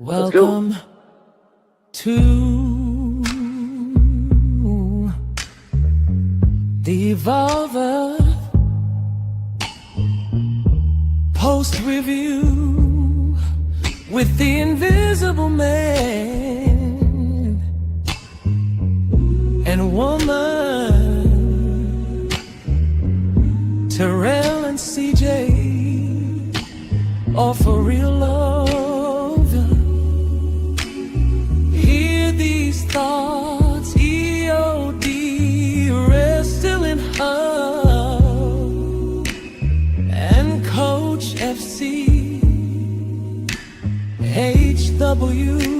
Let's go. Welcome to the Evolver Post Review with the Invisible Man and Woman, Terrell and CJ, all for real love. Hear these thoughts, EOD, rest still in hub, and Coach FC, HW.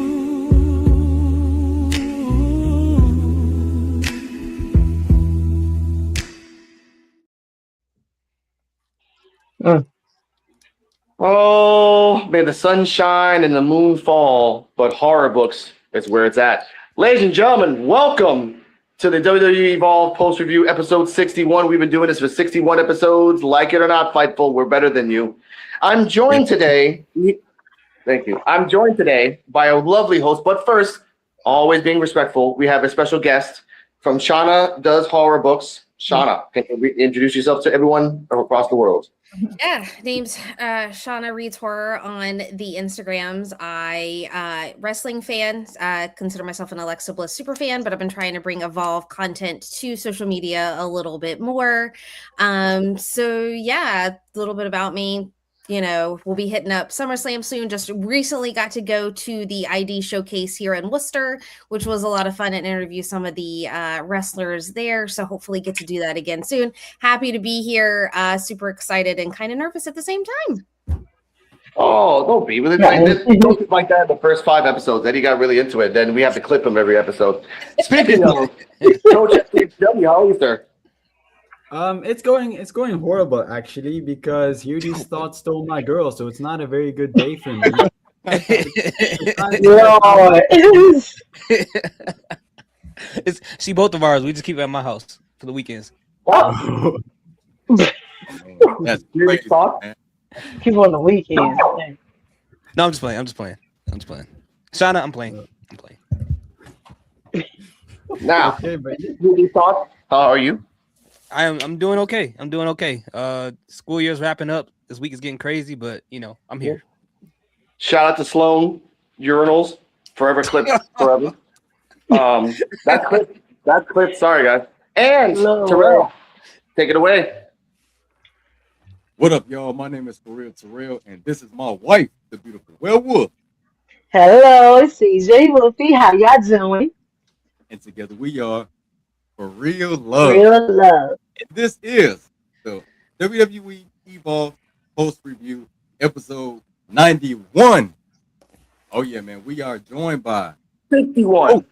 Oh, may the sun shine and the moon fall, but horror books is where it's at. Ladies and gentlemen, welcome to the WWE Evolve Post Review episode 61. We've been doing this for 61 episodes. Like it or not, Fightful, we're better than you. I'm joined today. Thank you. I'm joined today by a lovely host, but first, always being respectful, we have a special guest from Shauna Does Horror Books. Shauna, can you introduce yourself to everyone across the world? Yeah, name's Shauna Reads Horror on the Instagrams. I wrestling fan, consider myself an Alexa Bliss super fan, but I've been trying to bring Evolve content to social media a little bit more. So yeah, a little bit about me. You know, we'll be hitting up SummerSlam soon. Just recently got to go to the ID showcase here in Worcester, which was a lot of fun, and interview some of the wrestlers there. So hopefully get to do that again soon. Happy to be here. Super excited and kind of nervous at the same time. Oh, don't be with it. Don't like that in the first 5 episodes. Then he got really into it. Then we have to clip him every episode. Speaking of, Coach FW, how are you, sir? It's going horrible actually, because here these thoughts stole my girl, so it's not a very good day for me. It's see both of ours. We just keep it at my house for the weekends. Wow. That's Your crazy, thoughts? man. Keep on the weekends. No, I'm just playing. Shauna, I'm playing. Now, Okay, but your thoughts? How are you? I'm doing okay. School year's wrapping up. This week is getting crazy, but you know, I'm here. Shout out to Sloan Urinals, forever clipped forever. That's clipped. Sorry, guys. And Terrell, take it away. What up, y'all? My name is Terrell, and this is my wife, the beautiful werewolf. Hello, it's CJ Wolfie. How y'all doing? And together we are For Real Love. Real love. And this is the WWE Evolve Post Review episode 91. Oh yeah, man. We are joined by 51.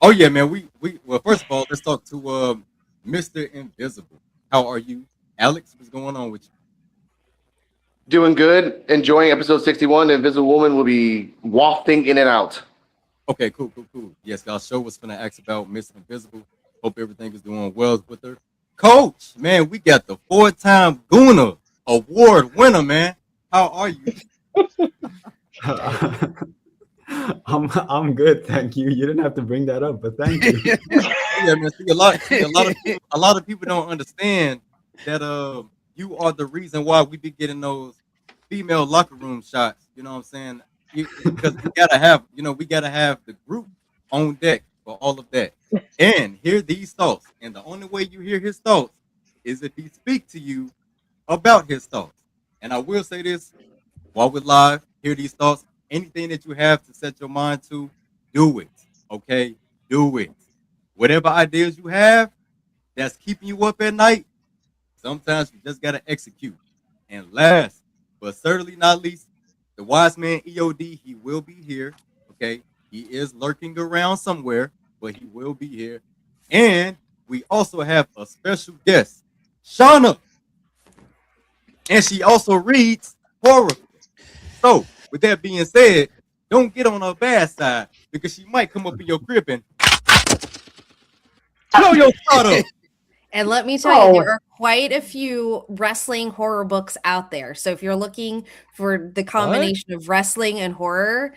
Oh yeah, man. We well, first of all, let's talk to Mr. Invisible. How are you? Alex, what's going on with you? Doing good. Enjoying episode 61. The Invisible Woman will be wafting in and out. Okay, cool. Yes, y'all show was finna ask about Miss Invisible. Hope everything is doing well with her. Coach, man, we got the 4-time Guna Award winner, man. How are you? I'm good, thank you. You didn't have to bring that up, but thank you. Yeah, man. See, a lot of people don't understand that you are the reason why we be getting those female locker room shots. You know what I'm saying? Because we gotta have the group on deck for all of that. And hear these thoughts. And the only way you hear his thoughts is if he speak to you about his thoughts. And I will say this while we're live, hear these thoughts. Anything that you have to set your mind to, do it. Okay? Do it. Whatever ideas you have that's keeping you up at night, sometimes you just gotta execute. And last, but certainly not least, the wise man EOD, he will be here. Okay, he is lurking around somewhere, but he will be here. And we also have a special guest, Shauna, and she also reads horror. So, with that being said, don't get on her bad side, because she might come up in your crib and blow your spot up. And let me tell you, Oh, there are quite a few wrestling horror books out there. So if you're looking for the combination of wrestling and horror,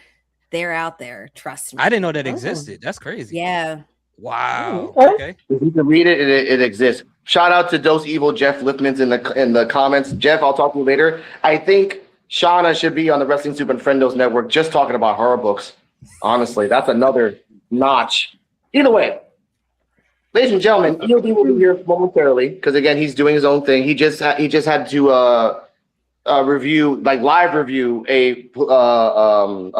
they're out there. Trust I didn't me. know that oh, existed. That's crazy. Yeah. Wow. okay. Okay. If you can read it, it exists. Shout out to Dose Evil Jeff Lipman's in the comments. Jeff, I'll talk to you later. I think Shauna should be on the Wrestling Soup and Friendos network just talking about horror books. Honestly, that's another notch. Either way, ladies and gentlemen, EOD will be here momentarily because again, he's doing his own thing. He just had to review, like live review a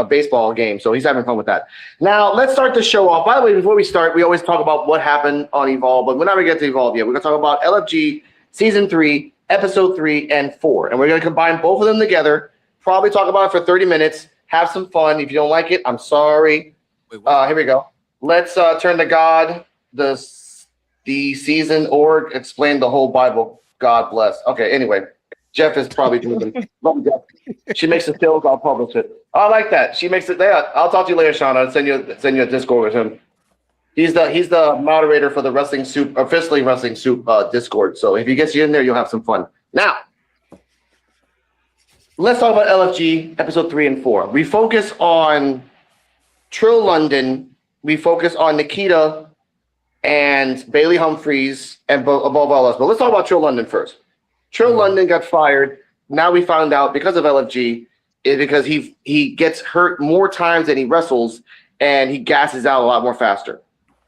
baseball game. So he's having fun with that. Now let's start the show off. By the way, before we start, we always talk about what happened on Evolve, but we're not gonna get to Evolve yet. We're gonna talk about LFG season 3, episode 3 and 4, and we're gonna combine both of them together. Probably talk about it for 30 minutes. Have some fun. If you don't like it, I'm sorry. Here we go. Let's turn to God, the season org, explain the whole Bible. God bless. Okay. Anyway. Jeff is probably doing Jeff. She makes the sales, I'll publish it. I like that. She makes it there. I'll talk to you later, Sean. I'll send you a Discord with him. He's the moderator for the Wrestling Soup, officially Wrestling Soup Discord. So if he gets you in there, you'll have some fun. Now, let's talk about LFG episode 3 and 4. We focus on Trill London. We focus on Nikita and Bailey Humphreys and above all else. But let's talk about Trill London first. Trill London got fired. Now we found out because of LFG, because he gets hurt more times than he wrestles, and he gasses out a lot more faster.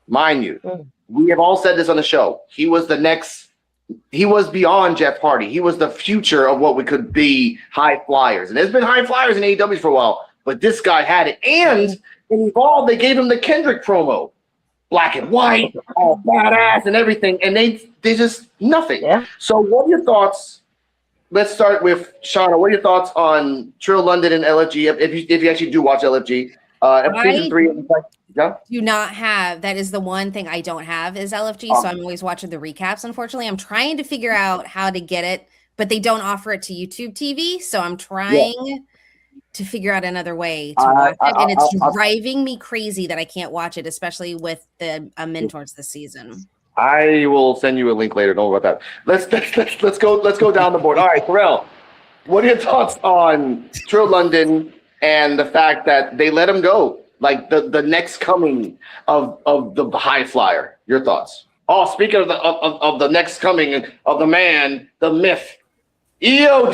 Mind you, we have all said this on the show. He was beyond Jeff Hardy. He was the future of what we could be, high flyers. And there's been high flyers in AEW for a while, but this guy had it. And in Evolve, they gave him the Kendrick promo. Black and white, all badass and everything, and they just nothing. Yeah. So what are your thoughts? Let's start with Shauna. What are your thoughts on Trill London and LFG? If you actually do watch LFG, season 3. Yeah. Do not have, that is the one thing I don't have is LFG. So I'm always watching the recaps. Unfortunately, I'm trying to figure out how to get it, but they don't offer it to YouTube TV. So I'm trying to figure out another way to watch it, and it's driving me crazy that I can't watch it, especially with the mentors this season. I will send you a link later. Don't worry about that. Let's go down the board. All right, Terrell, what are your thoughts on Trill London and the fact that they let him go, like the next coming of the high flyer? Your thoughts? Oh, speaking of the next coming of the man, the myth, EOD.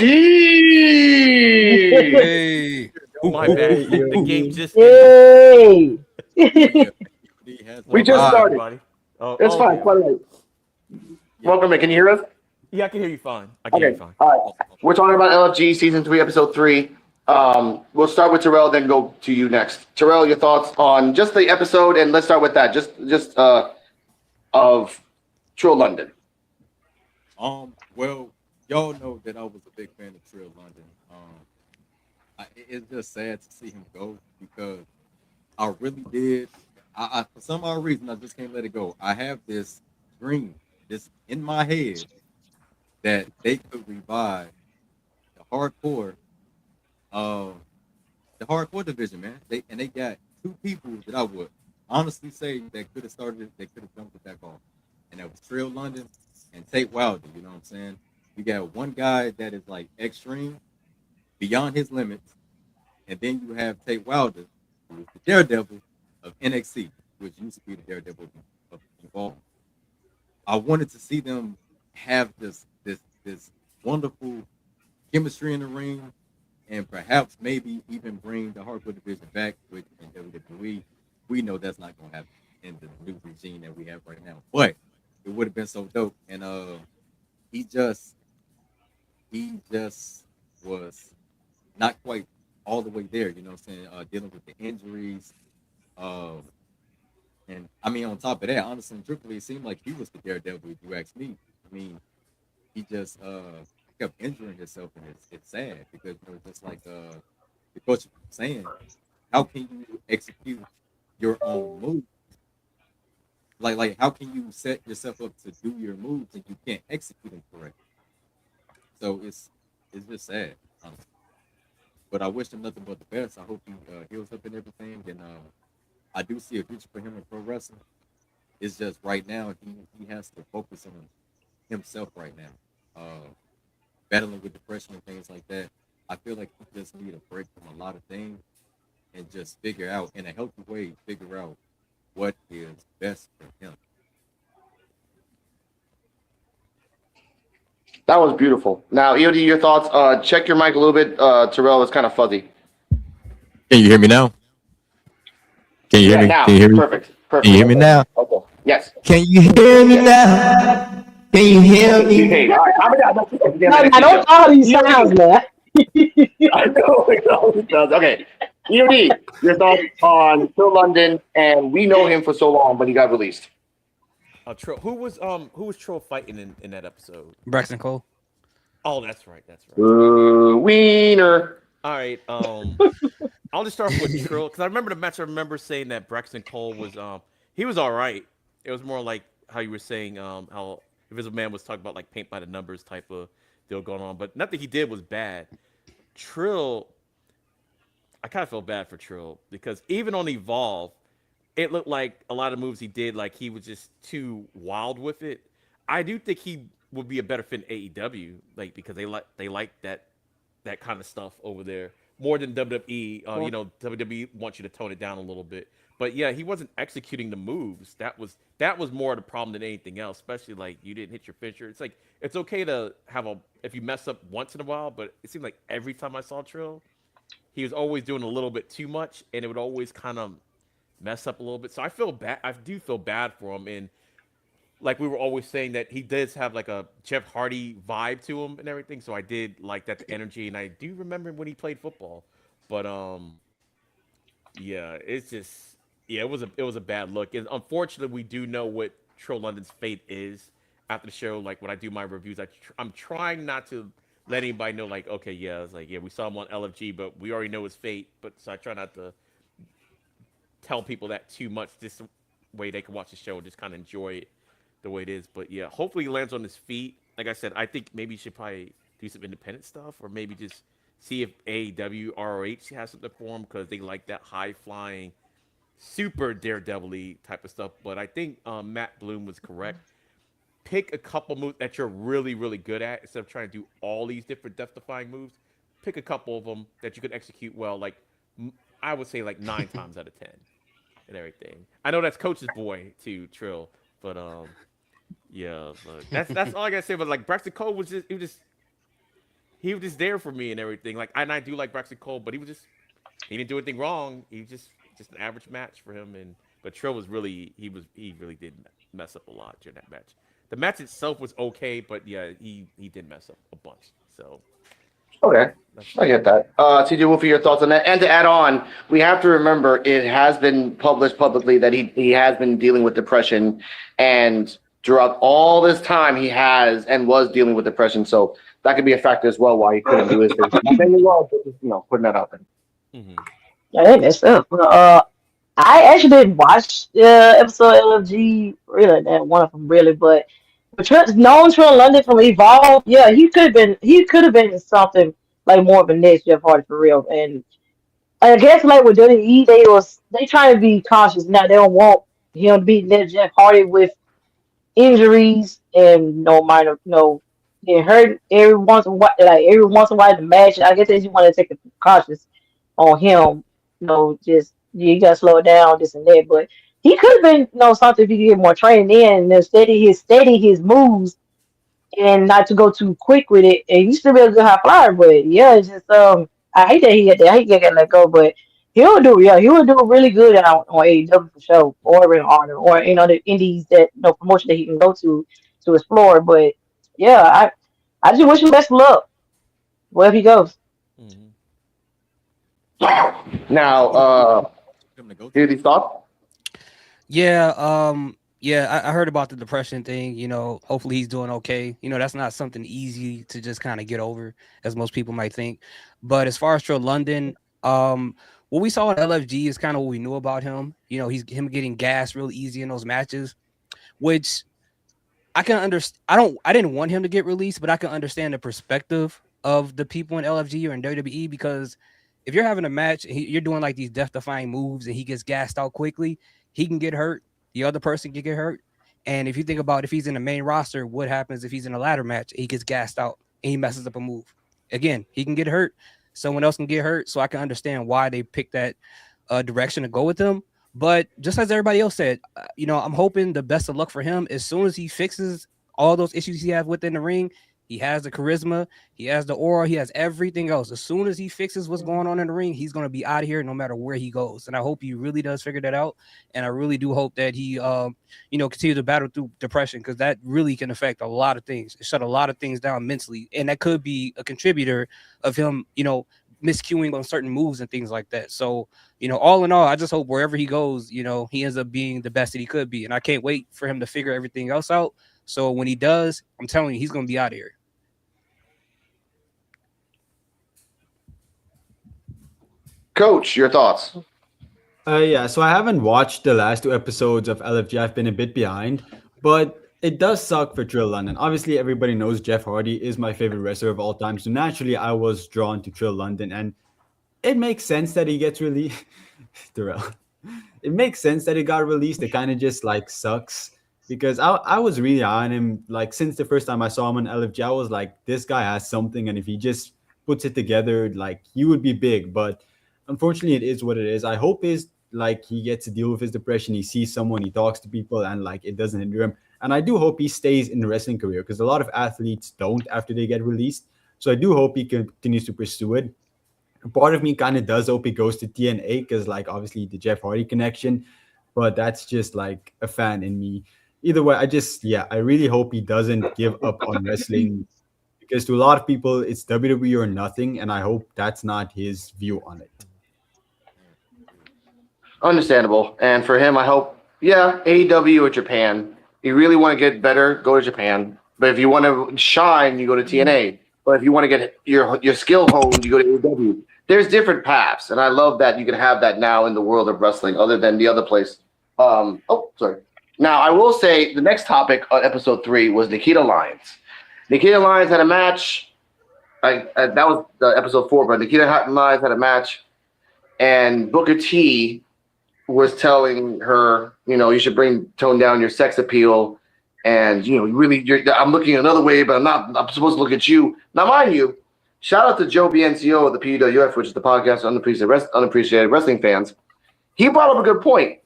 Hey. Oh, my bad. The game just Hey. We just started. Everybody. It's fine. Okay. By the way. Welcome, man. Can you hear us? Yeah, I can hear you fine. I can hear you fine. All right. We're talking about LFG season 3, episode 3. We'll start with Terrell, then go to you next. Terrell, your thoughts on just the episode, and let's start with that. Just of Trill London. Well, y'all know that I was a big fan of Trill London. It's just sad to see him go because I really did. I for some odd reason I just can't let it go. I have this dream, this in my head, that they could revive the hardcore division, man. They got 2 people that I would honestly say that could have started it, they could have jumped it back off. And that was Trill London and Tate Wilder, you know what I'm saying? You got one guy that is like extreme, beyond his limits, and then you have Tate Wilder, who is the Daredevil of NXT, which used to be the Daredevil of Evolve. I wanted to see them have this wonderful chemistry in the ring, and perhaps maybe even bring the hardcore division back, which in WWE we know that's not going to happen in the new regime that we have right now. But it would have been so dope, and he just was not quite all the way there, you know what I'm saying? Dealing with the injuries, and I mean, on top of that, honestly, truthfully, it seemed like he was the Daredevil, if you ask me. I mean, he just kept injuring himself, and it's sad because, you know, just like the coach was saying, how can you execute your own move? Like how can you set yourself up to do your moves and you can't execute them correctly? So it's just sad, honestly. But I wish him nothing but the best. I hope he heals up and everything. And I do see a future for him in pro wrestling. It's just right now he has to focus on himself right now, battling with depression and things like that. I feel like he just need a break from a lot of things and just figure out in a healthy way, figure out what is best for him. That was beautiful. Now, EOD, your thoughts. Check your mic a little bit. Terrell, it's kind of fuzzy. Can you hear me now? Can you hear me? Now. Can you hear me? Perfect. Can you hear me now? Okay. Yes. Can you hear me now? Can you hear me? Hey, all right. No, I don't know these sounds, man. I know it does. Okay. EOD, your thoughts on Phil London, and we know him for so long, but he got released. Trill. Who was Trill fighting in that episode? Braxton Cole. Oh, that's right. That's right. Wiener. All right. I'll just start off with Trill because I remember the match. I remember saying that Braxton Cole was he was all right. It was more like how you were saying how Invisible Man was talking about like paint by the numbers type of deal going on, but nothing he did was bad. Trill, I kind of felt bad for Trill because even on Evolve, it looked like a lot of moves he did, like he was just too wild with it. I do think he would be a better fit in AEW, like because they like that kind of stuff over there more than WWE. WWE wants you to tone it down a little bit, but yeah, he wasn't executing the moves. That was more of the problem than anything else. Especially like you didn't hit your finisher. It's like it's okay to have if you mess up once in a while, but it seemed like every time I saw Trill, he was always doing a little bit too much, and it would always kind of mess up a little bit. So I feel bad. I do feel bad for him. And like we were always saying that he does have like a Jeff Hardy vibe to him and everything. So I did like that energy. And I do remember when he played football, but yeah, it's just, yeah, it was a bad look. And unfortunately we do know what Trill London's fate is after the show. Like when I do my reviews, I'm trying not to let anybody know like, okay, yeah, it's like, yeah, we saw him on LFG, but we already know his fate. But so I try not to tell people that too much, this way they can watch the show and just kind of enjoy it the way it is. But yeah, hopefully he lands on his feet. Like I said, I think maybe he should probably do some independent stuff, or maybe just see if AEW ROH has something for him, because they like that high flying, super daredevil-y type of stuff. But I think Matt Bloom was correct. Pick a couple moves that you're really, really good at instead of trying to do all these different death-defying moves. Pick a couple of them that you could execute well. Like I would say, like 9 times out of 10. And everything. I know that's Coach's boy too, Trill, but yeah, look, that's all I gotta say. But like Braxton Cole was just he was just there for me and everything. Like, and I do like Braxton Cole, but he didn't do anything wrong. He just an average match for him. But Trill was really he really did mess up a lot during that match. The match itself was okay, but yeah, he did mess up a bunch. So. Okay, I get that. TJ Wolfie, your thoughts on that? And to add on, we have to remember it has been published publicly that he has been dealing with depression, and throughout all this time he has and was dealing with depression. So that could be a factor as well why he couldn't do his thing. Not saying he was, but just, putting that out there. Mm-hmm. Yeah, they messed up. I actually didn't watch the episode of LFG, really, that one of them really, but knowing Trill London from Evolve, yeah, he could have been something like more of a next Jeff Hardy for real. And I guess like with WWE, they try to be cautious now. They don't want him to be next Jeff Hardy with injuries and getting hurt every once in a while. Like every once in a while in the match, I guess they just want to take a cautious on him. Just you gotta slow it down, this and that. But he could have been, something if he could get more training in and steady his moves and not to go too quick with it. And he still be a good high flyer, but yeah, it's just I hate that he got let go, but he will do really good on AEW for sure, or Ring of Honor, or the indies that promotion that he can go to explore. But yeah, I just wish him best of luck wherever he goes. Mm-hmm. Now, hear these thoughts? Yeah, yeah, I heard about the depression thing. Hopefully he's doing okay. That's not something easy to just kind of get over, as most people might think. But as far as Trill London, what we saw at LFG is kind of what we knew about him. He's getting gassed real easy in those matches, which I can understand. I didn't want him to get released, but I can understand the perspective of the people in LFG or in WWE, because if you're having a match, you're doing like these death-defying moves, and he gets gassed out quickly, he can get hurt. The other person can get hurt. And if you think about if he's in the main roster, what happens if he's in a ladder match? He gets gassed out and he messes up a move. Again, he can get hurt. Someone else can get hurt. So I can understand why they picked that direction to go with him. But just as everybody else said, I'm hoping the best of luck for him. As soon as he fixes all those issues he has within the ring, he has the charisma, he has the aura, he has everything else. As soon as he fixes what's going on in the ring, he's going to be out of here no matter where he goes. And I hope he really does figure that out. And I really do hope that he, continues to battle through depression, because that really can affect a lot of things. It shut a lot of things down mentally. And that could be a contributor of him, miscuing on certain moves and things like that. So, all in all, I just hope wherever he goes, he ends up being the best that he could be. And I can't wait for him to figure everything else out. So when he does, I'm telling you, he's going to be out of here. Coach, your thoughts? Yeah, so I haven't watched the last 2 episodes of LFG. I've been a bit behind, but it does suck for Trill London. Obviously, everybody knows Jeff Hardy is my favorite wrestler of all time. So naturally, I was drawn to Trill London, and it makes sense that he gets released. Terrell. It makes sense that he got released. It kind of just like sucks because I was really high on him. Like since the first time I saw him on LFG, I was like, this guy has something, and if he just puts it together, like he would be big. But unfortunately, it is what it is. I hope is like he gets to deal with his depression. He sees someone, he talks to people, and like it doesn't hinder him. And I do hope he stays in the wrestling career because a lot of athletes don't after they get released. So I do hope he continues to pursue it. Part of me kind of does hope he goes to TNA because, like, obviously the Jeff Hardy connection, but that's just like a fan in me. Either way, I really hope he doesn't give up on wrestling because to a lot of people, it's WWE or nothing, and I hope that's not his view on it. Understandable. And for him, I hope, AEW or Japan. You really want to get better, go to Japan. But if you want to shine, you go to TNA. But if you want to get your skill honed, you go to AEW. There's different paths, and I love that you can have that now in the world of wrestling, other than the other place. Sorry. Now, I will say the next topic on episode 3 was Nikita Lyons. Nikita Lyons had a match. That was episode 4, but Nikita Lyons had a match, and Booker T was telling her, you should tone down your sex appeal, and I'm looking another way, but I'm supposed to look at you. Now, mind you, shout out to Joe BNCO of the PWF, which is the podcast of Unappreciated Wrestling Fans. He brought up a good point.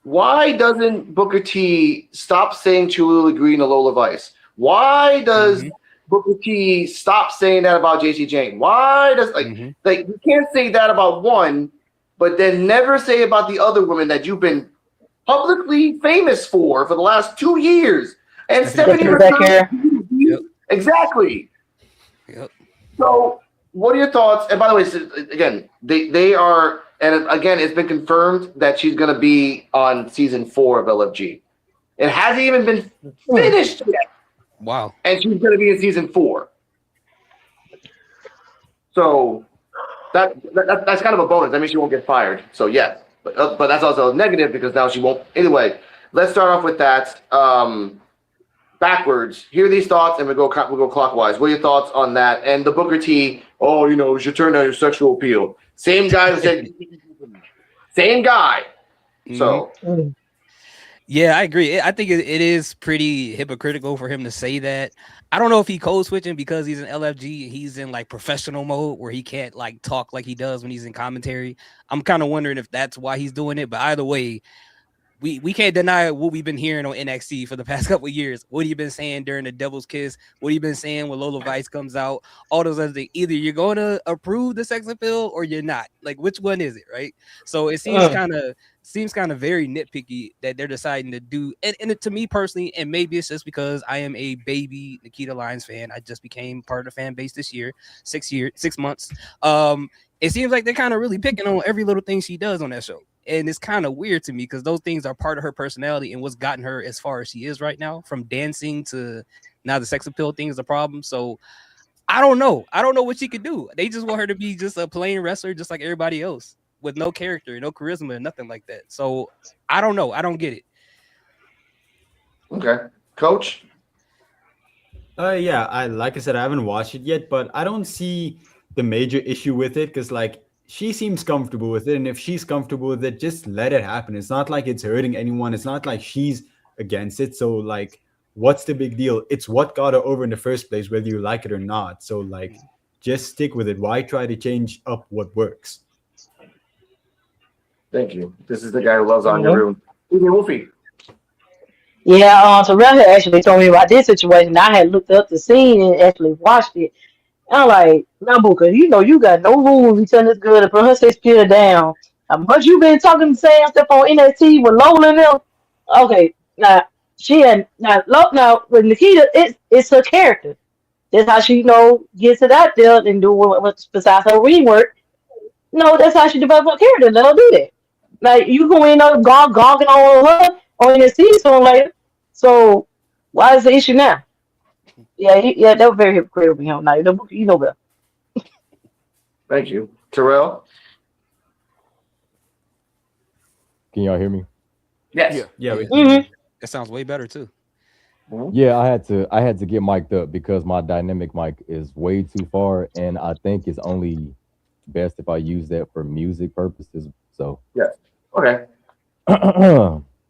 Why doesn't Booker T stop saying Cholula Green and Lola Vice? Why does Booker T stop saying that about JC Jane? Why does you can't say that about one, but then never say about the other women that you've been publicly famous for the last 2 years? And Stephanie Yep. Exactly. Yep. So, what are your thoughts? And by the way, again, they are, and again, it's been confirmed that she's going to be on season 4 of LFG. It hasn't even been finished yet. Wow. And she's going to be in season 4. So that's kind of a bonus. That means she won't get fired. So yes, but that's also negative because now she won't. Anyway, let's start off with that. Backwards. Hear these thoughts, and we'll go clockwise. What are your thoughts on that? And the Booker T. Oh, you should turn down your sexual appeal. Same guy who said. Same guy. So. Yeah, I agree. I think it is pretty hypocritical for him to say that. I don't know if he code switching because he's in LFG. He's in like professional mode where he can't like talk like he does when he's in commentary. I'm kind of wondering if that's why he's doing it. But either way, we can't deny what we've been hearing on NXT for the past couple of years. What have you been saying during the Devil's Kiss? What have you been saying when Lola Vice comes out? All those other things. Either you're going to approve the sex appeal or you're not. Like, which one is it, right? So it seems kind of very nitpicky that they're deciding to do. And to me personally, and maybe it's just because I am a baby Nikita Lyons fan. I just became part of the fan base this year, 6 months. It seems like they're kind of really picking on every little thing she does on that show. And it's kind of weird to me because those things are part of her personality and what's gotten her as far as she is right now, from dancing to now the sex appeal thing is a problem. So I don't know. I don't know what she could do. They just want her to be just a plain wrestler, just like everybody else, with no character, no charisma, nothing like that. So I don't know. I don't get it. Okay. Coach? Yeah, like I said, I haven't watched it yet, but I don't see the major issue with it because like she seems comfortable with it, and if she's comfortable with it, just let it happen. It's not like it's hurting anyone. It's not like she's against it. So like, what's the big deal? It's what got her over in the first place, whether you like it or not. So like, just stick with it. Why try to change up what works? Thank you. This is the guy who loves on your room. Wolfie. Yeah, Terrell had actually told me about this situation. I had looked up the scene and actually watched it. And I'm like, now, Booker, you know you got no rules. You telling this girl to put her 6 pillar down. How much you been talking the same stuff on NXT with Lola and them? Okay, now she had now with Nikita, it's her character. That's how she gets it out there and do what's besides her ring work. No, that's how she develops her character. Let her do that. Like you go in there gogging on her on NXT sooner or later. So why is the issue now? Yeah, yeah, that was very hypocritical of him. Now you know better. Thank you. Terrell? Can y'all hear me? Yes. Yeah. That sounds way better too. Yeah, I had to get mic'd up because my dynamic mic is way too far, and I think it's only best if I use that for music purposes. So Yeah. Okay.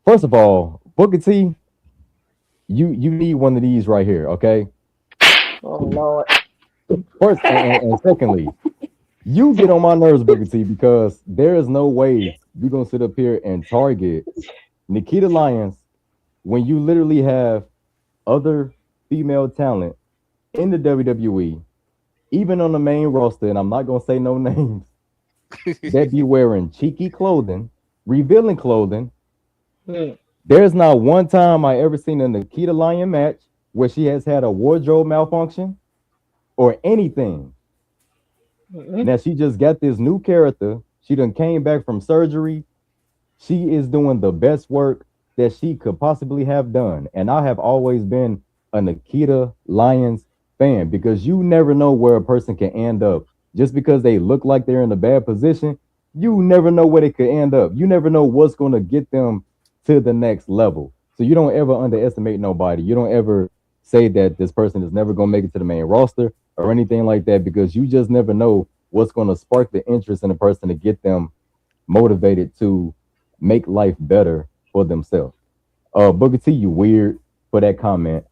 first of all, Booker T, you need one of these right here, okay? Oh Lord. First and secondly, you get on my nerves, Booker T, because there is no way you're gonna sit up here and target Nikita Lyons when you literally have other female talent in the WWE, even on the main roster, and I'm not gonna say no names, that be wearing cheeky clothing, revealing clothing. There's not one time I ever seen a Nikita Lyon match where she has had a wardrobe malfunction or anything. Now she just got this new character. She done came back from surgery. She is doing the best work that she could possibly have done. And I have always been a Nikita Lyons fan because you never know where a person can end up. Just because they look like they're in a bad position, you never know where they could end up. You never know what's going to get them to the next level. So you don't ever underestimate nobody. You don't ever say that this person is never going to make it to the main roster or anything like that, because you just never know what's going to spark the interest in a person to get them motivated to make life better for themselves. Booker T, you weird for that comment.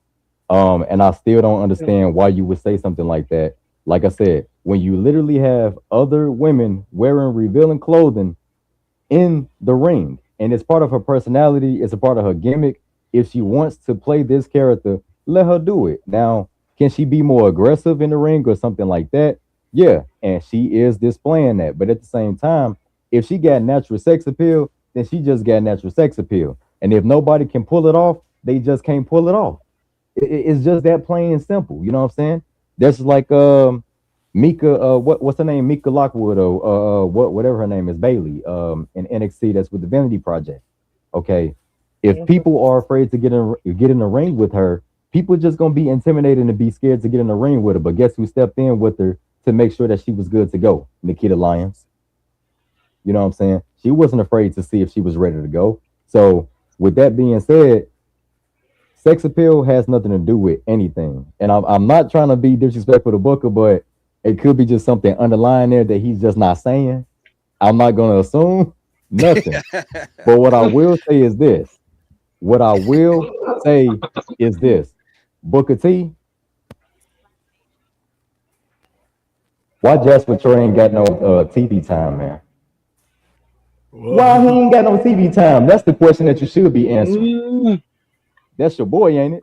And I still don't understand why you would say something like that. Like I said, when you literally have other women wearing revealing clothing in the ring, and it's part of her personality, it's a part of her gimmick. If she wants to play this character, let her do it. Now, can she be more aggressive in the ring or something like that? Yeah, and she is displaying that. But at the same time, if she got natural sex appeal, then she just got natural sex appeal. And if nobody can pull it off, they just can't pull it off. It's just that plain and simple. You know what I'm saying? That's like Mika, what's her name? Mika Lockwood or whatever her name is, Bailey, in NXT, that's with the Vanity Project. Okay. If people are afraid to get in the ring with her, people just gonna be intimidated and be scared to get in the ring with her. But guess who stepped in with her to make sure that she was good to go? Nikita Lyons. You know what I'm saying? She wasn't afraid to see if she was ready to go. So with that being said, sex appeal has nothing to do with anything. And I'm not trying to be disrespectful to Booker, but it could be just something underlying there that he's just not saying. I'm not going to assume nothing. But what I will say is this. Booker T, why Jasper Troy ain't got no TV time, man? Why he ain't got no TV time? That's the question that you should be answering. That's your boy, ain't it?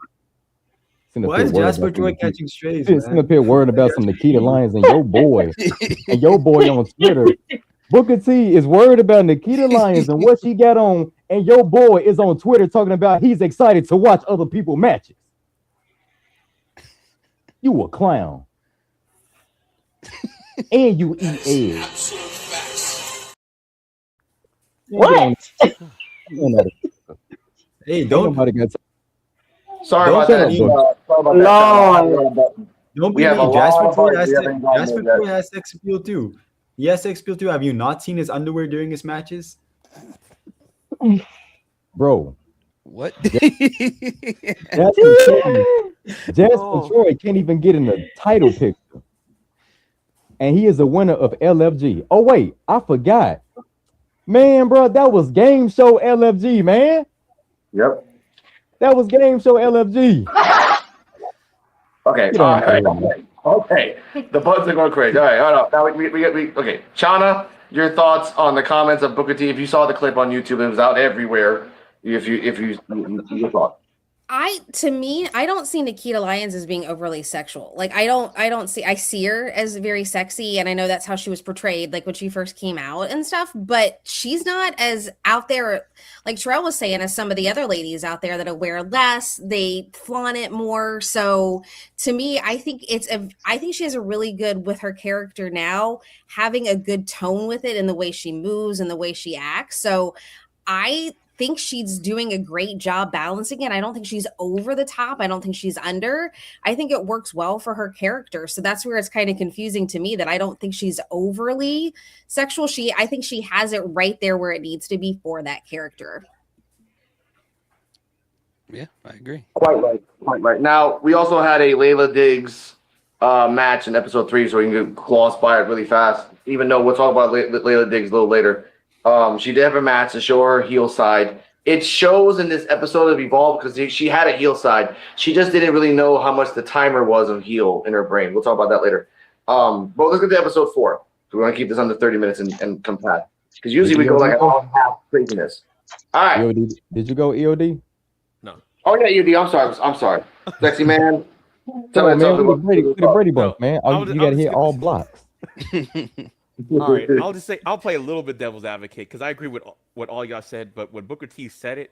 Why is Jasper Troy catching strays? Sitting up here worried about some Nikita Lyons and your boy on Twitter. Booker T is worried about Nikita Lyons and what she got on, and your boy is on Twitter talking about he's excited to watch other people matches. You a clown. And you eat eggs. What? Hey, don't Sorry Don't about say that. that. Sorry about that. don't We be have a mean. Jasper lot of Troy bars. has We haven't gotten Jasper there Troy yet. has sex appeal too. He has sex appeal too. Have you not seen his underwear during his matches? Bro. What? Jasper Troy can't even get in the title picture. And he is a winner of LFG. Oh, wait, I forgot. Man, bro, that was game show LFG, man. Yep. That was game show LFG. Okay, Get all on right, there. okay. The buttons are going crazy. All right, hold on. Now we okay. Chana, your thoughts on the comments of Booker T? If you saw the clip on YouTube, it was out everywhere. If you your thoughts. To me, I don't see Nikita Lyons as being overly sexual. Like I see her as very sexy, and I know that's how she was portrayed, like when she first came out and stuff, but she's not as out there, like Terrell was saying, as some of the other ladies out there that wear less, they flaunt it more. So to me, I think I think she has a really good with her character now, having a good tone with it in the way she moves and the way she acts. So I think she's doing a great job balancing it. I don't think she's over the top. I don't think she's under. I think it works well for her character. So that's where it's kind of confusing to me that I don't think she's overly sexual. I think she has it right there where it needs to be for that character. Yeah, I agree. Quite right. Now we also had a Layla Diggs match in episode 3, so we can gloss by it really fast. Even though we'll talk about Layla Diggs a little later. She did have a match to show her heel side. It shows in this episode of Evolve because she had a heel side. She just didn't really know how much the timer was of heel in her brain. We'll talk about that later. But let's get to episode 4. So we're going to keep this under 30 minutes and compact. Because usually we go like an hour and a half craziness. All right. EOD, did you go EOD? No. Oh, yeah, EOD. I'm sorry. Sexy man. Tell me the Brady Bunch, man. You got to hit all blocks. All right, I'll play a little bit devil's advocate because I agree with what all y'all said. But when Booker T said it,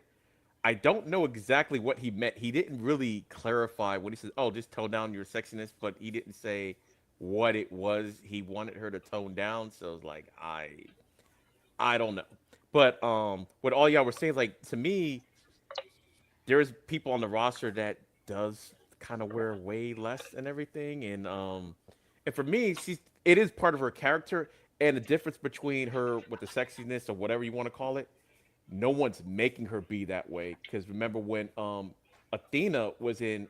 I don't know exactly what he meant. He didn't really clarify when he said, "Oh, just tone down your sexiness," but he didn't say what it was he wanted her to tone down. So it's like I don't know. But what all y'all were saying, like to me, there's people on the roster that does kind of wear way less and everything, and for me, it is part of her character, and the difference between her with the sexiness or whatever you want to call it, no one's making her be that way. Because remember when Athena was in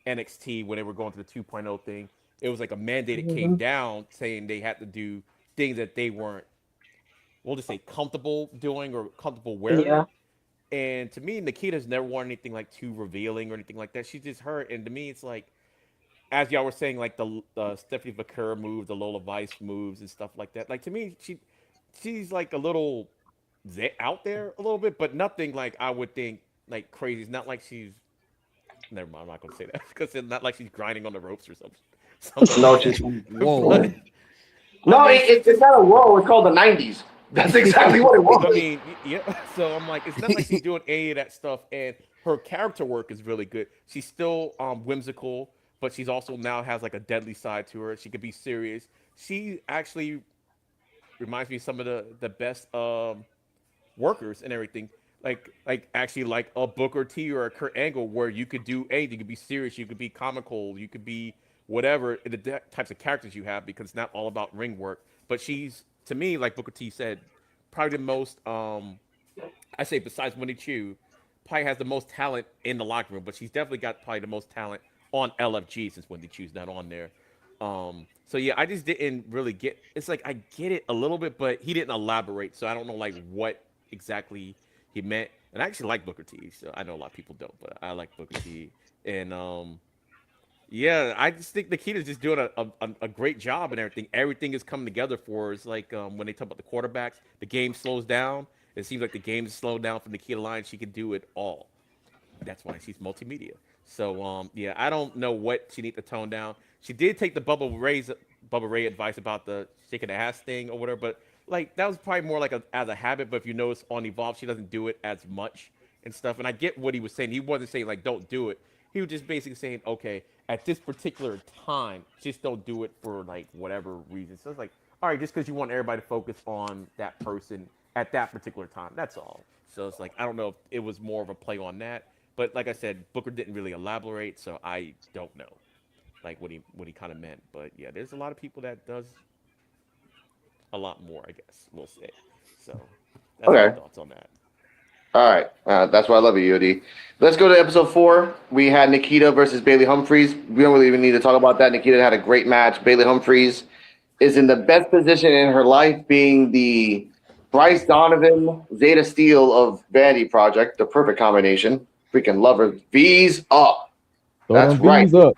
NXT when they were going through the 2.0 thing, it was like a mandate that came down saying they had to do things that they weren't, we'll just say, comfortable doing or comfortable wearing. Yeah. And to me, Nikita's never worn anything like too revealing or anything like that. She's just her, and to me, it's like, as y'all were saying, like the Stephanie Vaquer moves, the Lola Vice moves, and stuff like that. Like to me, she's like a little out there a little bit, but nothing like I would think like crazy. It's not like she's. Never mind, I'm not gonna say that because it's not like she's grinding on the ropes or something. No, like she's Whoa. But, no. It's not a whoa. It's called the '90s. That's exactly what it was. I mean, yeah. So I'm like, it's not like she's doing any of that stuff, and her character work is really good. She's still whimsical, but she's also now has like a deadly side to her. She could be serious. She actually reminds me of some of the best workers and everything. Like actually like a Booker T or a Kurt Angle, where you could do anything. You could be serious. You could be comical. You could be whatever the types of characters you have, because it's not all about ring work. But she's, to me, like Booker T said, probably the most, I say besides Winnie Chu, probably has the most talent in the locker room, but she's definitely got probably the most talent on LFG since Wendy Chu's not on there. So yeah, I just didn't really get, it's like I get it a little bit, but he didn't elaborate, so I don't know like what exactly he meant. And I actually like Booker T, so I know a lot of people don't, but I like Booker T. And yeah, I just think Nikita's just doing a great job and everything. Everything is coming together for her. It's like when they talk about the quarterbacks, the game slows down. It seems like the game is slowed down for Nikita Lyons. She can do it all. That's why she's multimedia. So yeah, I don't know what she needs to tone down. She did take the Bubba Ray advice about the shaking the ass thing or whatever, but like that was probably more like as a habit. But if you notice on Evolve, she doesn't do it as much and stuff. And I get what he was saying. He wasn't saying like don't do it. He was just basically saying, okay, at this particular time, just don't do it for like whatever reason. So it's like, all right, just because you want everybody to focus on that person at that particular time, that's all. So it's like, I don't know if it was more of a play on that. But like I said, Booker didn't really elaborate, so I don't know like what he kind of meant. But yeah, there's a lot of people that does a lot more, I guess we'll say. So that's my thoughts on that. All right. That's why I love you, UD. Let's go to episode 4. We had Nikita versus Bailey Humphries. We don't really even need to talk about that. Nikita had a great match. Bailey Humphries is in the best position in her life, being the Bryce Donovan, Zeta Steele of Vanity Project, the perfect combination. freaking love her. V's up. Throw That's them right. V's up.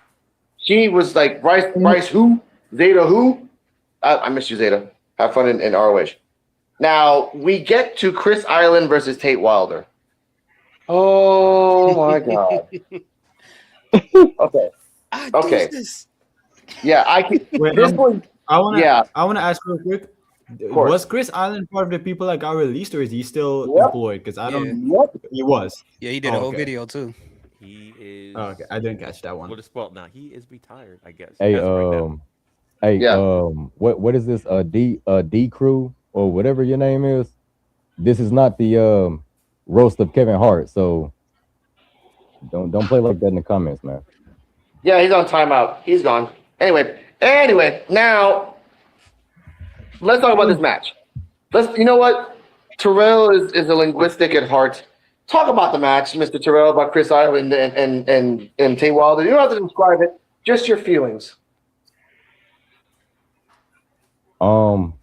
She was like Bryce who? Zeta who? I miss you, Zeta. Have fun in ROH. Now we get to Chris Island versus Tate Wilder. Oh my god. Okay. Okay. Yeah, I can. Wait, This one. I wanna Yeah. I wanna ask real quick. course. Was Chris Island part of the people that got released, or is he still Yep. employed? Because I don't. Yep. He was. Yeah, he did a whole Okay. video too. He is. Oh, okay, I didn't catch that one. What is spelled now? He is retired, I guess. Hey, as of right now. hey, Yeah. what is this? D crew or whatever your name is. This is not the roast of Kevin Hart, so don't play like that in the comments, man. Yeah, he's on timeout. He's gone. Anyway, now let's talk about this match. You know what? Terrell is a linguistic at heart. Talk about the match, Mr. Terrell, about Chris Island and Tay Wilder. You don't have to describe it, just your feelings. Somebody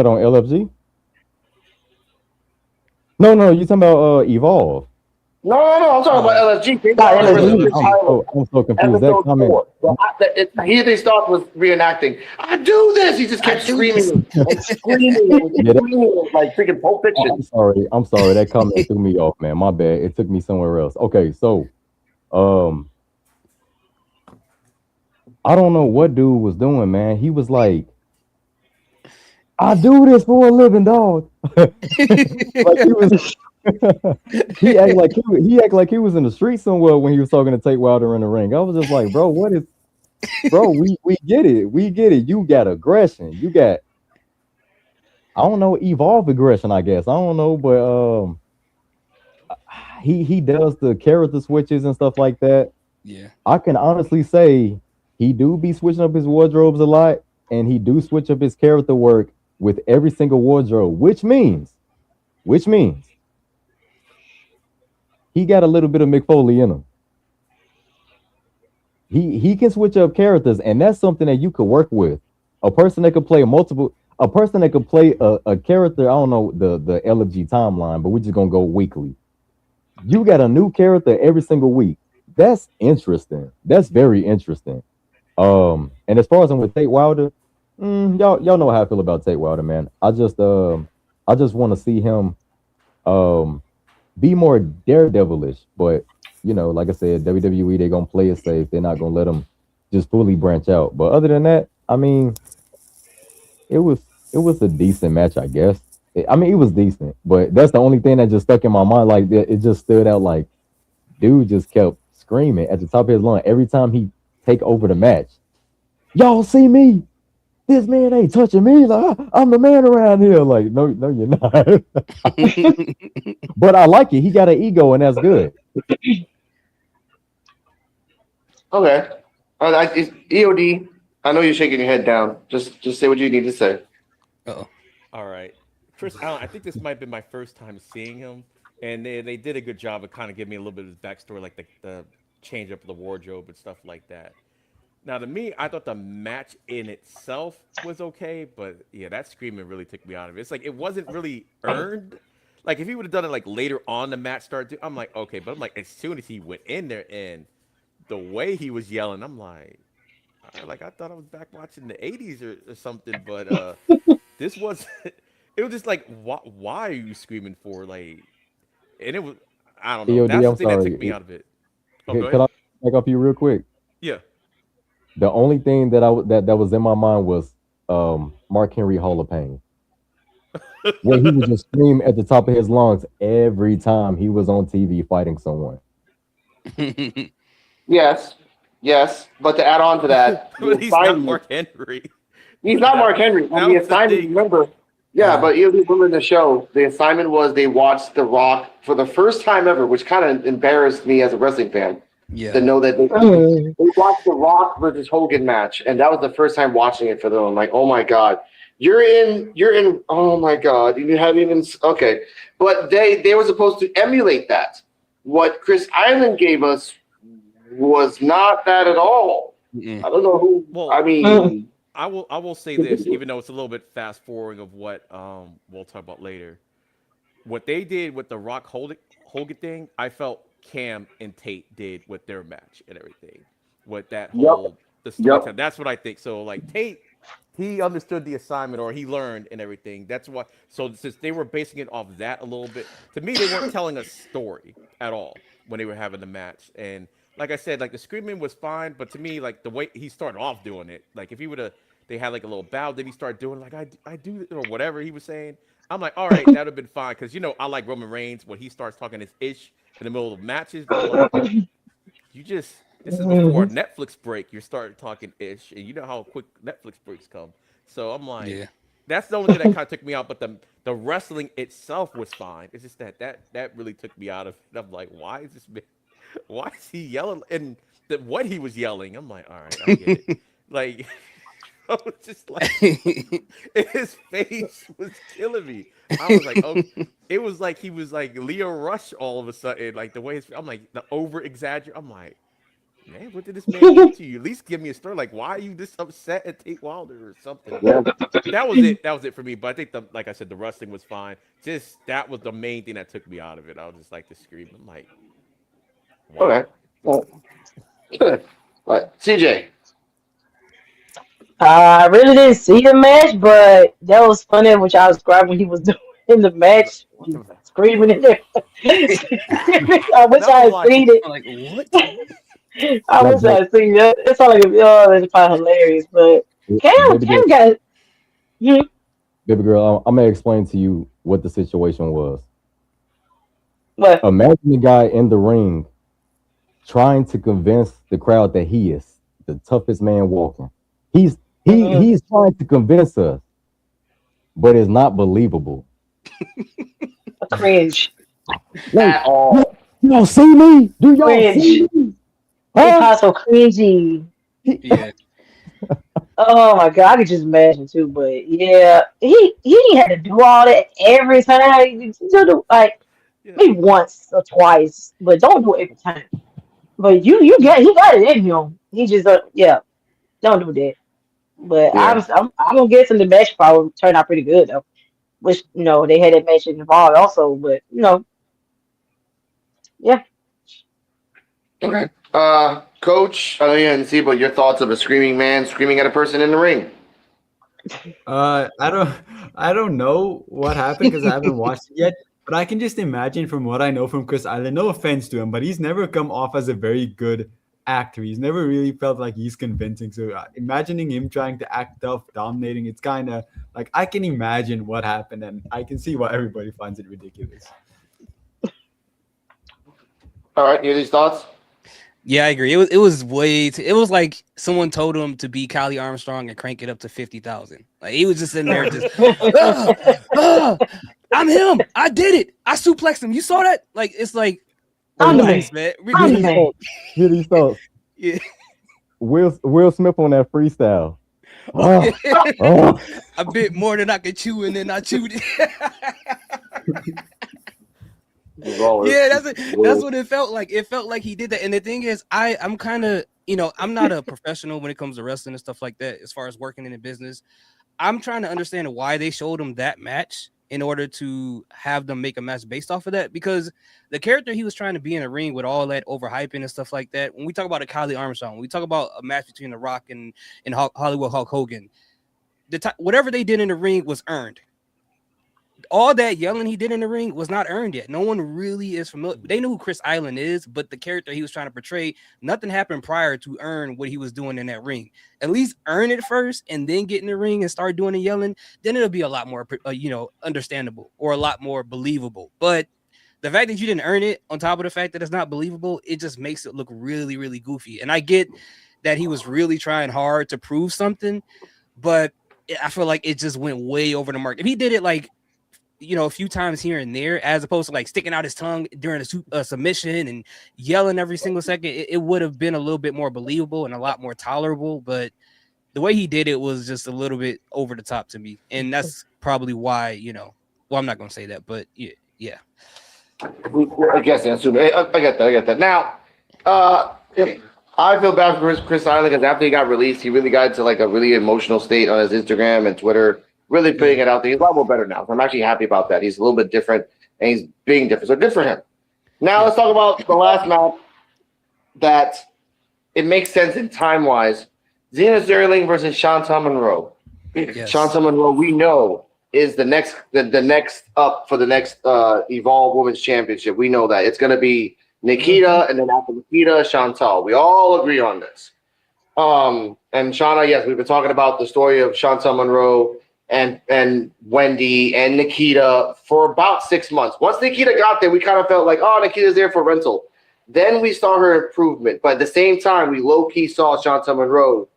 on LFG? No, you talking about Evolve. No, I'm talking about LFG. Tay Not Wilder versus LFG. Chris Island. I'm so confused. That Episode comment. 4. He thought was reenacting. I do this. He just kept screaming and screaming like freaking Pulp Fiction. I'm sorry. That comment threw me off, man. My bad. It took me somewhere else. Okay, so I don't know what dude was doing, man. He was like, I do this for a living, dog. Like he was he act like he was in the street somewhere when he was talking to Tate Wilder in the ring. I was just like, bro, what is bro, we get it. We get it. You got aggression. You got I don't know, evolve aggression, I guess. I don't know, but he does the character switches and stuff like that. Yeah. I can honestly say he do be switching up his wardrobes a lot, and he do switch up his character work with every single wardrobe, which means he got a little bit of McFoley in him. He can switch up characters, and that's something that you could work with. A person that could play a person that could play a character. I don't know the LFG timeline, but we're just gonna go weekly. You got a new character every single week. That's interesting. That's very interesting. And as far as I'm with Tate Wilder, y'all know how I feel about Tate Wilder, man. I just want to see him be more daredevilish, but you know, like I said, WWE, they're gonna play it safe. They're not gonna let him just fully branch out. But other than that, I mean, it was a decent match, I guess. It was decent, but that's the only thing that just stuck in my mind. Like it just stood out. Like dude just kept screaming at the top of his lungs every time he take over the match. Y'all see me? This man ain't touching me. Like I'm the man around here. Like no, you're not. But I like it. He got an ego, and that's good. Okay. EOD, I know you're shaking your head down. Just say what you need to say. Uh-oh. All right. Chris Allen, I think this might have been my first time seeing him, and they did a good job of kind of giving me a little bit of his backstory, like the change up of the wardrobe and stuff like that. Now, to me, I thought the match in itself was okay, but yeah, that screaming really took me out of it. It's like it wasn't really earned. Like if he would have done it like later on the match started, I'm like, okay, but I'm like, as soon as he went in there and the way he was yelling, I'm like I thought I was back watching the 80s or something, but this was it was just like why are you screaming for, like, and it was, I don't know, EOD, that's the I'm thing sorry. that took me out of it. Oh, Could I back up you real quick? Yeah. The only thing that that was in my mind was Mark Henry Hall of Pain. Where he would just scream at the top of his lungs every time he was on TV fighting someone. Yes. But to add on to that, He's not Mark Henry. He's not Mark Henry. That The was the assignment, thing. remember? Yeah, but you remember in the show, the assignment was they watched The Rock for the first time ever, which kind of embarrassed me as a wrestling fan. Yeah. To know that they watched the Rock versus Hogan match, and that was the first time watching it for them. I'm like, oh my god, you're in. Oh my god, you haven't even okay. But they were supposed to emulate that. What Chris Island gave us was not that at all. Mm-mm. I don't know who. Well, I mean, I will say this, even though it's a little bit fast forwarding of what we'll talk about later. what they did with the Rock Hogan thing, I felt Cam and Tate did with their match and everything. With that whole the storytelling. That's what I think. So like Tate, he understood the assignment or he learned and everything. That's why. So since they were basing it off that a little bit, to me they weren't telling a story at all when they were having the match. And like I said, like the screaming was fine, but to me, like the way he started off doing it, like if he would have, they had like a little bow, then he started doing like I do or whatever he was saying. I'm like, all right, that would have been fine because I like Roman Reigns when he starts talking his ish in the middle of matches. But I'm like, this is before a Netflix break. You're starting talking ish, and you know how quick Netflix breaks come. So I'm like, that's the only thing that kind of took me out. But the wrestling itself was fine. It's just that really took me out of it. I'm like, why is this man? Why is he yelling? And what he was yelling, I'm like, all right, I get it. Like, I was just like, his face was killing me. I was like, oh, it was like he was like Leo Rush all of a sudden. Like the way I'm like the over exaggerate. I'm like, man, what did this man do to you? At least give me a story. Like, why are you this upset at Tate Wilder or something? That was it. That was it for me. But I think like I said, the wrestling was fine. Just that was the main thing that took me out of it. I was just like the scream. I'm like, wow. Okay. Well, good. All right, CJ. I really didn't see the match, but that was funny what y'all described when he was doing in the match, screaming in there. I wish I had seen it. Like what? I wish I had seen it. It's all like, it's probably hilarious, but Cam got. Baby girl, I'm gonna explain to you what the situation was. What? Imagine the guy in the ring trying to convince the crowd that he is the toughest man walking. He's trying to convince us, but it's not believable. Cringe. Like, y'all see me? Do y'all see me? It's so cringy. Yeah. Oh my god, I could just imagine too. But yeah, he had to do all that every time. You do like maybe once or twice, but don't do it every time. But he got it in him. He just don't do that. But I'm gonna guess in the match probably turned out pretty good though. Which they had that match involved also, but yeah. Okay. Coach, I know you didn't see, but your thoughts of a screaming man screaming at a person in the ring. I don't know what happened because I haven't watched it yet. But I can just imagine from what I know from Chris Island, no offense to him, but he's never come off as a very good actor. He's never really felt like he's convincing. So imagining him trying to act tough, dominating, it's kind of like I can imagine what happened, and I can see why everybody finds it ridiculous. All right, you have these thoughts? Yeah, I agree. It was way too, it was like someone told him to be Kylie Armstrong and crank it up to 50,000. Like he was just in there just I'm him. I did it. I suplexed him. You saw that? Like it's like relax, man. Hear these thoughts. Yeah. Will Smith on that freestyle. I bit more than I could chew, and then I chewed it. Yeah, that's what it felt like. It felt like he did that. And the thing is, I'm kind of, I'm not a professional when it comes to wrestling and stuff like that. As far as working in the business, I'm trying to understand why they showed him that match in order to have them make a match based off of that. Because the character he was trying to be in a ring with all that overhyping and stuff like that. When we talk about a Kylie Armstrong, when we talk about a match between The Rock and Hollywood Hulk Hogan, whatever they did in the ring was earned. All that yelling he did in the ring was not earned yet. No one really is familiar. They knew who Chris Island is, but the character he was trying to portray, nothing happened prior to earn what he was doing in that ring. At least earn it first and then get in the ring and start doing the yelling. Then it'll be a lot more, understandable or a lot more believable. But the fact that you didn't earn it on top of the fact that it's not believable, it just makes it look really, really goofy. And I get that he was really trying hard to prove something, but I feel like it just went way over the mark. If he did it like, a few times here and there, as opposed to like sticking out his tongue during a submission and yelling every single second, it would have been a little bit more believable and a lot more tolerable. But the way he did it was just a little bit over the top to me. And that's probably why, well, I'm not going to say that, but yeah. I guess that's true. I get that. Now, I feel bad for Chris Island because after he got released, he really got into like a really emotional state on his Instagram and Twitter. Really putting it out there. He's a lot more better now. So I'm actually happy about that. He's a little bit different. and he's being different. So good for him. Now let's talk about the last match that it makes sense in time-wise. Zena Sterling versus Chantal Monroe. Yes. Chantal Monroe, we know, is the next up for the next Evolve Women's Championship. We know that. It's going to be Nikita, and then after Nikita, Chantal. We all agree on this. And Shauna, yes, we've been talking about the story of Chantal Monroe and Wendy and Nikita for about 6 months. Once Nikita got there, we kind of felt like, oh, Nikita's there for rental. Then we saw her improvement. But at the same time, we low-key saw Chantal Monroe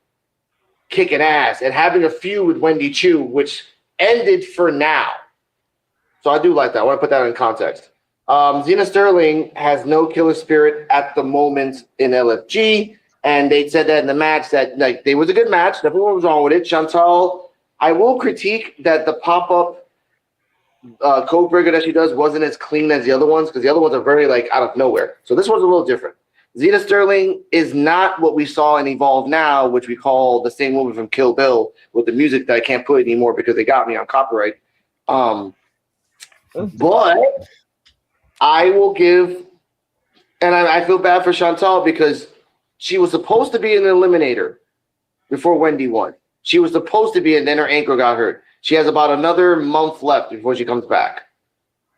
kicking ass and having a feud with Wendy Chu, which ended for now. So I do like that. I want to put that in context. Zena Sterling has no killer spirit at the moment in LFG, and they said that in the match that like it was a good match. Nothing was wrong with it. Chantal, I will critique that the pop-up code breaker that she does wasn't as clean as the other ones because the other ones are very like out of nowhere. So this was a little different. Zena Sterling is not what we saw in Evolve Now, which we call the same woman from Kill Bill with the music that I can't put anymore because they got me on copyright. But I will give, and I feel bad for Chantal because she was supposed to be an eliminator before Wendy won. She was supposed to be, and then her ankle got hurt. She has about another month left before she comes back.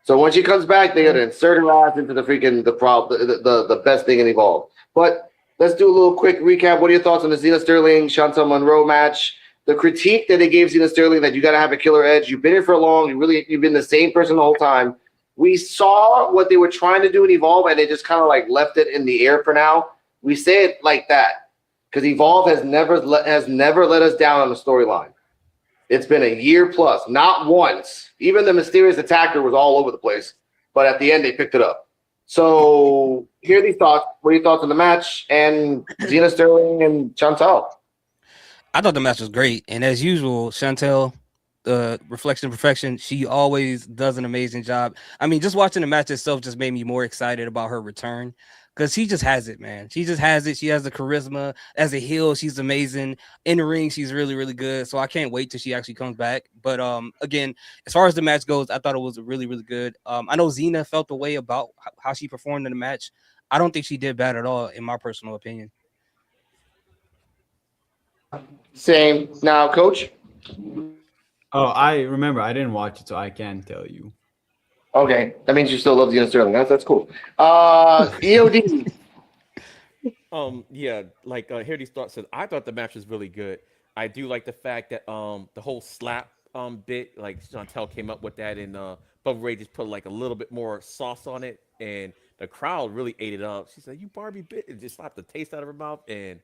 So when she comes back, they gotta insert her ass into the freaking the best thing in Evolve. But let's do a little quick recap. What are your thoughts on the Zena Sterling Chantal Monroe match? The critique that they gave Zena Sterling that you gotta have a killer edge. You've been here for long. You've been the same person the whole time. We saw what they were trying to do in Evolve, and they just kind of like left it in the air for now. We say it like that because Evolve has never let us down on the storyline. It's been a year plus, not once. Even the mysterious attacker was all over the place, but at the end they picked it up. So here are these thoughts. What are your thoughts on the match and Zena Sterling and Chantal? I thought the match was great, and as usual, Chantal, reflection of perfection, she always does an amazing job. I mean, just watching the match itself just made me more excited about her return. Because she just has it, man. She just has it. She has the charisma. As a heel, she's amazing. In the ring, she's really, really good. So I can't wait till she actually comes back. But again, as far as the match goes, I thought it was really, really good. I know Zena felt the way about how she performed in the match. I don't think she did bad at all, in my personal opinion. Same. Now, Coach? Oh, I remember. I didn't watch it, so I can't tell you. Okay, that means you still love Zena Sterling. That's cool. EOD. Yeah, like Hardy's thought said, I thought the match was really good. I do like the fact that the whole slap bit, like Chantal came up with that, and Bubba Ray just put like a little bit more sauce on it, and the crowd really ate it up. She said, "You Barbie bit," and just slapped the taste out of her mouth. And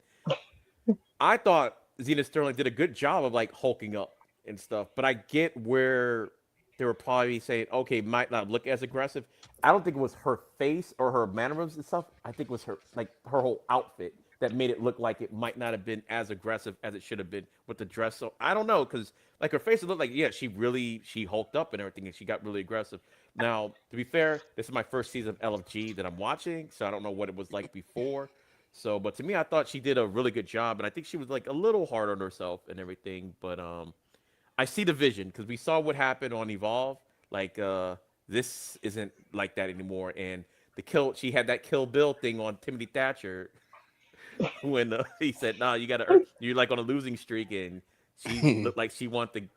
I thought Zena Sterling did a good job of like hulking up and stuff, but I get where they were probably saying, okay, might not look as aggressive. I don't think it was her face or her mannerisms and stuff. I think it was her whole outfit that made it look like it might not have been as aggressive as it should have been with the dress. So I don't know, because like her face looked like, yeah, she hulked up and everything, and she got really aggressive. Now, to be fair, this is my first season of LFG that I'm watching, so I don't know what it was like before. So, but to me, I thought she did a really good job, and I think she was like a little hard on herself and everything, but I see the vision because we saw what happened on Evolve. Like, this isn't like that anymore. And she had that Kill Bill thing on Timothy Thatcher when he said, "Nah, you're like on a losing streak," and she looked like she wanted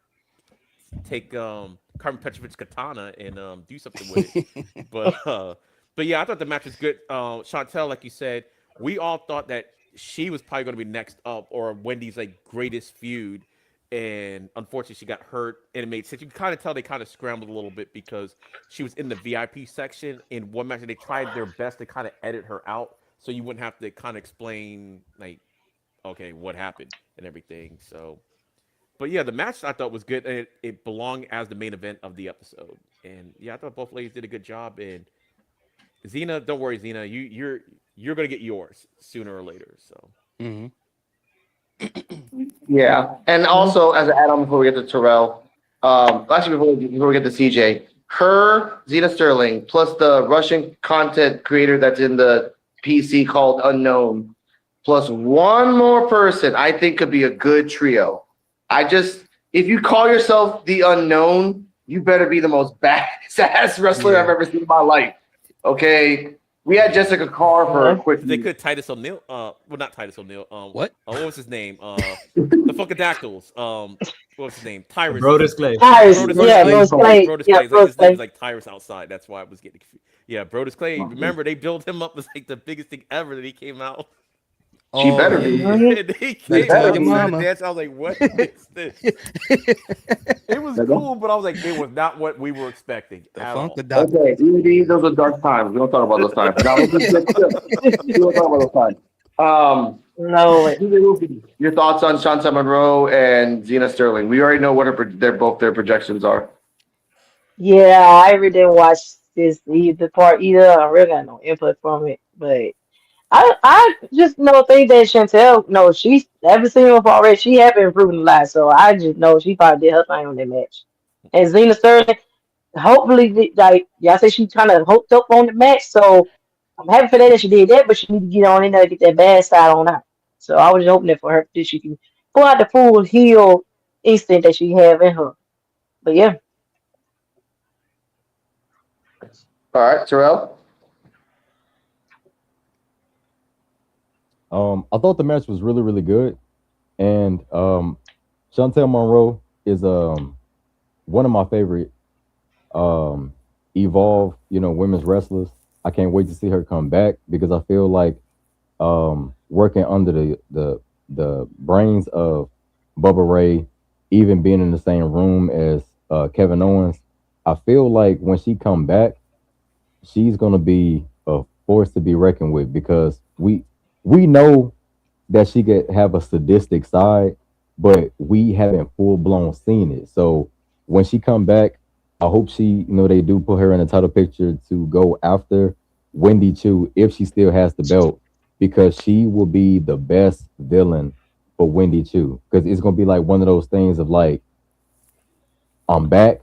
to take Carmen Petrovic's katana and do something with it. But yeah, I thought the match was good. Chantal, like you said, we all thought that she was probably going to be next up, or Wendy's like greatest feud. And unfortunately, she got hurt, and it made sense. You can kind of tell they kind of scrambled a little bit because she was in the VIP section in one match, and they tried their best to kind of edit her out so you wouldn't have to kind of explain, like, okay, what happened and everything. So, but yeah, the match I thought was good, and it belonged as the main event of the episode. And yeah, I thought both ladies did a good job. And Zena, don't worry, Zena, you're gonna get yours sooner or later. So. Mm-hmm. Yeah, and also as an add-on before we get to Terrell, actually before we get to CJ, her Zena Sterling plus the Russian content creator that's in the PC called Unknown, plus one more person, I think could be a good trio. If you call yourself the Unknown, you better be the most badass wrestler I've ever seen in my life. Okay. We had Jessica Carr for a quick. They could Titus O'Neil. Well, not Titus O'Neil. What? What was his name? The Funkadactyls. What was his name? Tyrus. Brodus Clay. Tyrus, Brodus yeah, Clay. Brodus Clay. Brodus Yeah, Clay. His Brodus name Clay. is like Tyrus outside. That's why I was getting confused. Yeah, Brodus Clay. Remember, they built him up as like the biggest thing ever that he came out. She better be. And he came tell out your and started mama. dancing. I was like, what is this? It was cool, but I was like, it was not what we were expecting at all. Okay, ED, those are dark times. We don't talk about those times. No, we don't talk about those times. No, Your thoughts on Shanta Monroe and Zena Sterling? We already know what their projections are. yeah, I really didn't watch the part either. I really got no input from it, but I just think that Chantel, no, she's ever seen her already. She have been improving a lot, so I just know she probably did her thing on that match. And Zena Sterling, hopefully, like y'all say, she kind of hooked up on the match, so I'm happy for that she did that, but she need to get on in there and get that bad side on out. So I was hoping that for her that she can pull out the full heel instinct that she have in her. But yeah. All right, Terrell. I thought the match was really, really good. And Chantel Monroe is one of my favorite Evolve, women's wrestlers. I can't wait to see her come back because I feel like working under the brains of Bubba Ray, even being in the same room as Kevin Owens, I feel like when she come back, she's gonna be a force to be reckoned with because we know that she could have a sadistic side, but we haven't full blown seen it. So when she come back, I hope she, they do put her in a title picture to go after Wendy Chu if she still has the belt, because she will be the best villain for Wendy Chu. Because it's gonna be like one of those things of like, I'm back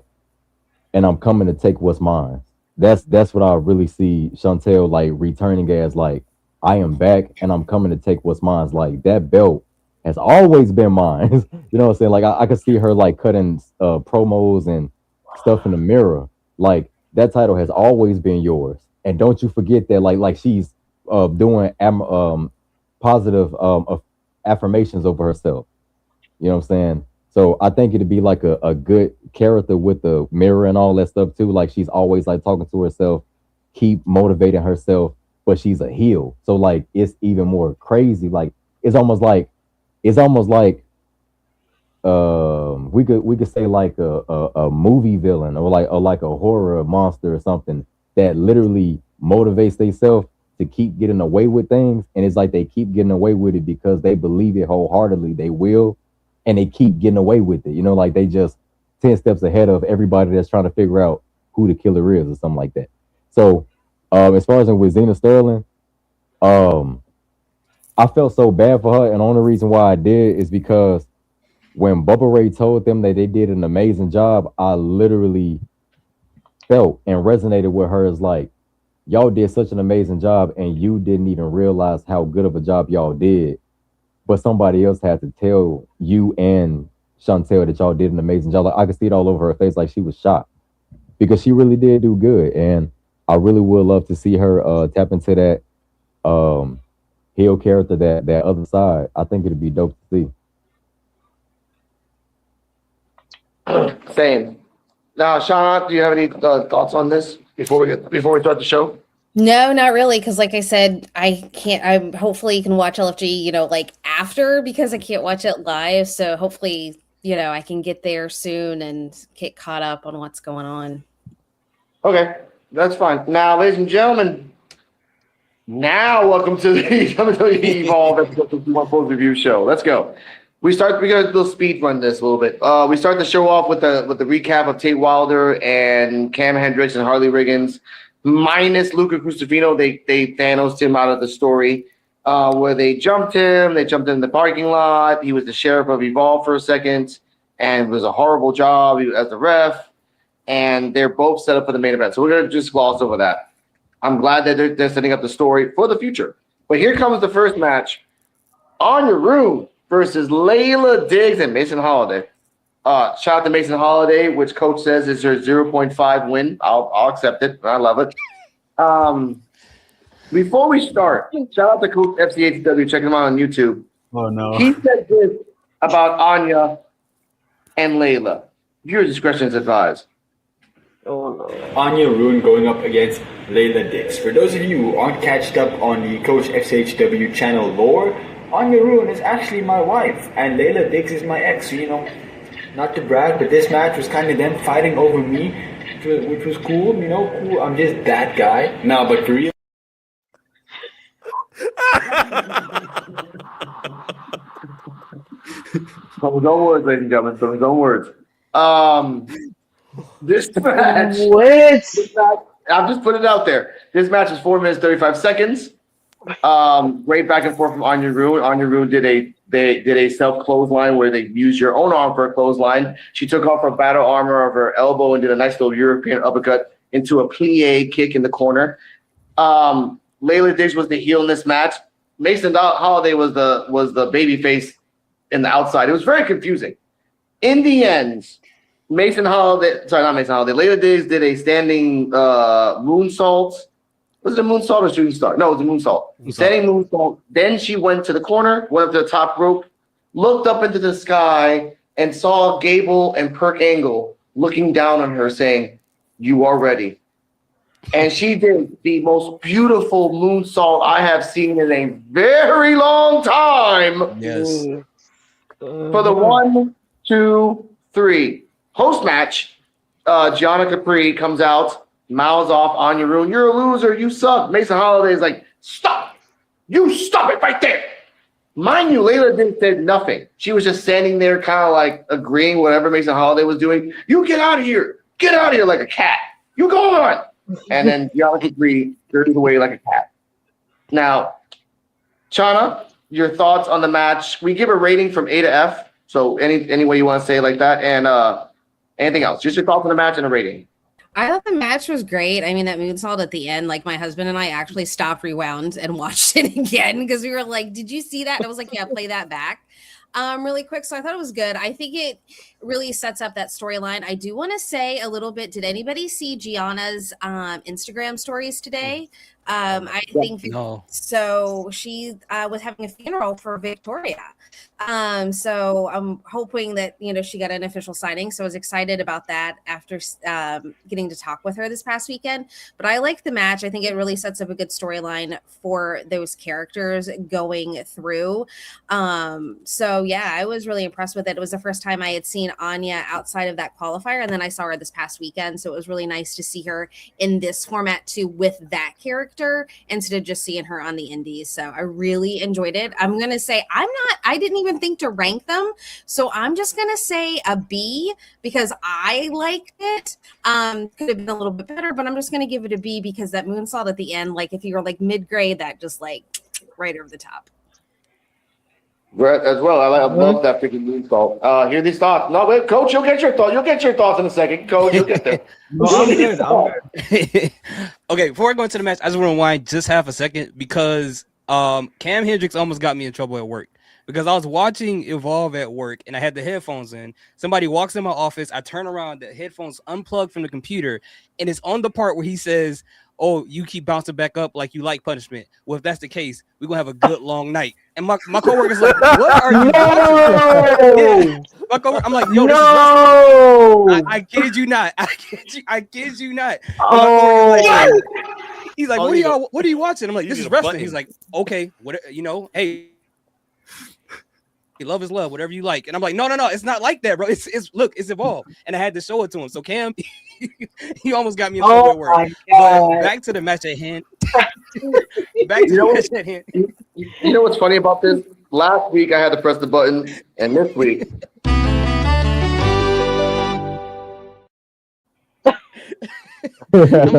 and I'm coming to take what's mine. That's what I really see Chantel like returning as, like, I am back and I'm coming to take what's mine. Like, that belt has always been mine. You know what I'm saying? Like I could see her like cutting promos and stuff in the mirror. Like, that title has always been yours. And don't you forget that like she's doing positive affirmations over herself. You know what I'm saying? So I think it'd be like a good character with the mirror and all that stuff too. Like, she's always like talking to herself, keep motivating herself, but she's a heel. So like it's even more crazy. Like it's almost like we could say like a movie villain or like a horror monster or something that literally motivates themselves to keep getting away with things. And it's like they keep getting away with it because they believe it wholeheartedly. They will, and they keep getting away with it. Like they just 10 steps ahead of everybody that's trying to figure out who the killer is or something like that. So as far as with Zena Sterling, I felt so bad for her, and the only reason why I did is because when Bubba Ray told them that they did an amazing job, I literally felt and resonated with her as like, y'all did such an amazing job and you didn't even realize how good of a job y'all did, but somebody else had to tell you and Chantel that y'all did an amazing job. Like, I could see it all over her face, like she was shocked, because she really did do good. And I really would love to see her tap into that heel character, that other side. I think it'd be dope to see. Same. Now, Shauna, do you have any thoughts on this before we start the show? No, not really, because like I said, I can't. I'm hopefully you can watch LFG, like after, because I can't watch it live. So hopefully, I can get there soon and get caught up on what's going on. Okay, that's fine. Now, ladies and gentlemen, welcome to the WWE Evolve episode 51 post review show. Let's go. We got a little speed run this a little bit. We start the show off with the recap of Tate Wilder and Cam Hendricks and Harley Riggins, minus Luca Crusifino. They Thanos'd him out of the story, where they jumped him. They jumped in the parking lot. He was the sheriff of Evolve for a second, and it was a horrible job as a ref. And they're both set up for the main event. So we're gonna just gloss over that. I'm glad that they're setting up the story for the future. But here comes the first match: Anya Rue versus Layla Diggs and Mason Holiday. Shout out to Mason Holiday, which coach says is her 0.5 win. I'll accept it. I love it. Before we start, shout out to Coach FCHW. Check him out on YouTube. Oh no. He said this about Anya and Layla. Viewer discretion is advised. Oh no. Anya Rune going up against Layla Dix. For those of you who aren't catched up on the Coach FCHW channel lore, Anya Rune is actually my wife, and Layla Dix is my ex. So, you know, not to brag, but this match was kind of them fighting over me, which was cool. You know, cool. I'm just that guy. No, but for real. From his own words, ladies and gentlemen. From his own words. This match. What? I'll just put it out there. This match is 4 minutes 35 seconds. Great back and forth from Anya Rune. Anya Rune did a self clothesline where they used your own arm for a clothesline. She took off her battle armor of her elbow and did a nice little European uppercut into a plie kick in the corner. Layla Dix was the heel in this match. Mason Holiday was the baby face in the outside. It was very confusing. In the end, Layla Dix did a standing moonsault. Was it a moonsault or shooting star? No, it was a moonsault. Standing moonsault. Then she went to the corner, went up to the top rope, looked up into the sky, and saw Gable and Perk Angle looking down on her saying, "You are ready." And she did the most beautiful moonsault I have seen in a very long time. Yes. For the 1, 2, 3 post match, Gianna Capri comes out, mouths off Anya Rune. "You're a loser. You suck." Mason Holiday is like, "Stop! You stop it right there." Mind you, Layla didn't say nothing. She was just standing there, kind of like agreeing whatever Mason Holiday was doing. "You get out of here! Get out of here!" like a cat. "You go on!" And then Gianna Capri dirtied away like a cat. Now, Chana, your thoughts on the match? We give a rating from A to F. So any way you want to say it like that, and anything else? Just your thoughts on the match and a rating. I thought the match was great. I mean, that moonsault at the end, like my husband and I actually stopped, rewound, and watched it again because we were like, "Did you see that?" And I was like, "Yeah, play that back." Really quick. So I thought it was good. I think it really sets up that storyline. I do want to say a little bit. Did anybody see Gianna's Instagram stories today? I think No. so. She was having a funeral for Victoria. So I'm hoping that she got an official signing. So I was excited about that after getting to talk with her this past weekend. But I like the match. I think it really sets up a good storyline for those characters going through. So yeah, I was really impressed with it. It was the first time I had seen Anya outside of that qualifier, and then I saw her this past weekend. So it was really nice to see her in this format too, with that character, instead of just seeing her on the indies. So I really enjoyed it. I'm gonna say I didn't even think to rank them, so I'm just gonna say a B because I liked it. Could have been a little bit better, but I'm just gonna give it a B because that moonsault at the end, like if you were like mid-grade, that just like right over the top. Brett as well. I love that freaking moonsault. Hear these thoughts. No, wait, Coach, you'll get your thoughts. You'll get your thoughts in a second. Coach, you'll get there. Okay, before I go into the match, I just want to wind just half a second because Cam Hendricks almost got me in trouble at work because I was watching Evolve at work and I had the headphones in. Somebody walks in my office. I turn around, the headphones unplugged from the computer, and it's on the part where he says, "Oh, you keep bouncing back up like you like punishment. Well, if that's the case, we're going to have a good long night." And my coworker's like, "What are you watching?" Yeah. My coworker, I'm like, "Yo, this is I kid you not. I kid you not." He's like, what are you watching? I'm like, "This is wrestling." He's like, "Okay, what hey, love is love, whatever you like." And I'm like, no, it's not like that, bro. It's Evolve. And I had to show it to him. So Cam, he almost got me in trouble at work. But back to the match at hand. You know what's funny about this? Last week I had to press the button, and this week. I'm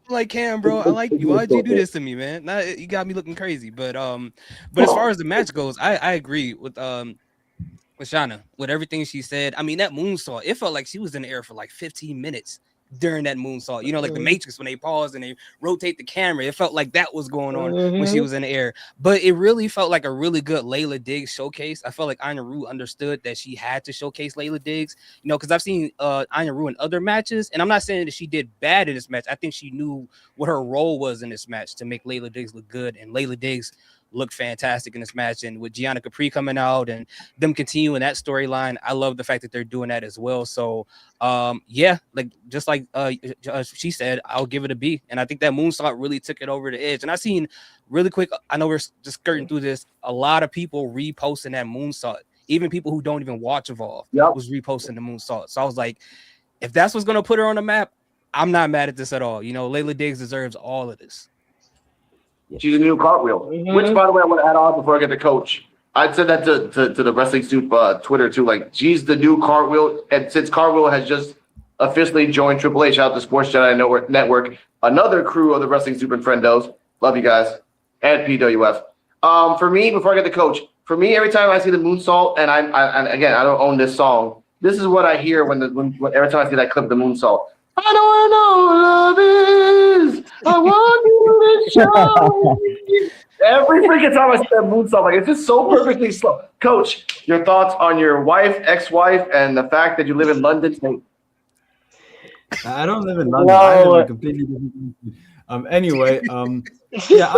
like, Cam, bro, I like you. Why'd you do this to me, man? Now you got me looking crazy. But as far as the match goes, I agree with Shauna with everything she said. I mean, that moonsault, it felt like she was in the air for like 15 minutes. during that moonsault. You know, like the Matrix when they pause and they rotate the camera. It felt like that was going on when she was in the air. But it really felt like a really good Layla Diggs showcase. I felt like Anya Rue understood that she had to showcase Layla Diggs, you know, because I've seen Anya Rue in other matches, and I'm not saying that she did bad in this match. I think she knew what her role was in this match to make Layla Diggs look good, and Layla Diggs looked fantastic in this match. And with Gianna Capri coming out and them continuing that storyline, I love the fact that they're doing that as well. So yeah, like just like she said, I'll give it a B. And I think that moonsault really took it over the edge. And I seen really quick, I know we're just skirting through this, a lot of people reposting that moonsault. Even people who don't even watch Evolve was reposting the moonsault. So I was like, if that's what's gonna put her on the map, I'm not mad at this at all. You know, Layla Diggs deserves all of this. She's a new cartwheel. Which, by the way, I want to add on before I get to coach. I said that to the Wrestling Soup Twitter too. Like, she's the new cartwheel, and since cartwheel has just officially joined Triple H, shout out to Sports Jedi Network, another crew of the Wrestling Soup and Friendos. Love you guys, and PWF. For me, before I get to coach, for me, every time I see the moonsault, and and again, I don't own this song. This is what I hear when every time I see that clip of the moonsault. I don't know what love is. I want you to show me. Every freaking time I see that moonsault, like, it's just so perfectly slow. Coach, your thoughts on your wife, ex-wife, and the fact that you live in London? I don't live in London. I live in a completely different. Anyway, yeah,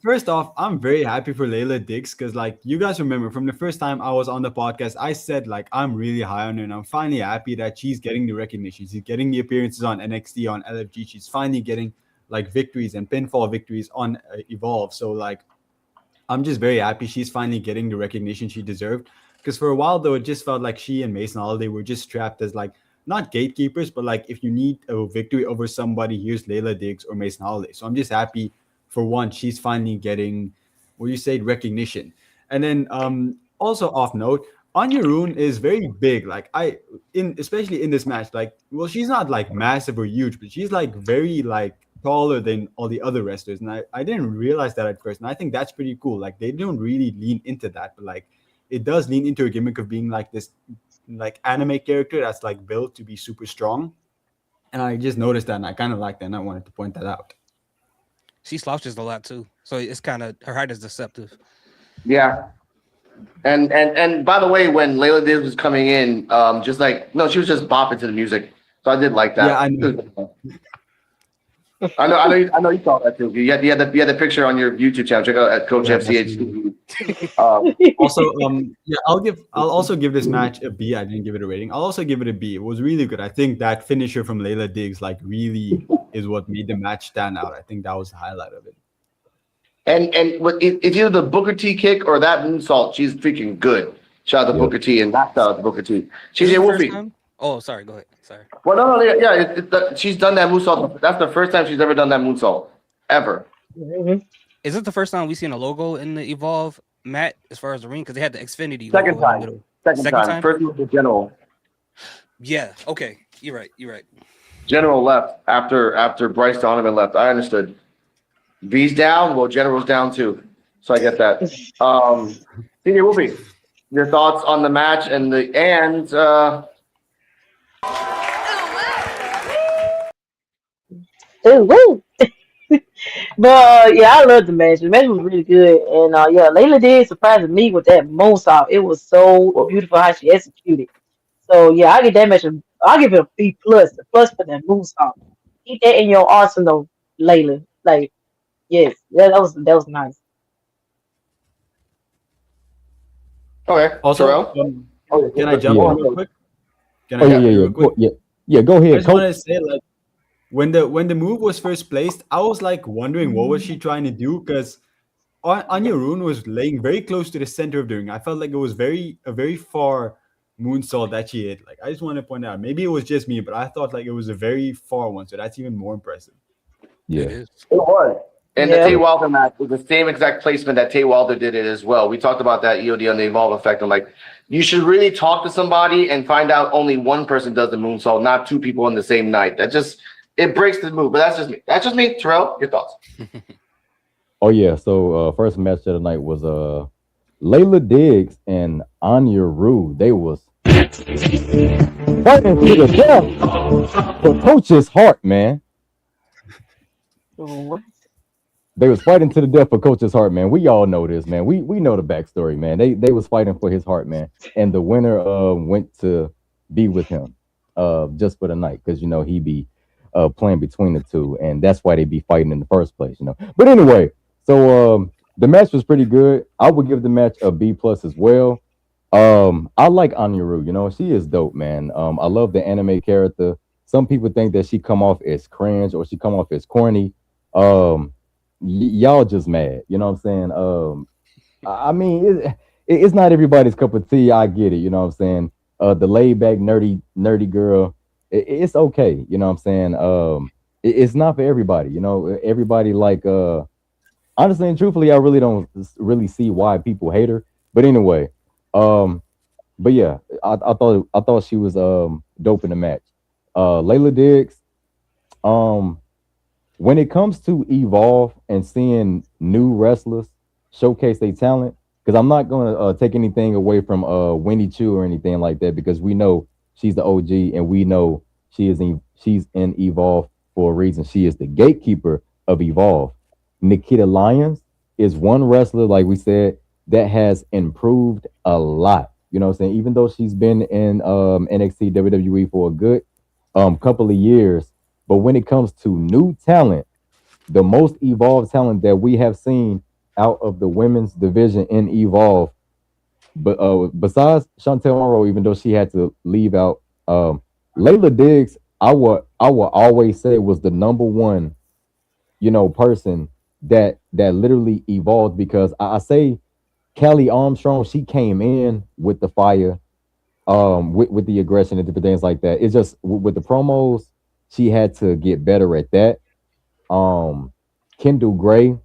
first off, I'm very happy for Layla Diggs because, like, you guys remember from the first time I was on the podcast, I said, like, I'm really high on her, and I'm finally happy that she's getting the recognition. She's getting the appearances on NXT, on LFG. She's finally getting, like, victories and pinfall victories on Evolve. So, like, I'm just very happy she's finally getting the recognition she deserved. Because for a while, though, it just felt like she and Mason Holiday were just trapped as, like, not gatekeepers, but, like, if you need a victory over somebody, here's Layla Diggs or Mason Holiday. So I'm just happy. For one, she's finally getting, what you say, recognition. And then also off note, Anya Rune is very big. Like, especially in this match, like, well, she's not like massive or huge, but she's like very like taller than all the other wrestlers. And I didn't realize that at first. And I think that's pretty cool. Like, they don't really lean into that, but like it does lean into a gimmick of being like this like anime character that's like built to be super strong. And I just noticed that, and I kind of liked that, and I wanted to point that out. She slouches a lot too, so it's kind of, her height is deceptive. Yeah, and by the way, when Layla Diggs was coming in, just like, no, she was just bopping to the music, so I did like that. Yeah, I know. I know you saw that too. You had the picture on your YouTube channel. Check out at Coach FCH. Also, yeah, I'll also give this match a B. I didn't give it a rating. I'll also give it a B. It was really good. I think that finisher from Layla Diggs like really is what made the match stand out. I think that was the highlight of it. And it's either the Booker T kick or that moonsault. She's freaking good. Shout out to Booker T and knocked out Booker T. She's a Wolfie. Oh, sorry. Go ahead. Sorry. Well, no, yeah. She's done that moonsault. That's the first time she's ever done that moonsault ever. Is it the first time we've seen a logo in the Evolve mat as far as the ring? Because they had the Xfinity Second logo time. in the middle. Second time. First was the General. Yeah. Okay. You're right. General left after Bryce Donovan left. I understood. V's down. Well, General's down too. So I get that. Senior Wolfie, your thoughts on the match Ooh, woo. But yeah, I love the match. The match was really good, and yeah, Layla did surprise me with that moonsault. It was so beautiful how she executed. So yeah, I give that match. I'll give it a B plus. A plus for that moonsault. Keep that in your arsenal, Layla. Like, yes, that was nice. Okay. Also, Terrell? Can I jump on real quick? Yeah. Go ahead. I just want to say, like, when the move was first placed, I was like wondering what was she trying to do, because Anya Rune was laying very close to the center of the ring. I felt like it was a very far moonsault that she hit. Like, I just want to point out, maybe it was just me, but I thought like it was a very far one, so that's even more impressive. Yeah, it was. And the Tay Wilder match was the same exact placement that Tay Wilder did it as well. We talked about that EOD on the Evolve effect. I'm like, you should really talk to somebody and find out only one person does the moonsault, not two people on the same night. It breaks the move, but that's just me. That's just me. Terrell, your thoughts? Oh yeah. So first match of the night was Layla Diggs and Anya Rue. They was Fighting to the death for Coach's heart, man. What? They was fighting to the death for Coach's heart, man. We all know this, man. We know the backstory, man. They was fighting for his heart, man. And the winner went to be with him just for the night, because you know he be playing between the two, and that's why they be fighting in the first place, you know. But anyway, so the match was pretty good. I would give the match a B+ as well. I like Aniru, you know, she is dope, man. I love the anime character. Some people think that she come off as cringe or she come off as corny. Y'all just mad, you know what I'm saying? I mean, it's not everybody's cup of tea. I get it, you know what I'm saying? The laid back, nerdy girl, it's okay, you know what I'm saying? It's not for everybody, you know. Everybody like, honestly and truthfully, I really don't really see why people hate her. But anyway, but yeah, I thought she was dope in the match. Layla Diggs, when it comes to Evolve and seeing new wrestlers showcase their talent, because I'm not gonna take anything away from Winnie Chu or anything like that, because we know she's the OG and we know she's in Evolve for a reason. She is the gatekeeper of Evolve. Nikita Lyons is one wrestler, like we said, that has improved a lot. You know what I'm saying? Even though she's been in NXT WWE for a good couple of years, but when it comes to new talent, the most evolved talent that we have seen out of the women's division in Evolve, but besides Chantel Monroe, even though she had to leave out, Layla Diggs, I will always say was the number one, you know, person that literally evolved, because I say Kelly Armstrong, she came in with the fire, with the aggression and different things like that. It's just with the promos, she had to get better at that. Kendall Gray,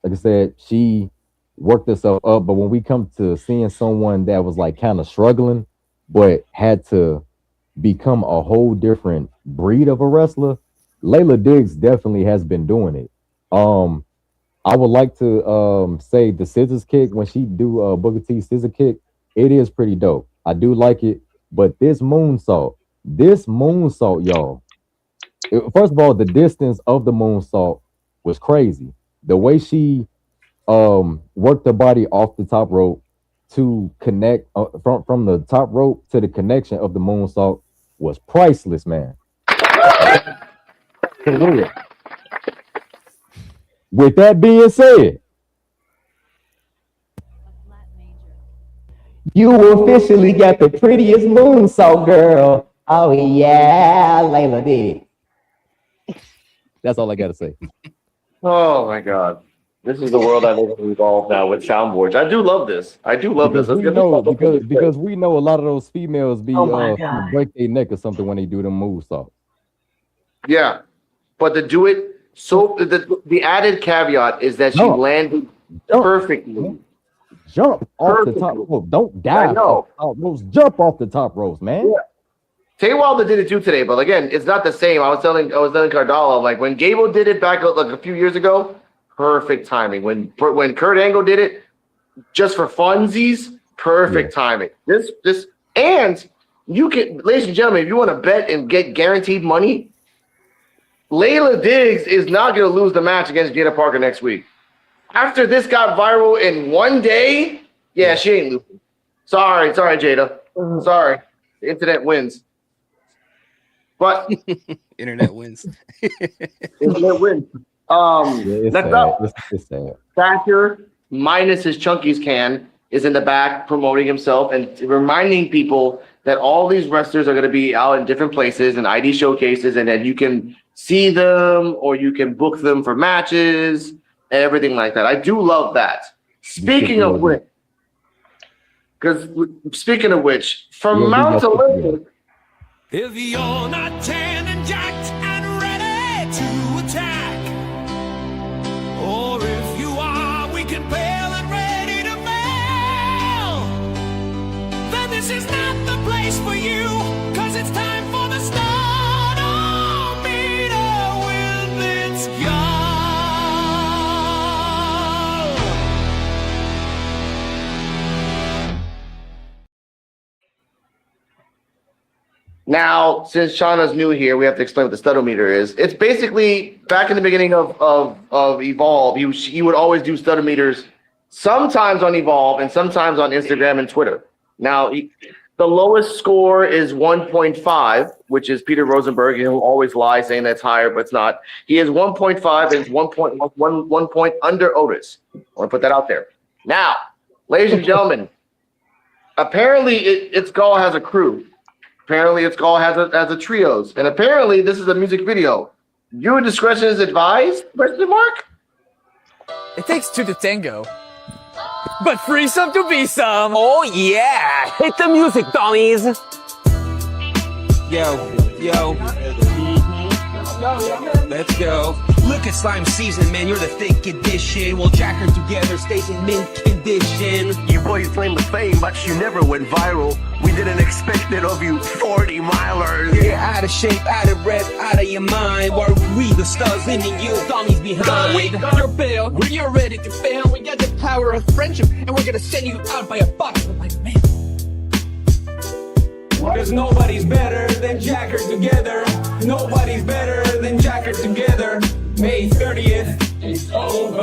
like I said, she worked herself up, but when we come to seeing someone that was like kind of struggling, but had to become a whole different breed of a wrestler, Layla Diggs definitely has been doing it. I would like to say the scissors kick, when she do Booker T scissor kick, it is pretty dope. I do like it, but this moonsault, y'all. First of all, the distance of the moonsault was crazy. The way she worked her body off the top rope to connect from the top rope to the connection of the moonsault was priceless, man. For real. With that being said, you officially got the prettiest moonsault, girl. Oh yeah, Layla did. That's all I gotta say. Oh my God. This is the world I live in Evolve now with soundboards. I do love this. Because Let's we get know this because we know a lot of those females be Oh my God. break their neck or something when they do the moonsault. Yeah, but to do it, so the added caveat is that she Jump. landed Jump. perfectly. Jump off the Perfectly. top rope. Don't dive. I know. Off the top ropes. Jump off the top ropes, man. Yeah. Tay Wilder did it too today, but again, it's not the same. I was telling Cardala, like when Gable did it back like a few years ago, perfect timing. When Kurt Angle did it, just for funsies, perfect timing. This and you can, ladies and gentlemen, if you want to bet and get guaranteed money, Layla Diggs is not going to lose the match against Jada Parker next week. After this got viral in one day, yeah, she ain't losing. Sorry, Jada. Sorry. The internet wins. But Internet wins. internet wins. It's Next sad. up, It's sad. Thatcher, minus his Chunkies can, is in the back promoting himself and reminding people that all these wrestlers are going to be out in different places and ID showcases, and that you can see them or you can book them for matches and everything like that. I do love that. Speaking of which, from Mount Olympus, If you're not tan and jacked and ready to attack, or if you are weak and pale and ready to fail, then this is not the place for you, 'cause it's time for the Stardom with its y'all. Now, since Shauna's new here, we have to explain what the studometer is. It's basically back in the beginning of Evolve. He would always do studometers, sometimes on Evolve and sometimes on Instagram and Twitter. Now, the lowest score is 1.5, which is Peter Rosenberg. He'll always lie saying that's higher, but it's not. He is 1.5 and it's 1 point under Otis. I want to put that out there. Now, ladies and gentlemen, apparently It's Gall has a crew. Apparently It's Gall has a trios. And apparently this is a music video. Your discretion is advised? Question mark? It takes two to tango. But free some to be some. Oh yeah. Hit the music, dummies. Yo. Let's go. Look at slime season, man, you're the thick edition. We'll jack her together, stays in mint condition. You boys claim the fame, but you never went viral. We didn't expect it of you 40 milers. Yeah, out of shape, out of breath, out of your mind. While we the stars leaving you dummies behind. You're bail, you're ready to fail. We got the power of friendship, and we're gonna send you out by a box. Like, man. Cause nobody's better than Jacker together. Nobody's better than Jacker together. May 30th, it's over.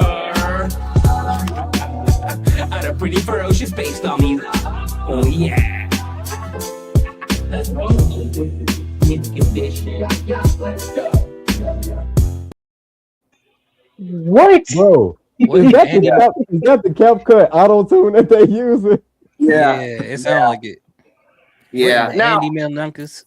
Out of pretty ferocious based on me. Oh yeah. Let's go. Mint condition. Let's go. What? Bro, is that the cap cut auto tune that they use? Yeah, it sounds like it. Yeah. Now, Andy Melnunkus.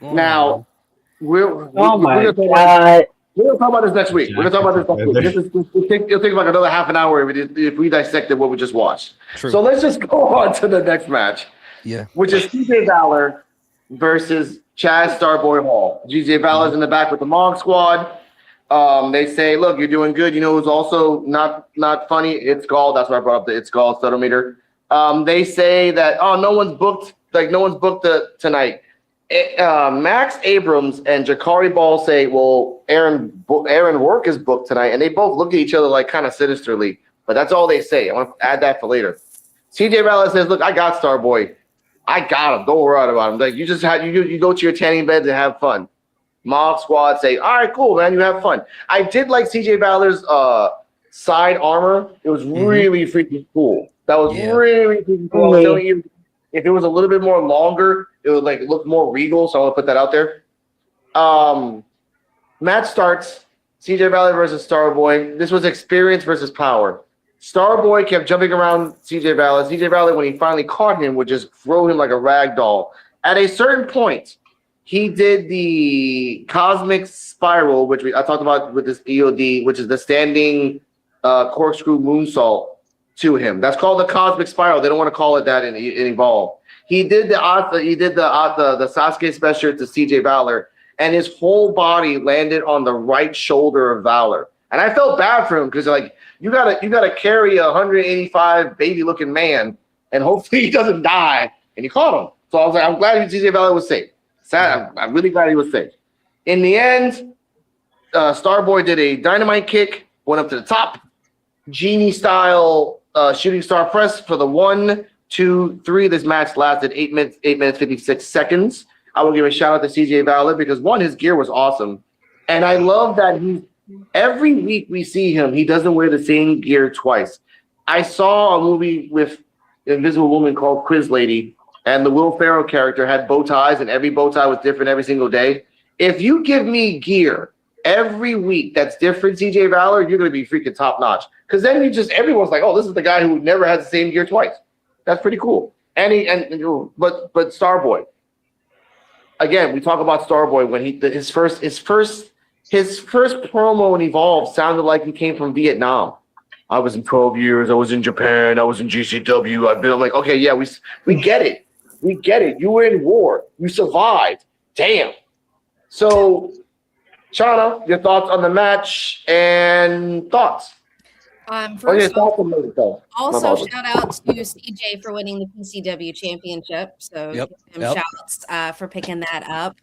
we're Oh my gonna talk God. we're gonna talk about this next week. We're gonna talk about this next week. It'll take about another half an hour if we dissected what we just watched. True. So let's just go on to the next match. Yeah. Which is CJ Valor versus Chaz Starboy Hall. GJ Valor's in the back with the Mog Squad. They say, look, you're doing good. You know who's also not funny? It's Gall. That's why I brought up the It's Gall studometer. They say that, no one's booked tonight. Max Abrams and Jakari Ball say, well, Aaron Work is booked tonight, and they both look at each other like kind of sinisterly. But that's all they say. I want to add that for later. CJ Valor says, look, I got Starboy. I got him. Don't worry about him. Like you go to your tanning beds and have fun. Mob Squad say, all right, cool, man. You have fun. I did like CJ Valor's side armor. It was really freaking cool. That was really freaking cool. I'm telling you, if it was a little bit more longer, it would like look more regal. So I want to put that out there. Match starts. CJ Valor versus Starboy. This was experience versus power. Starboy kept jumping around CJ Valor. CJ Valor, when he finally caught him, would just throw him like a rag doll. At a certain point, he did the cosmic spiral, which I talked about with this EOD, which is the standing corkscrew moonsault to him. That's called the cosmic spiral. They don't want to call it that in Evolve. He did the Sasuke special to CJ Valor, and his whole body landed on the right shoulder of Valor. And I felt bad for him because like you gotta carry a 185 baby looking man, and hopefully he doesn't die. And you caught him. So I was like, I'm glad CJ Valor was safe. Sad. I'm really glad he was safe. In the end, Starboy did a dynamite kick, went up to the top, genie style shooting star press for the 1, 2, 3. This match lasted 8 minutes 56 seconds. I will give a shout out to CJ Valor because one, his gear was awesome, and I love that every week we see him, he doesn't wear the same gear twice. I saw a movie with Invisible Woman called Quiz Lady, and the Will Ferrell character had bow ties, and every bow tie was different every single day. If you give me gear every week that's different, CJ Valor, you're going to be freaking top notch. Because then everyone's like, oh, this is the guy who never had the same gear twice. That's pretty cool. But Starboy, again, we talk about Starboy when his first promo in Evolve sounded like he came from Vietnam. I was in 12 years. I was in Japan. I was in GCW. I'm like, okay, yeah, we get it. We get it. You were in war. You survived. Damn. So, Shauna, your thoughts on the match and thoughts? First also shout out to CJ for winning the PCW championship. So shouts for picking that up.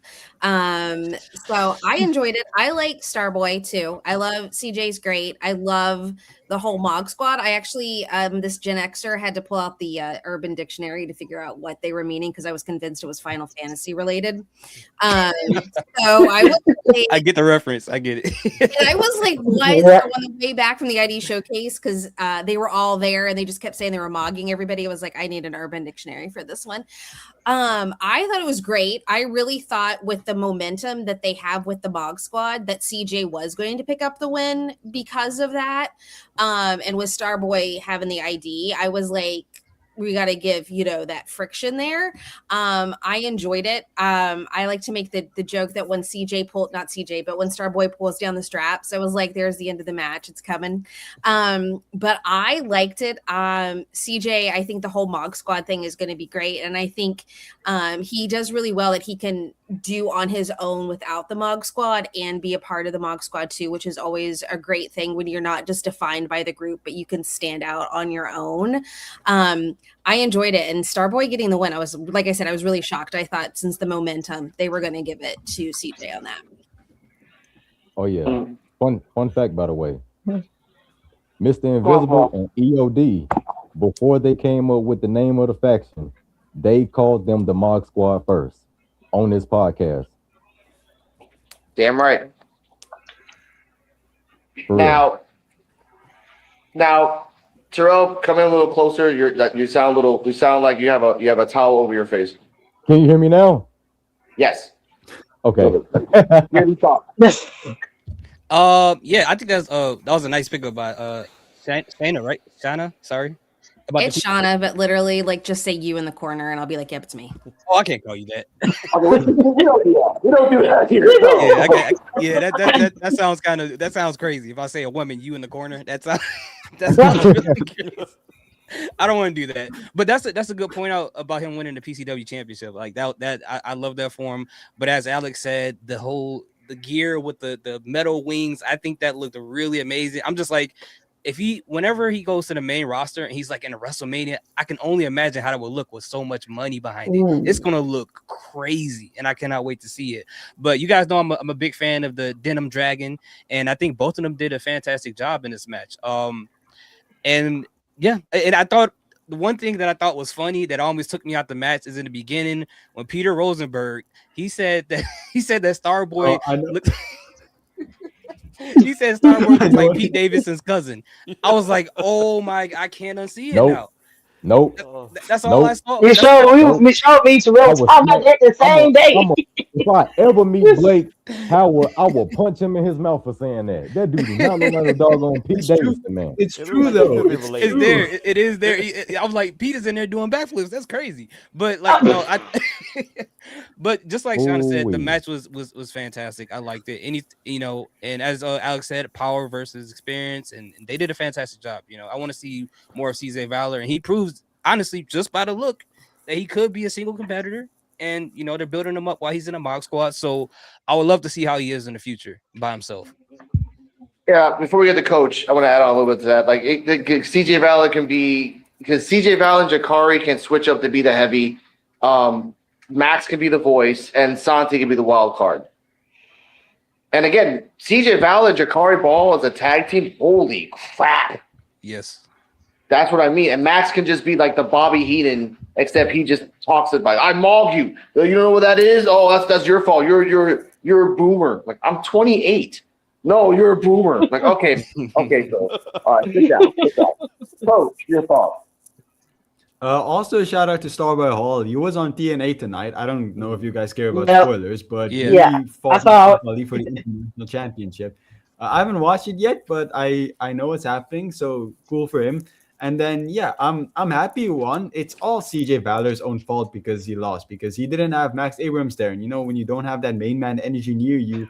So I enjoyed it. I like Starboy too. I love CJ's great. I love the whole Mog Squad. I actually, this Gen Xer had to pull out the Urban Dictionary to figure out what they were meaning because I was convinced it was Final Fantasy related. So I was like, I get the reference. I get it. and I was like, what? Yeah. So on the way back from the ID showcase, because they were all there and they just kept saying they were mogging everybody. I was like, I need an Urban Dictionary for this one. I thought it was great. I really thought with the momentum that they have with the Mog Squad that CJ was going to pick up the win because of that. And with Starboy having the ID, I was like, we got to give, that friction there. I enjoyed it. I like to make the joke that when CJ pulled, not CJ, but when Starboy pulls down the straps, I was like, there's the end of the match. It's coming. But I liked it. CJ, I think the whole Mog Squad thing is going to be great. And I think he does really well that he can do on his own without the Mog Squad and be a part of the Mog Squad too, which is always a great thing when you're not just defined by the group, but you can stand out on your own. I enjoyed it, and Starboy getting the win, I was, like I said, I was really shocked. I thought since the momentum, they were going to give it to CJ on that. Oh yeah. Fun fact, by the way. Mr. Invisible and EOD, before they came up with the name of the faction, they called them the Mog Squad first on this podcast. Damn right. For real. Now, Terrell, come in a little closer. You sound like you have a towel over your face. Can you hear me now? Yes. Okay. Yeah, I think that was a nice pickup by Shana, right? Shana, sorry. It's Shauna, but literally, like, just say you in the corner, and I'll be like, yep, it's me. Oh, I can't call you that. We don't do that here. That sounds crazy. If I say a woman, you in the corner, that sounds really crazy. I don't want to do that. But that's a good point out about him winning the PCW championship. Like that I love that for him. But as Alex said, the gear with the metal wings, I think that looked really amazing. I'm just like, whenever he goes to the main roster and he's like in a WrestleMania, I can only imagine how that would look with so much money behind it. It's gonna look crazy, and I cannot wait to see it. But you guys know I'm a big fan of the Denim Dragon, and I think both of them did a fantastic job in this match. And I thought the one thing that I thought was funny that almost took me out the match is in the beginning when Peter Rosenberg he said that Starboy looked. He said Starboy looks like Pete Davidson's cousin. I was like, oh my, I can't unsee it now. Nope. That's all I saw. Me showed me Terrell talking about that the same day. If I ever meet Blake Howard, I will punch him in his mouth for saying that. That dude is not another doggone Pete Davidson, man. It's true though. It's there. It is there. I was like, Pete is in there doing backflips. That's crazy. But like, no, but just like Shauna said, the match was fantastic. I liked it. And as Alex said, power versus experience, and they did a fantastic job. I want to see more of CJ Valor, and he proves, honestly, just by the look, that he could be a single competitor. And they're building him up while he's in a Mog Squad. So I would love to see how he is in the future by himself. Yeah, before we get to coach, I want to add on a little bit to that. Like CJ Valor can be, because CJ Valor and Jakari can switch up to be the heavy. Max can be the voice, and Santi can be the wild card. And again, CJ Valor, Jakari Ball as a tag team, holy crap. Yes. That's what I mean. And Max can just be like the Bobby Heenan, except he just talks about, I mauled you. You don't know what that is? Oh, that's your fault. You're a boomer. Like, I'm 28. No, you're a boomer. Like, okay, so all right, sit down. Coach, your thoughts. Also, shout out to Starboy Hall. He was on TNA tonight. I don't know if you guys care about spoilers, but he fought for the International Championship. I haven't watched it yet, but I know what's happening, so cool for him. And then I'm happy he won. It's all CJ Valor's own fault because he lost, because he didn't have Max Abrams there. And when you don't have that main man energy near you,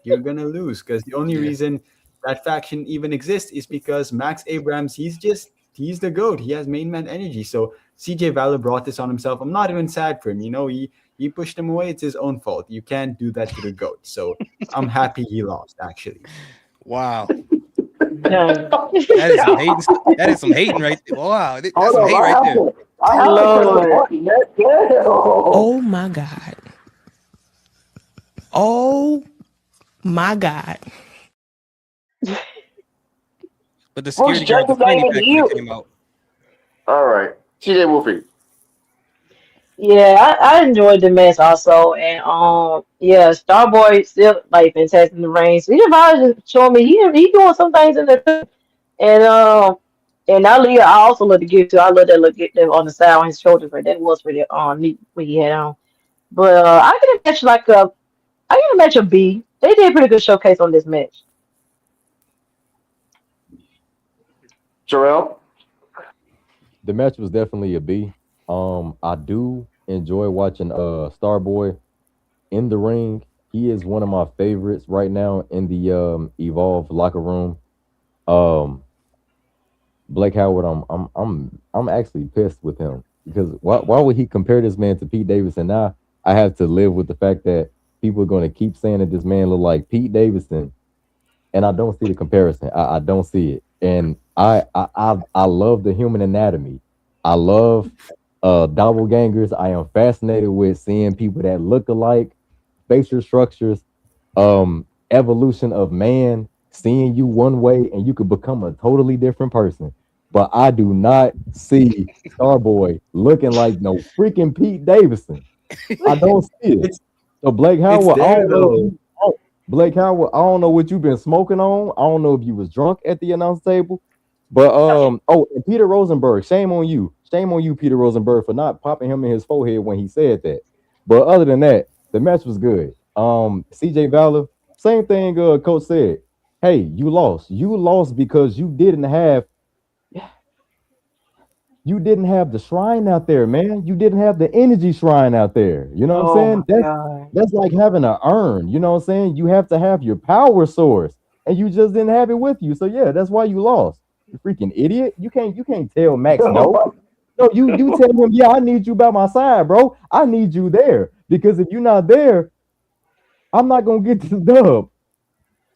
you're gonna lose. Because the only reason that faction even exists is because Max Abrams, he's the GOAT. He has main man energy. So CJ Valor brought this on himself. I'm not even sad for him. He pushed him away. It's his own fault. You can't do that to the GOAT. So I'm happy he lost, actually. Wow. That is some hating right there. Wow. That's some hate right there. Oh Oh my God. Oh my God. But the Who's security guard judging was funny game back to when it you? came out. All right. TJ Wolfie. Yeah, I enjoyed the match also, and yeah, Starboy still like fantastic in the ring. So he just showing me he doing some things in there too, and Ali, I also love the gear too. I love that look that on the side on his shoulders, right? That was pretty neat what he had on. But I can imagine I can imagine a B. They did a pretty good showcase on this match. Terrell. The match was definitely a B. I do enjoy watching Starboy in the ring. He is one of my favorites right now in the Evolve locker room. Um, Blake Howard, I'm actually pissed with him because why would he compare this man to Pete Davidson? Now I have to live with the fact that people are going to keep saying that this man look like Pete Davidson, and I don't see the comparison. I don't see it, and I love the human anatomy. I love doppelgangers. I am fascinated with seeing people that look alike, facial structures, evolution of man, seeing you one way and you could become a totally different person. But I do not see Starboy looking like no freaking Pete Davidson. I don't see it. So Blake Howard, I there don't know if though. you, Blake Howard, I don't know what you've been smoking on. I don't know if you was drunk at the announce table. But and Peter Rosenberg, shame on you. Shame on you, Peter Rosenberg, for not popping him in his forehead when he said that. But other than that, the match was good. CJ Valor, same thing coach said. Hey, you lost. You lost because you didn't have the shrine out there, man. You didn't have the energy shrine out there. You know what I'm Oh saying? my God. That's like having an urn. You know what I'm saying? You have to have your power source, and you just didn't have it with you. So yeah, that's why you lost. You freaking idiot. You can't tell Max no. No, you tell him, yeah, I need you by my side, bro. I need you there. Because if you're not there, I'm not gonna get this dub.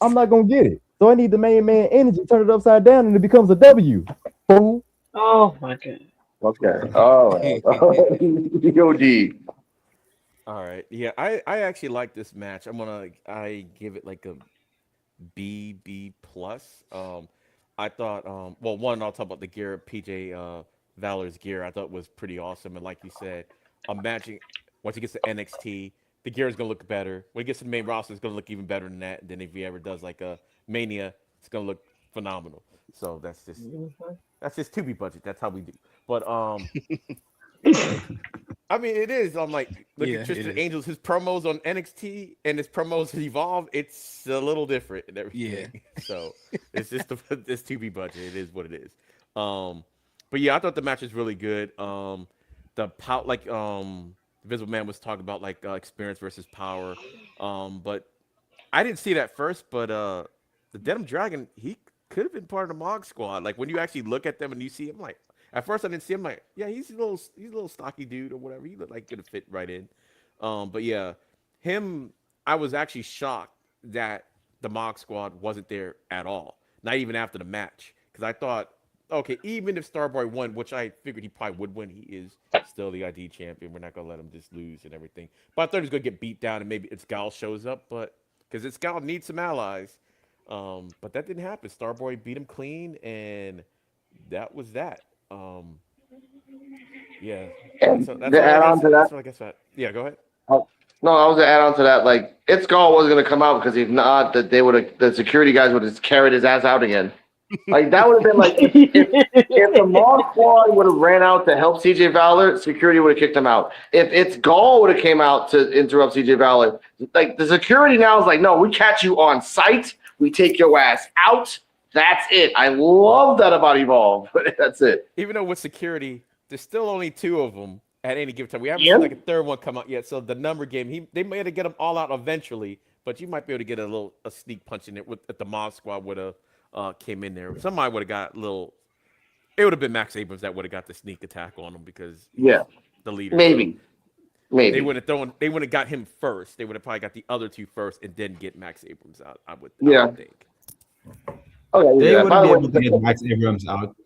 I'm not gonna get it. So I need the main man energy, turn it upside down, and it becomes a W. Fool. Oh my God. Okay. All right. DOD. All right. Yeah, I actually like this match. I give it like a B plus. I thought well, one, I'll talk about the gear, PJ Valor's gear. I thought was pretty awesome, and like you said, imagine once he gets to NXT, the gear is gonna look better. When he gets to the main roster, it's gonna look even better than that. And then if he ever does like a Mania, it's gonna look phenomenal. So that's just to be budget. That's how we do. But I mean, it is. I'm like, look Yeah, at it Tristan is. Angels, his promos on NXT and his promos at Evolve. It's a little different and everything. Yeah. So it's just it's TV budget. It is what it is. But yeah, I thought the match was really good. The pow like Invisible Man was talking about like experience versus power. But I didn't see it at first. But the Denim Dragon, he could have been part of the Mog Squad. Like when you actually look at them and you see him, like at first I didn't see him. Like yeah, he's a little stocky dude or whatever. He looked like could have fit right in. But yeah, him. I was actually shocked that the Mog Squad wasn't there at all. Not even after the match, because I thought, okay, even if Starboy won, which I figured he probably would win, he is still the ID champion. We're not gonna let him just lose and everything. But I thought he was gonna get beat down and maybe Gal shows up, but because Gal needs some allies. But that didn't happen. Starboy beat him clean, and that was that. Yeah, And that's to all I add got. on to that, That's all I guess. Yeah, go ahead. no, I was gonna add on to that. Like, it's Gall wasn't gonna come out because if not, that they would have the security guys would have carried his ass out again. Like that would have been like if the Mall Squad would have ran out to help CJ Valor, security would have kicked him out. If it's Gall would have came out to interrupt CJ Valor, like the security now is like, no, we catch you on site, we take your ass out. That's it. I love that about Evolve. That's it. Even though with security, there's still only two of them at any given time. We haven't Yeah. seen like a third one come out yet. So the number game, they may have to get them all out eventually, but you might be able to get a sneak punch in it with if the Mob Squad would have came in there. Somebody would have got a little. It would have been Max Abrams that would have got the sneak attack on him because he's Yeah. the leader. Maybe. So Maybe. they would have got him first. They would have probably got the other two first and then get Max Abrams out. I would think. Okay. They Yeah. By wouldn't the be way, able to get Max Abrams out.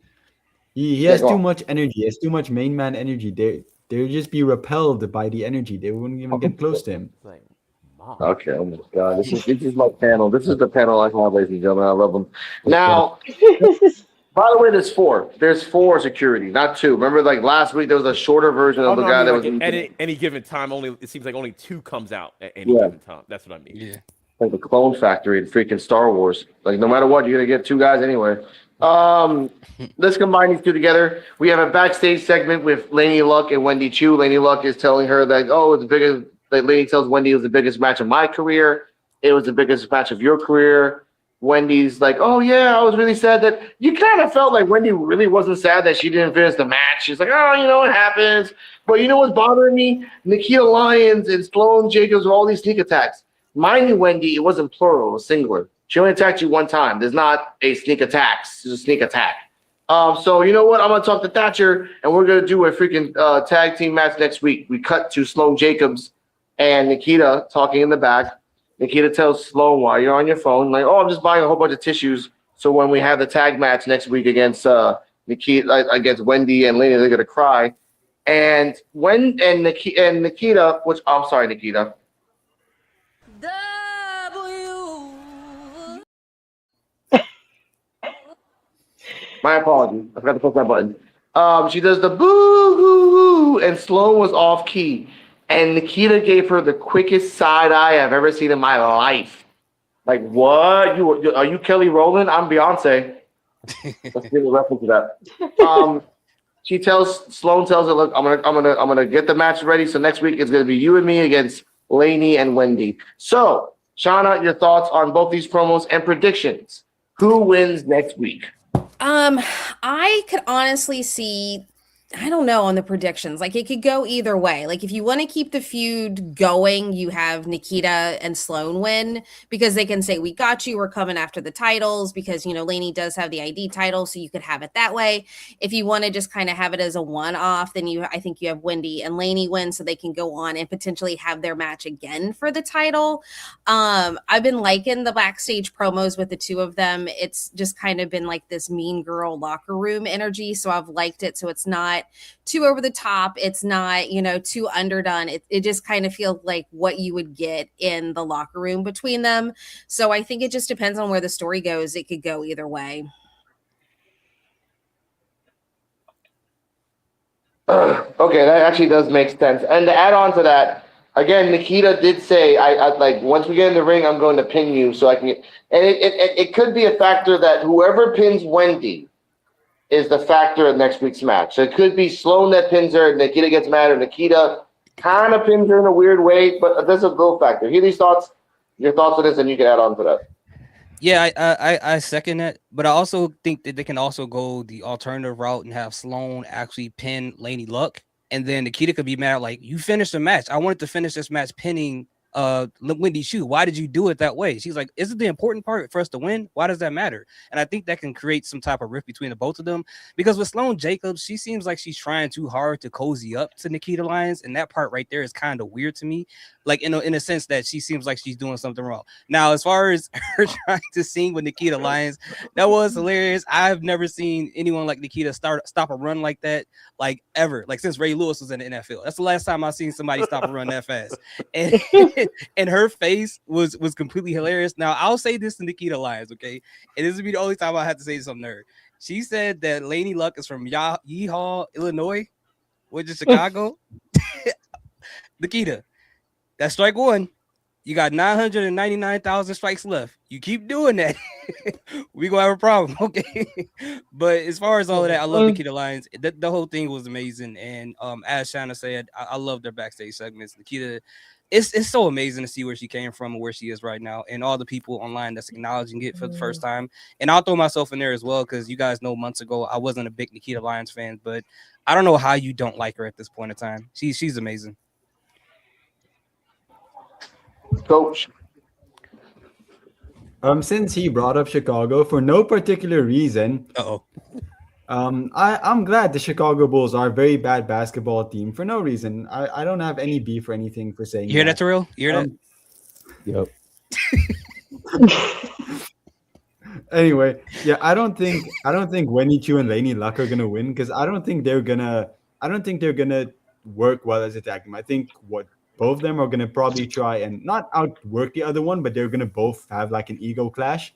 He Yeah, has go too on. much energy. He has too much main man energy. They would just be repelled by the energy. They wouldn't even get close to him. on. Okay, oh my god, this is my panel. This is the panel I have, ladies and gentlemen. I love them. Now, by the way, there's four. There's four security, not two. Remember, like last week, there was a shorter version of Oh the no, guy I that mean, was like at any given time, it seems like only two comes out at any Yeah. given time. That's what I mean. Yeah. like the clone factory in freaking Star Wars. Like no matter what, you're gonna get two guys anyway. Let's combine these two together. We have a backstage segment with Lainey Luck and Wendy Chu. Lainey Luck is telling her that, oh, it's the biggest. Like Lainey tells Wendy it was the biggest match of my career. It was the biggest match of your career. Wendy's like, oh yeah, I was really sad that you kind of felt like Wendy really wasn't sad that she didn't finish the match. She's like, oh, you know, it happens. But you know what's bothering me? Nikita Lyons and Sloan Jacobs with all these sneak attacks. Mind you, Wendy, it wasn't plural, it was singular. She only attacked you one time. There's not a sneak attack. It's a sneak attack. So you know what? I'm gonna talk to Thatcher, and we're gonna do a freaking tag team match next week. We cut to Sloan Jacobs and Nikita talking in the back. Nikita tells Sloan while you're on your phone, like, "Oh, I'm just buying a whole bunch of tissues. So when we have the tag match next week against Nikita, against Wendy and Lena, they're gonna cry." And Nikita, which I'm sorry, Nikita. My apologies. I forgot to push that button. She does the boo, and Sloan was off key. And Nikita gave her the quickest side eye I've ever seen in my life. Like, what? Are you Kelly Rowland? I'm Beyonce. Let's give a reference to that. Sloan tells her, look, I'm gonna get the match ready. So next week it's gonna be you and me against Lainey and Wendy. So, Shauna, your thoughts on both these promos and predictions. Who wins next week? I could honestly see, I don't know on the predictions. Like it could go either way. Like if you want to keep the feud going, you have Nikita and Sloan win because they can say, we got you, we're coming after the titles because, you know, Lainey does have the ID title. So you could have it that way. If you want to just kind of have it as a one-off, then I think you have Wendy and Lainey win so they can go on and potentially have their match again for the title. I've been liking the backstage promos with the two of them. It's just kind of been like this mean girl locker room energy. So I've liked it. So it's not too over the top. It's not, you know, too underdone. It just kind of feels like what you would get in the locker room between them. So I think it just depends on where the story goes. It could go either way. Okay, that actually does make sense. And to add on to that, again, Nikita did say, I like once we get in the ring, I'm going to pin you so I can get, and it could be a factor that whoever pins Wendy is the factor of next week's match. So it could be Sloan that pins her, Nikita gets mad, or Nikita kind of pins her in a weird way, but there's a little factor. Healy's thoughts, your thoughts on this, and you can add on to that. Yeah, I second that, but I also think that they can also go the alternative route and have Sloan actually pin Lainey Luck, and then Nikita could be mad like, you finished the match. I wanted to finish this match pinning Wendy Chu. Why did you do it that way? She's like, isn't the important part for us to win? Why does that matter? And I think that can create some type of rift between the both of them, because with Sloan Jacobs, she seems like she's trying too hard to cozy up to Nikita Lyons, and that part right there is kind of weird to me, like in a sense that she seems like she's doing something wrong. Now, as far as her trying to sing with Nikita Lyons, that was hilarious. I've never seen anyone like Nikita stop a run like that, like ever, like since Ray Lewis was in the NFL. That's the last time I've seen somebody stop a run that fast. And her face was completely hilarious. Now, I'll say this to Nikita Lyons, okay? And this will be the only time I have to say something to her. She said that Lainey Luck is from Yeehaw, Illinois, which is Chicago. Nikita, that's strike one. You got 999,000 strikes left. You keep doing that, we gonna have a problem, okay? But as far as all of that, I love Nikita Lyons. The whole thing was amazing. And as Shanna said, I love their backstage segments. Nikita, it's so amazing to see where she came from and where she is right now, and all the people online that's acknowledging it for the first time. And I'll throw myself in there as well, because you guys know months ago I wasn't a big Nikita Lyons fan, but I don't know how you don't like her at this point in time. She's amazing. Coach. Since he brought up Chicago for no particular reason, I'm glad the Chicago Bulls are a very bad basketball team for no reason. I don't have any beef or anything for saying. You hear that, Terrell? You hear Yep. Anyway, yeah, I don't think Wendy Chu and Lainey Luck are gonna win, because I don't think they're gonna work well as a tag team. I think what both of them are gonna probably try and not outwork the other one, but they're gonna both have like an ego clash,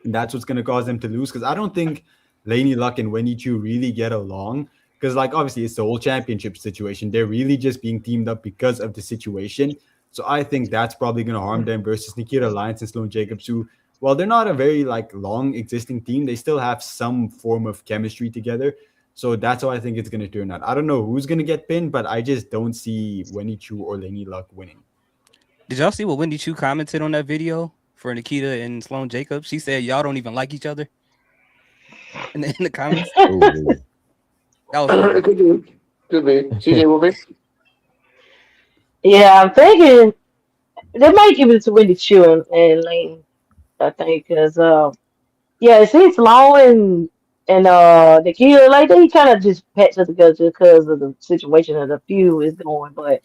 and that's what's gonna cause them to lose. Because I don't think Laney Luck and Wendy Chu really get along. Because like obviously it's the whole championship situation. They're really just being teamed up because of the situation. So I think that's probably gonna harm them versus Nikita Lyons and Sloane Jacobs, who, well, they're not a very like long existing team. They still have some form of chemistry together. So that's how I think it's gonna turn out. I don't know who's gonna get pinned, but I just don't see Wendy Chu or Laney Luck winning. Did y'all see what Wendy Chu commented on that video for Nikita and Sloane Jacobs? She said y'all don't even like each other in the comments. Ooh. That was funny. Could be. Could be. CJ will be. Yeah, I'm thinking they might give it to Wendy Chu and Lane. I think because yeah, it seems Sloan and Nikita like they kind of just patched up together just because of the situation of the feud is going. But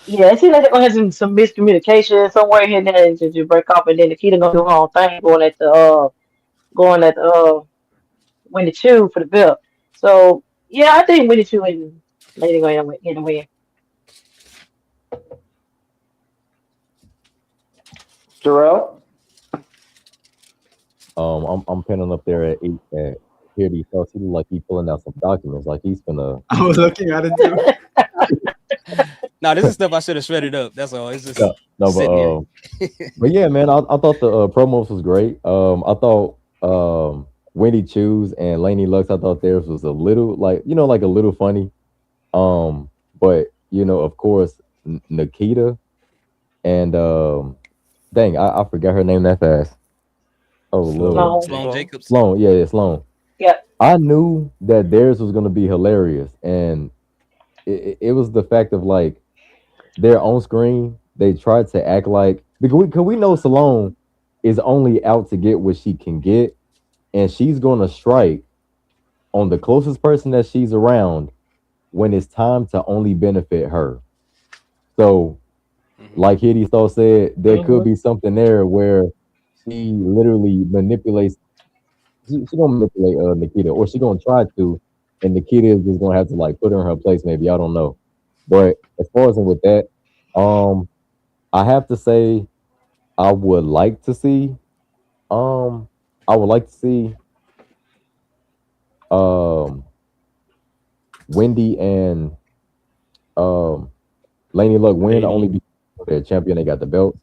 yeah, it seems like they're gonna have some miscommunication somewhere here and there and just break off, and then Nikita gonna do her own thing going at the Wendy Chu for the belt. So yeah, I think Wendy Chu and Lady gonna get a win. Terrell? I'm pinning up there at 8 at here these thoughts. He look like he pulling out some documents, like he's gonna. I was looking at it too. Nah, this is stuff I should have shredded up. That's all. It's just No, sitting but yeah, man, I thought the promos was great. I thought Wendy Chu's and Laney Lux, I thought theirs was a little like a little funny. But of course, Nikita and dang, I forgot her name that fast. Oh Lord, Sloane Jacobs. Sloane, yeah, Sloane. Yep. I knew that theirs was gonna be hilarious, and it was the fact of like they're on screen. They tried to act like because we know Sloane is only out to get what she can get, and she's gonna strike on the closest person that she's around when it's time to only benefit her. So, like Xristo said, there could be something there where she literally manipulates. She gonna manipulate Nikita, or she gonna try to, and Nikita is just gonna have to like put her in her place. Maybe I don't know, but as far as with that, I have to say I would like to see, I would like to see, Wendy and Laney Luck win only because they're champion. They got the belts,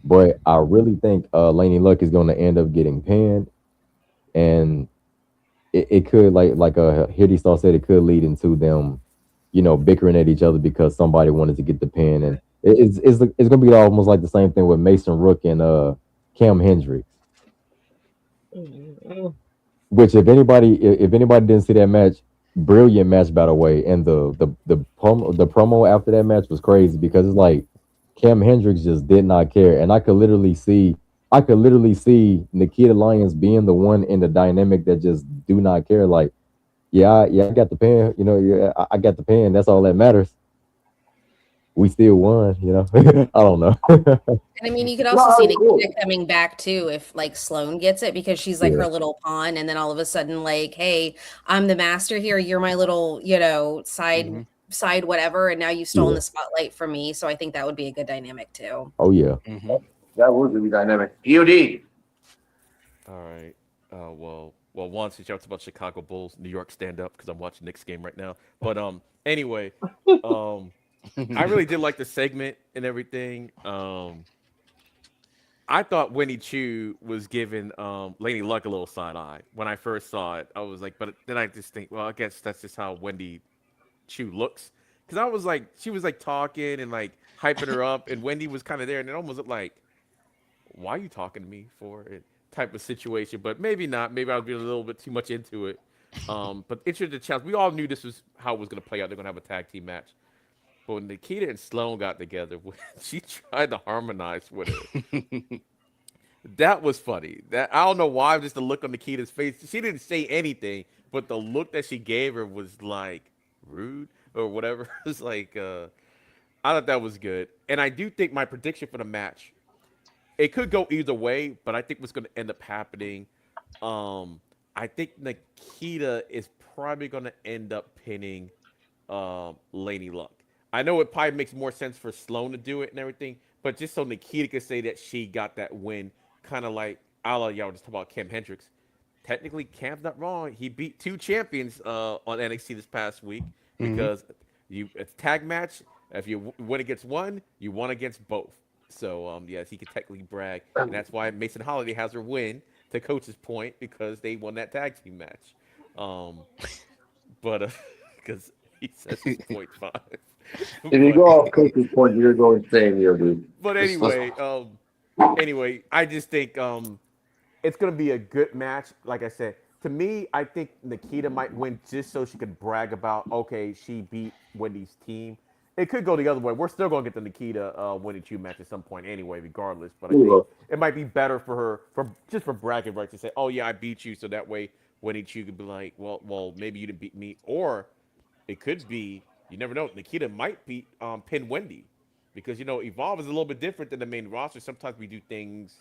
but I really think Laney Luck is going to end up getting pinned, and it could like Xristo said, it could lead into them, bickering at each other because somebody wanted to get the pin, and it's going to be almost like the same thing with Mason Rook and Cam Hendricks. Which if anybody didn't see that match, brilliant match by the way, and the promo after that match was crazy because it's like Cam Hendricks just did not care, and I could literally see Nikita Lyons being the one in the dynamic that just do not care. Like, I got the pin, I got the pin. That's all that matters. We still won, I don't know. And I mean, you could also see Nikita coming back too if like Sloane gets it because she's like Yeah. her little pawn, and then all of a sudden, like, hey, I'm the master here. You're my little, side whatever, and now you've stolen Yeah. the spotlight from me. So I think that would be a good dynamic too. Oh yeah. That would be dynamic. EOD. All right. Well, one, since you talked about Chicago Bulls, New York stand up because I'm watching Knicks game right now. But anyway, I really did like the segment and everything. I thought Wendy Chu was giving Laney Luck a little side eye when I first saw it. I was like, but then I just think, well, I guess that's just how Wendy Chu looks. Because I was like, she was like talking and like hyping her up, and Wendy was kind of there, and it almost looked like, why are you talking to me for it type of situation? But maybe not. Maybe I was being a little bit too much into it. But interesting challenge. We all knew this was how it was going to play out. They're going to have a tag team match. But when Nikita and Sloane got together, she tried to harmonize with it. That was funny. That I don't know why, just the look on Nikita's face. She didn't say anything, but the look that she gave her was like rude or whatever. It was like, I thought that was good. And I do think my prediction for the match, it could go either way, but I think what's going to end up happening, I think Nikita is probably going to end up pinning Laney Luck. I know it probably makes more sense for Sloan to do it and everything, but just so Nikita could say that she got that win, kind of like y'all just talk about Cam Hendricks. Technically, Cam's not wrong. He beat 2 champions on NXT this past week because it's a tag match. If you win against one, you won against both. So yes, he could technically brag, and that's why Mason Holiday has her win. To Coach's point, because they won that tag team match. But because he says it's 0.5. If you go off Coach's point, you're going insane here, dude. But anyway, I just think it's gonna be a good match. Like I said, to me, I think Nikita might win just so she could brag about, okay, she beat Wendy's team. It could go the other way. We're still gonna get the Nikita winning 2 match at some point anyway, regardless. But I think it might be better for her for bragging rights to say, oh yeah, I beat you, so that way Wendy Chu could be like, well, maybe you didn't beat me, or it could be, you never know, Nikita might beat pin Wendy, because Evolve is a little bit different than the main roster. Sometimes we do things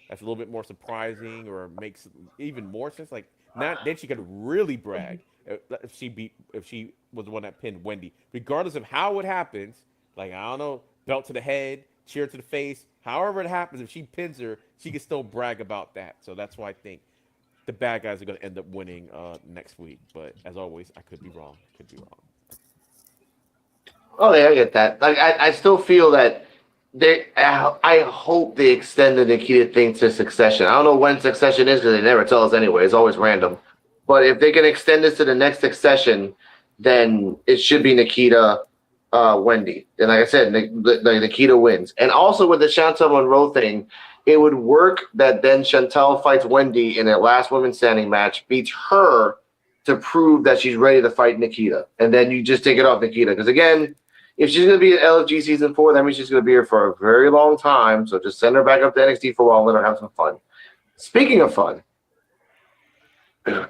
that's a little bit more surprising or makes even more sense. Like now, then she could really brag if she was the one that pinned Wendy, regardless of how it happens. Like, I don't know, belt to the head, cheer to the face, however it happens. If she pins her, she can still brag about that. So that's why I think the bad guys are going to end up winning next week. But as always, I could be wrong. Oh, yeah, I get that. Like, I still feel that I hope they extend the Nikita thing to Succession. I don't know when Succession is because they never tell us anyway. It's always random. But if they can extend this to the next Succession, then it should be Nikita, Wendy. And like I said, Nikita wins. And also with the Chantel Monroe thing, it would work that then Chantel fights Wendy in that last woman standing match, beats her to prove that she's ready to fight Nikita. And then you just take it off Nikita. Because again, if she's going to be in LFG Season 4, that means she's going to be here for a very long time. So just send her back up to NXT for a while and let her have some fun. Speaking of fun,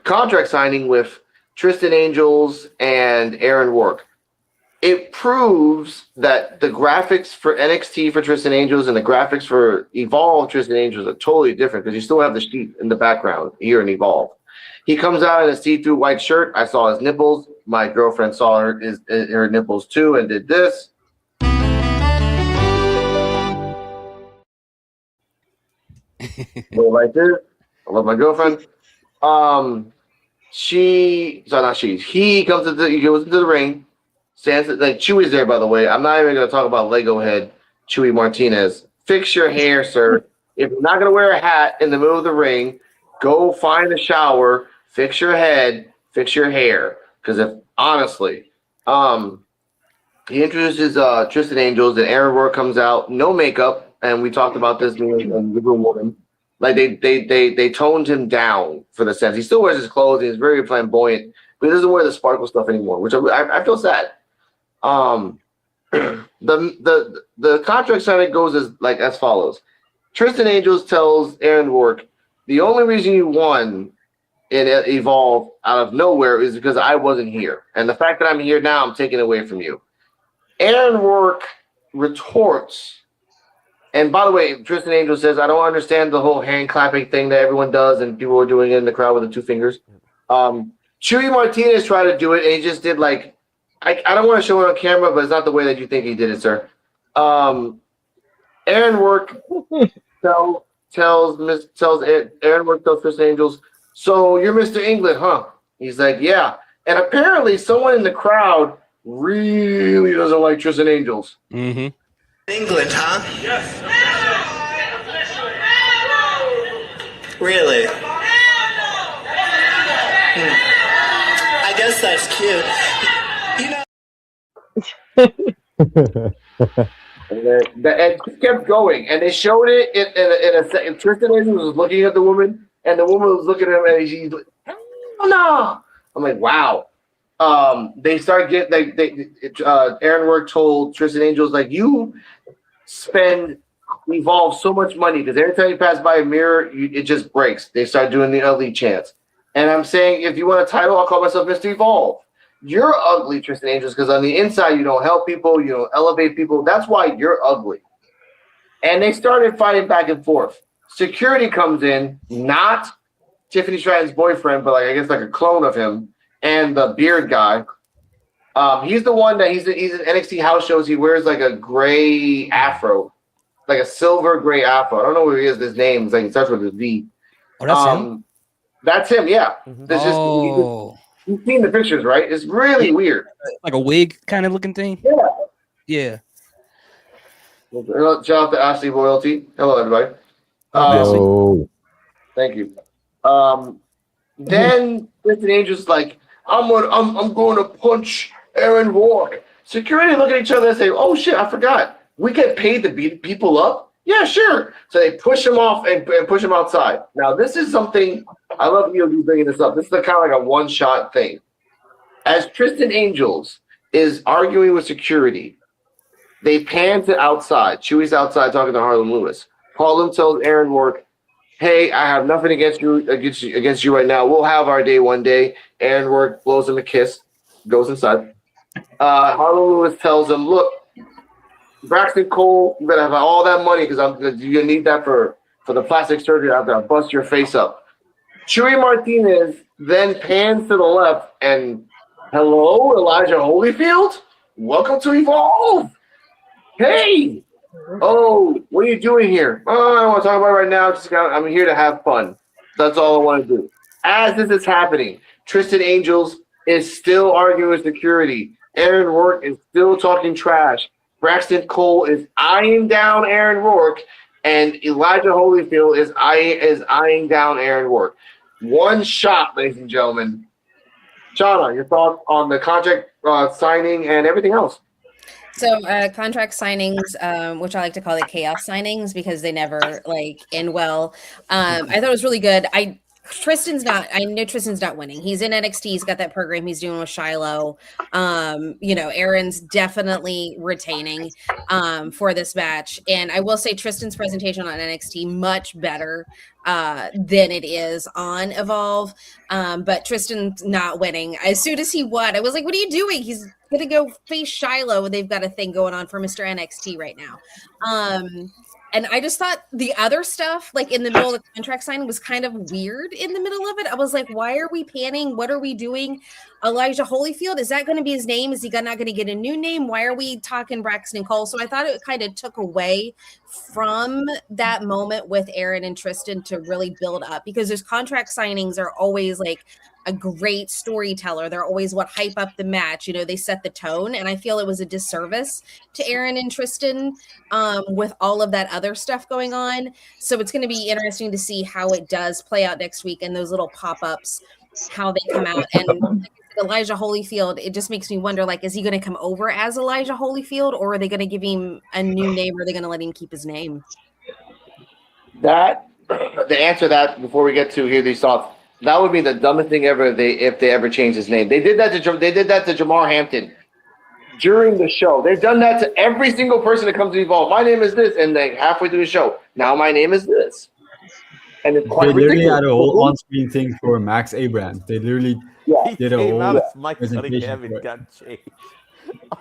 contract signing with Tristan Angels and Aaron Work. It proves that the graphics for NXT for Tristan Angels and the graphics for Evolve Tristan Angels are totally different because you still have the sheep in the background here in Evolve. He comes out in a see-through white shirt. I saw his nipples. My girlfriend saw her nipples too and did this. Go like this. I love my girlfriend. He goes into the ring. Stands like Chewy's there, by the way. I'm not even going to talk about Lego head Chewy Martinez. Fix your hair, sir. If you're not going to wear a hat in the middle of the ring, go find a shower, fix your head, fix your hair. Because if honestly, he introduces Tristan Angels, and Aaron Rourke comes out, no makeup, and we talked about this in the room with him. Like they toned him down for the sense. He still wears his clothes, and he's very flamboyant, but he doesn't wear the sparkle stuff anymore, which I feel sad. The contract signing goes as follows. Tristan Angels tells Aaron Rourke, the only reason you won in Evolve out of nowhere is because I wasn't here. And the fact that I'm here now, I'm taking away from you. Aaron Rourke retorts. And by the way, Tristan Angel says, I don't understand the whole hand clapping thing that everyone does and people are doing it in the crowd with the 2 fingers. Chewy Martinez tried to do it, and he just did I don't want to show it on camera, but it's not the way that you think he did it, sir. Aaron Rourke tells Aaron Rourke tells Tristan Angels, so you're Mr. England, huh? He's like, yeah. And apparently someone in the crowd really doesn't like Tristan Angels. England, huh? Yes. Really? I guess that's cute. And it kept going, and they showed it in a second. Tristan Angels was looking at the woman, and the woman was looking at him, and she's like, "Oh no!" I'm like, "Wow." They start getting Aaron Rourke told Tristan Angels, like, you spend Evolve so much money because every time you pass by a mirror, it just breaks. They start doing the ugly chants, and I'm saying, if you want a title, I'll call myself Mr. Evolve. You're ugly, Tristan Angels, because on the inside you don't help people, you don't elevate people. That's why you're ugly. And they started fighting back and forth. Security comes in, not Tiffany Stratton's boyfriend, but I guess a clone of him, and the beard guy. He's the one that he's in NXT house shows. He wears like a gray afro, like a silver gray afro. I don't know where he is. His name. It's like it starts with a V. Oh, that's him. That's him. Yeah. There's Oh, you've seen the pictures, right? It's really weird. like a wig kind of looking thing. Yeah. Yeah. Shout out to Ashley Royalty. Hello, everybody. Yo. Thank you. Then Kristen Angel's like, I'm going to punch Aaron Rourke. Security look at each other and say, oh shit, I forgot. We get paid to beat people up? Yeah, sure. So they push him off and push him outside. Now, this is something, I love you bringing this up. This is kind of like a one-shot thing. As Tristan Angels is arguing with security, they pan to outside. Chewy's outside talking to Harlem Lewis. Harlem tells Aaron Rourke, hey, I have nothing against you right now. We'll have our day one day. Aaron Rourke blows him a kiss, goes inside. Harlem Lewis tells him, look, Braxton Cole, you better have all that money because you're gonna need that for the plastic surgery after I bust your face up. Chewy Martinez then pans to the left and hello, Elijah Holyfield? Welcome to Evolve. Hey! Oh, what are you doing here? Oh, I don't want to talk about it right now. I'm here to have fun. That's all I want to do. As this is happening, Tristan Angels is still arguing with security. Aaron Rourke is still talking trash. Braxton Cole is eyeing down Aaron Rourke, and Elijah Holyfield is eyeing down Aaron Rourke. One shot, ladies and gentlemen. Shauna, your thoughts on the contract signing and everything else? So contract signings, which I like to call it chaos signings because they never end well. I thought it was really good. I know Tristan's not winning. He's in NXT. He's got that program he's doing with Shiloh. Aaron's definitely retaining for this match. And I will say Tristan's presentation on NXT much better than it is on Evolve. But Tristan's not winning. As soon as he won, I was like, what are you doing? He's going to go face Shiloh. They've got a thing going on for Mr. NXT right now. And I just thought the other stuff, like in the middle of the contract signing, was kind of weird in the middle of it. I was like, why are we panning? What are we doing? Elijah Holyfield, is that going to be his name? Is he not going to get a new name? Why are we talking Braxton Cole? So I thought it kind of took away from that moment with Aaron and Tristan to really build up, because those contract signings are always like a great storyteller. They're always what hype up the match. They set the tone. And I feel it was a disservice to Aaron and Tristan with all of that other stuff going on. So it's going to be interesting to see how it does play out next week and those little pop-ups, how they come out. And Elijah Holyfield, it just makes me wonder, is he going to come over as Elijah Holyfield, or are they going to give him a new name, or are they going to let him keep his name? The answer to that, before we get to hear these thoughts, that would be the dumbest thing ever if they ever changed his name. They did that to Jamar Hampton during the show. They've done that to every single person that comes to Evolve. My name is this, and then halfway through the show, now my name is this. And it's quite ridiculous. They literally had a whole on-screen thing for Max Abrams. They literally did a whole presentation for it. got changed.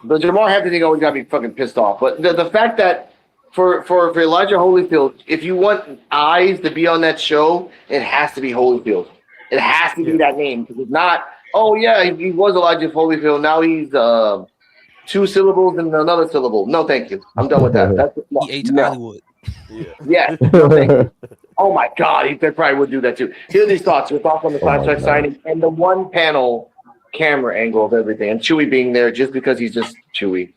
The Jamar Hampton thing always got me fucking pissed off. But the fact that for Elijah Holyfield, if you want eyes to be on that show, it has to be Holyfield. It has to be that name, because it's not, oh yeah, he was Elijah Holyfield. Now he's 2 syllables and another syllable. No, thank you. I'm done with that. Hollywood. Yeah. No, thank you. Oh my God, he probably would do that too. Here are these thoughts. Your thoughts on the contract signing and the one panel camera angle of everything, and Chewy being there just because he's just Chewy.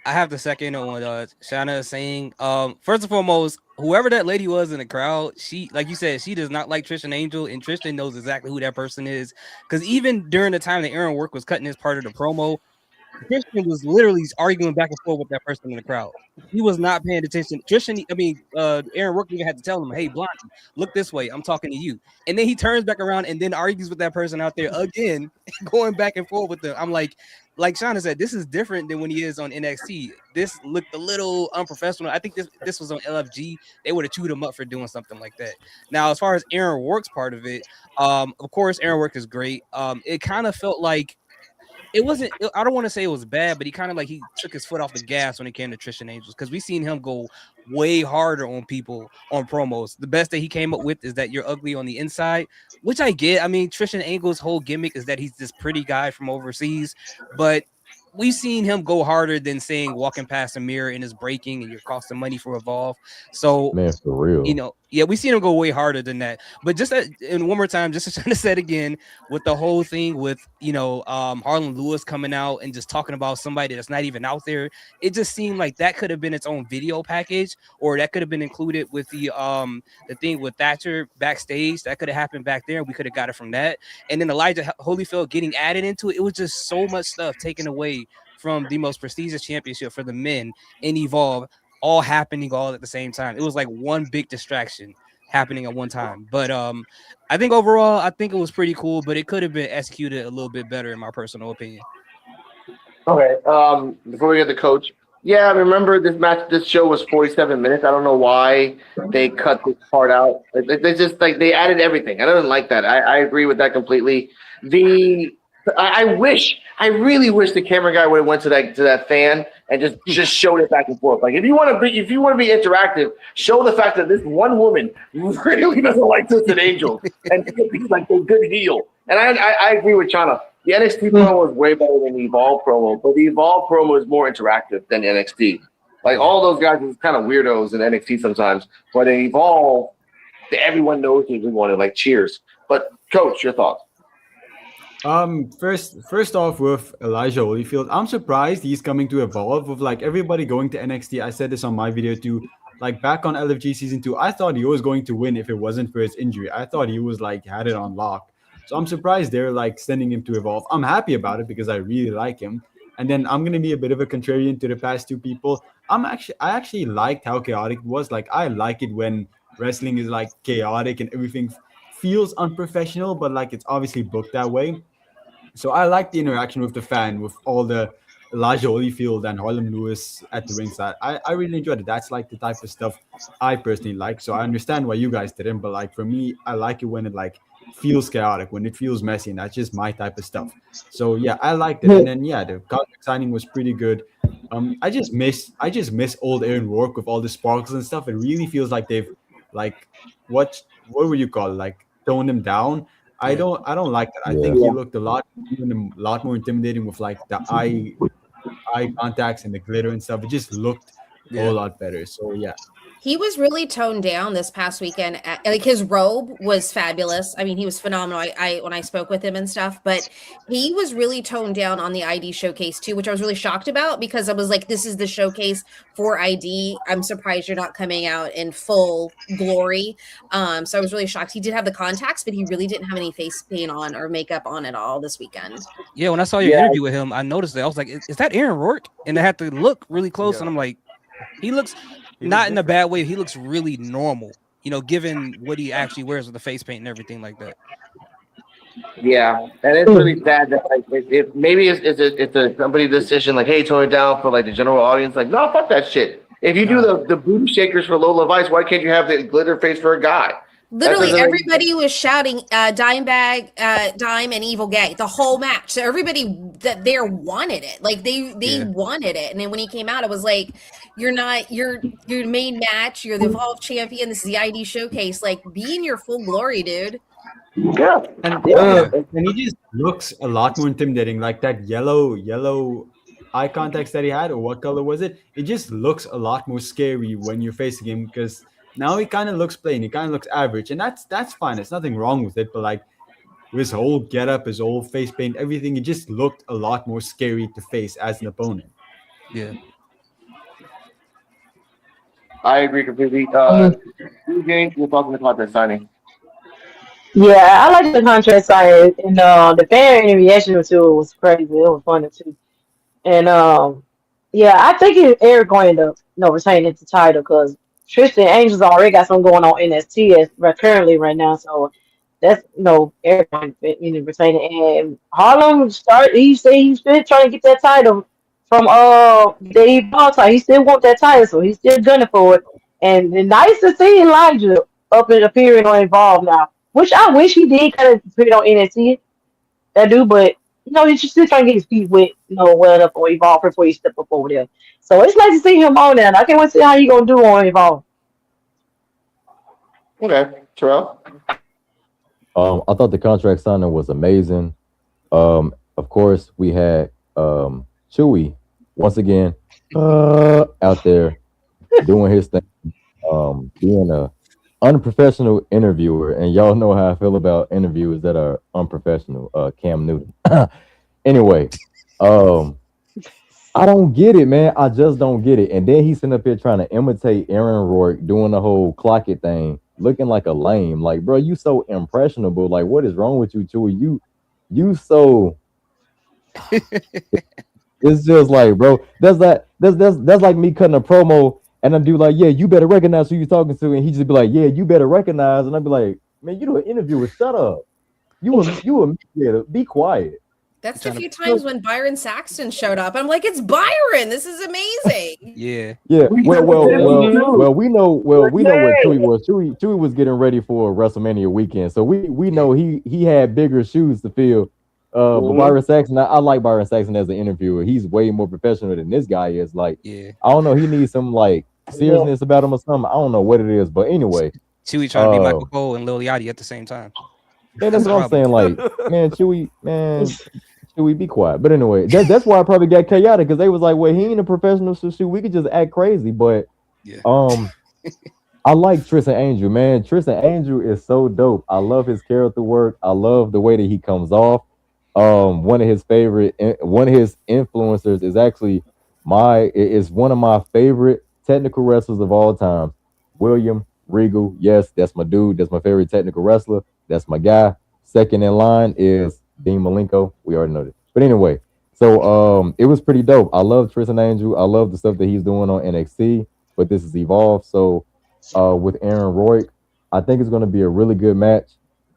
I have to second on what Shauna is saying. First and foremost, whoever that lady was in the crowd, she, like you said, she does not like Tristan Angel, and Tristan knows exactly who that person is. Because even during the time that Aaron Rourke was cutting his part of the promo, Tristan was literally arguing back and forth with that person in the crowd. He was not paying attention. Aaron Rourke even had to tell him, hey, Blondie, look this way. I'm talking to you. And then he turns back around and then argues with that person out there again, going back and forth with them. I'm like Shauna said, this is different than when he is on NXT. This looked a little unprofessional. I think this was on LFG. They would have chewed him up for doing something like that. Now, as far as Aaron Rourke's part of it, of course, Aaron Rourke is great. It kind of felt like it wasn't. I don't want to say it was bad, but he kind of like he took his foot off the gas when it came to Trish Angels because we seen him go way harder on people on promos. The best that he came up with is that you're ugly on the inside, which I get. I mean, Trish Angles' whole gimmick is that he's this pretty guy from overseas, but we've seen him go harder than saying walking past a mirror and is breaking and you're costing money for Evolve. So Man, for real. you know, yeah, we seen him go way harder than that. But just and one more time, just to try to say it again, with the whole thing with Harlan Lewis coming out and just talking about somebody that's not even out there, it just seemed like that could have been its own video package, or that could have been included with the thing with Thatcher backstage. That could have happened back there, and we could have got it from that. And then Elijah Holyfield getting added into it. It was just so much stuff taken away from the most prestigious championship for the men in Evolve, all happening all at the same time. It was like one big distraction happening at one time. But I think overall, I think it was pretty cool, but it could have been executed a little bit better in my personal opinion. Okay. Before we get to coach, yeah, I remember this show was 47 minutes. I don't know why they cut this part out. They just like they added everything. I don't like that. I agree with that completely. I really wish the camera guy would have went to that fan and just showed it back and forth. Like if you want to be interactive, show the fact that this one woman really doesn't like Twisted Angel and she's like a good heel. And I agree with Chana. The NXT promo is way better than the Evolve promo, but the Evolve promo is more interactive than NXT. Like all those guys are kind of weirdos in NXT sometimes, but in Evolve, everyone knows who we wanted. Like cheers. But Coach, your thoughts? First off with Elijah Holyfield, I'm surprised he's coming to Evolve with like everybody going to NXT. I said this on my video too. Like back on LFG season 2, I thought he was going to win if it wasn't for his injury. I thought he was like had it on lock. So I'm surprised they're like sending him to Evolve. I'm happy about it because I really like him. And then I'm gonna be a bit of a contrarian to the past two people. I actually liked how chaotic it was. Like I like it when wrestling is like chaotic and everything feels unprofessional, but like it's obviously booked that way. So I like the interaction with the fan, with all the Elijah Holyfield and Harlem Lewis at the ringside. I really enjoyed it. That's like the type of stuff I personally like. So I understand why you guys didn't, but like for me, I like it when it like feels chaotic, when it feels messy, and that's just my type of stuff. So yeah, I liked it. And then yeah, the contract signing was pretty good. I just miss old Aaron Rourke with all the sparkles and stuff. It really feels like they've like what would you call it? Like toned him down. I don't like that. I think he looked a lot more intimidating with like the eye contacts and the glitter and stuff. It just looked a whole lot better. So yeah. He was really toned down this past weekend. Like his robe was fabulous. I mean, he was phenomenal. I when I spoke with him and stuff, but he was really toned down on the ID showcase too, which I was really shocked about because I was like, this is the showcase for ID. I'm surprised you're not coming out in full glory. So I was really shocked. He did have the contacts, but he really didn't have any face paint on or makeup on at all this weekend. Yeah, when I saw your interview with him, I noticed that. I was like, is that Aaron Rourke? And I had to look really close, and I'm like, he looks not in a bad way. He looks really normal, given what he actually wears with the face paint and everything like that. Yeah, and it's really sad that like if maybe it's a company decision like, hey, tone it down for like the general audience. Like, no, fuck that shit. If you do the booty shakers for Lola Vice, why can't you have the glitter face for a guy? Literally, everybody was shouting Dime, and Evil Gay the whole match. So everybody that there wanted it. Like they wanted it. And then when he came out, it was like, you're not your main match. You're the Evolve champion. This is the ID showcase. Like, be in your full glory, dude. Yeah, and he just looks a lot more intimidating. Like that yellow eye contacts that he had, or what color was it? It just looks a lot more scary when you're facing him because now he kind of looks plain. He kind of looks average, and that's fine. There's nothing wrong with it. But like his whole getup, his whole face paint, everything, it just looked a lot more scary to face as an opponent. Yeah, I agree completely. James, you're talking about that signing. Yeah, I like the contract signing, and the fan reaction to it was crazy. It was funny too, and yeah, I think Eric going to retaining the title because Tristan Angels already got something going on NXT currently right now, so that's Eric going to retain it. And Harlem he said he's still trying to get that title from the Evolve title. He still want that title, so he's still gunning for it. And it's nice to see Elijah up and appearing on Evolve now. Which I wish he did kind of put it on NXT, that dude, but he's just still trying to get his feet wet, wet up or Evolve before he step up over there. So it's nice to see him on there. And I can't wait to see how he gonna do on Evolve. Okay, Terrell. I thought the contract signing was amazing. Of course, we had Chewy once again out there doing his thing, being a unprofessional interviewer, and y'all know how I feel about interviewers that are unprofessional. Cam Newton. Anyway, um, I don't get it, man. I just don't get it. And then he's sitting up here trying to imitate Aaron Rourke, doing the whole clock it thing, looking like a lame. Like, bro, you so impressionable. Like, what is wrong with you, Chewy? You so. It's just like, bro, that's like me cutting a promo and I do like, yeah, you better recognize who you're talking to, and he just be like, yeah, you better recognize, and I'd be like, man, you do an interviewer, shut up. You a mediator, be quiet. That's the few times when Byron Saxton showed up. I'm like, it's Byron. This is amazing. Yeah. Yeah. Well, we know what Chewy was. Chewy was getting ready for WrestleMania weekend. So we know he had bigger shoes to fill. But Byron Saxton, I like Byron Saxton as an interviewer. He's way more professional than this guy is. Like, I don't know, he needs some like seriousness about him or something. I don't know what it is, but anyway. Chewy trying to be Michael Cole and Lil Yachty at the same time. Yeah, that's what I'm saying. Like, man, Chewy, be quiet. But anyway, that's why I probably got chaotic, because they was like, well, he ain't a professional, so shoot, we could just act crazy. But I like Tristan Angel, man. Tristan Angel is so dope. I love his character work. I love the way that he comes off. One of his influencers is actually one of my favorite technical wrestlers of all time, William Regal. Yes, that's my dude. That's my favorite technical wrestler. That's my guy. Second in line is Dean Malenko. We already know this. But anyway, so it was pretty dope. I love Tristan Angel. I love the stuff that he's doing on NXT, but this is Evolve. So with Aaron Rourke, I think it's going to be a really good match.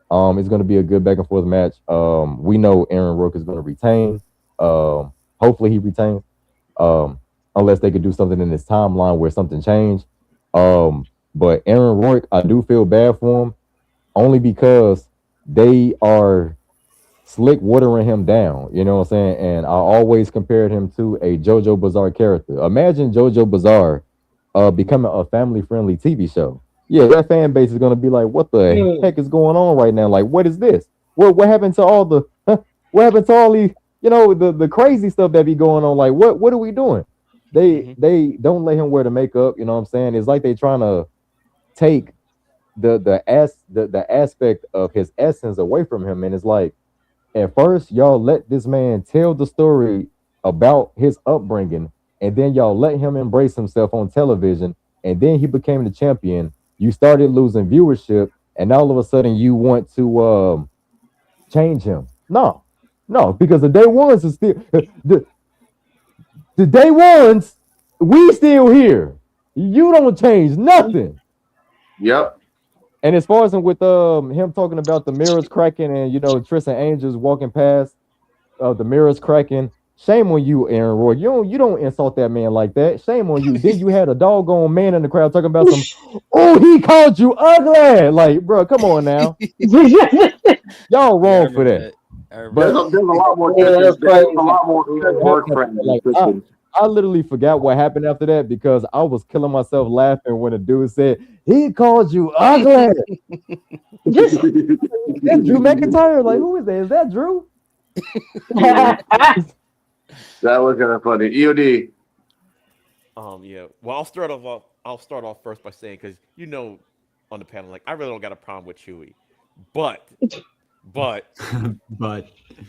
It's going to be a good back and forth match. We know Aaron Rourke is going to retain. Hopefully he retains. Unless they could do something in this timeline where something changed. But Aaron Rourke, I do feel bad for him, only because they are slick watering him down. You know what I'm saying? And I always compared him to a JoJo Bizarre character. Imagine JoJo Bizarre becoming a family-friendly TV show. Yeah, that fan base is gonna be like, "What the heck is going on right now? Like, what is this? What happened to all the? What happened to all the the crazy stuff that be going on? Like, what are we doing? They don't let him wear the makeup. You know what I'm saying? It's like they trying to take the aspect of his essence away from him, and it's like, at first y'all let this man tell the story about his upbringing, and then y'all let him embrace himself on television, and then he became the champion. You started losing viewership, and all of a sudden you want to change him. No, because the day ones are still the day ones. We still here. You don't change nothing. Yep. And as far as with him talking about the mirrors cracking and Tristan Angels walking past the mirrors cracking. Shame on you, Aaron Roy. You don't insult that man like that. Shame on you. Then you had a doggone man in the crowd talking about he called you ugly. Like, bro, come on now. Y'all wrong for that. There's a lot more. There's a lot more work friends. Like, I literally forgot what happened after that because I was killing myself laughing when the dude said he called you ugly. That's Drew McIntyre. Like, who is that? Is that Drew? That was kind of funny. EOD. Yeah. Well, I'll start off first by saying, because on the panel, like, I really don't got a problem with Chewy, but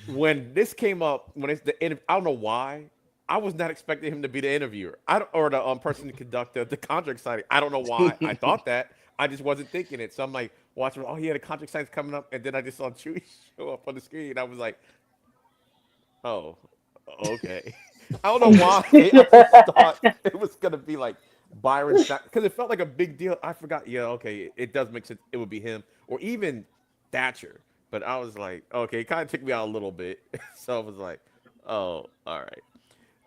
when this came up, when it's the interview, I don't know why. I was not expecting him to be the interviewer. Or the person to conduct the contract signing. I don't know why I thought that. I just wasn't thinking it. So I'm like watching. Oh, he had a contract signing coming up, and then I just saw Chewy show up on the screen. And I was like, oh, okay. I don't know why. I just thought it was gonna be like Byron, because it felt like a big deal. I forgot. Yeah, okay, it does make sense. It would be him or even Thatcher. But I was like, okay, it kind of took me out a little bit. So I was like, oh, all right.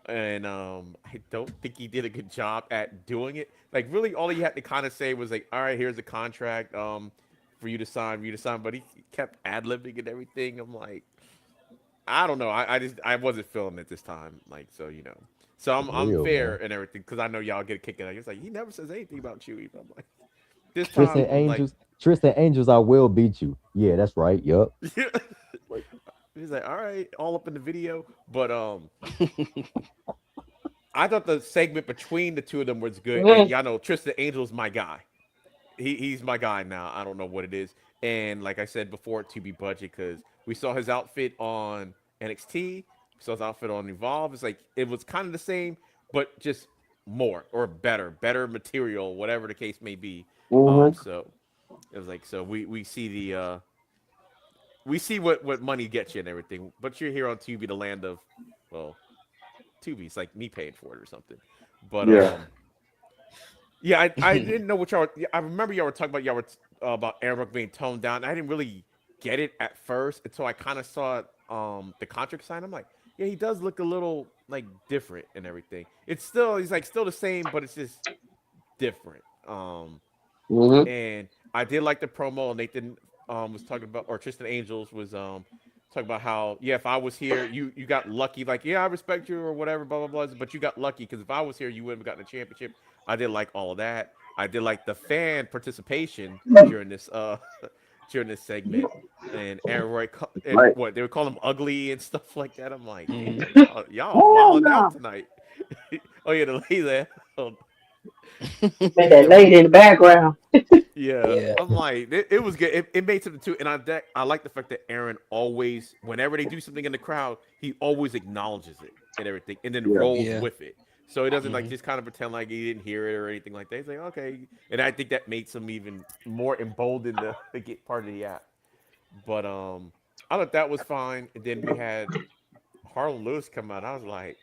And I don't think he did a good job at doing it. Like, really, all he had to kind of say was like, all right, here's the contract for you to sign, But he kept ad-libbing and everything. I'm like, I don't know. I wasn't feeling it this time. Like, so so I'm Real, fair man. and everything because I know y'all get a kick out. It's like he never says anything about Chewie. But I'm like, this Tristan time I'm like, Angels, Tristan Angels, I will beat you. Yeah, that's right. Yup. he's like, all right, all up in the video. But I thought the segment between the two of them was good. And y'all know Tristan Angel's my guy. He's my guy now. I don't know what it is. And like I said before, to be budget because we saw his outfit on NXT, we saw his outfit on Evolve. It's like it was kind of the same, but just more or better material, whatever the case may be. So it was like so we see the we see what money gets you and everything. But you're here on Tubi, the land of well, Tubi. It's like me paying for it or something. But Yeah. yeah, I didn't know what y'all. I remember y'all were talking about Aaron Brooke being toned down. I didn't really get it at first until I kind of saw the contract sign. I'm like, yeah, he does look a little like different and everything. He's like still the same, but it's just different. And I did like the promo. Nathan was talking about, or Tristan Angels was talking about how if I was here, you got lucky. Like I respect you or whatever, blah blah blah. But you got lucky because if I was here, you wouldn't have gotten a championship. I did like all of that. I did like the fan participation during this segment, and Aaron Roy, and what they would call him ugly and stuff like that. I'm like, y'all wilding out tonight. Oh yeah, the lady there. With that lady in the background. Yeah, I'm like, it was good. It made something too, and I like the fact that Aaron always, whenever they do something in the crowd, he always acknowledges it and everything, and then rolls with it. So he doesn't like just kind of pretend like he didn't hear it or anything like that. He's like, okay, and I think that makes him even more emboldened to get part of the act. But I thought that was fine, and then we had Harlan Lewis come out. I was like,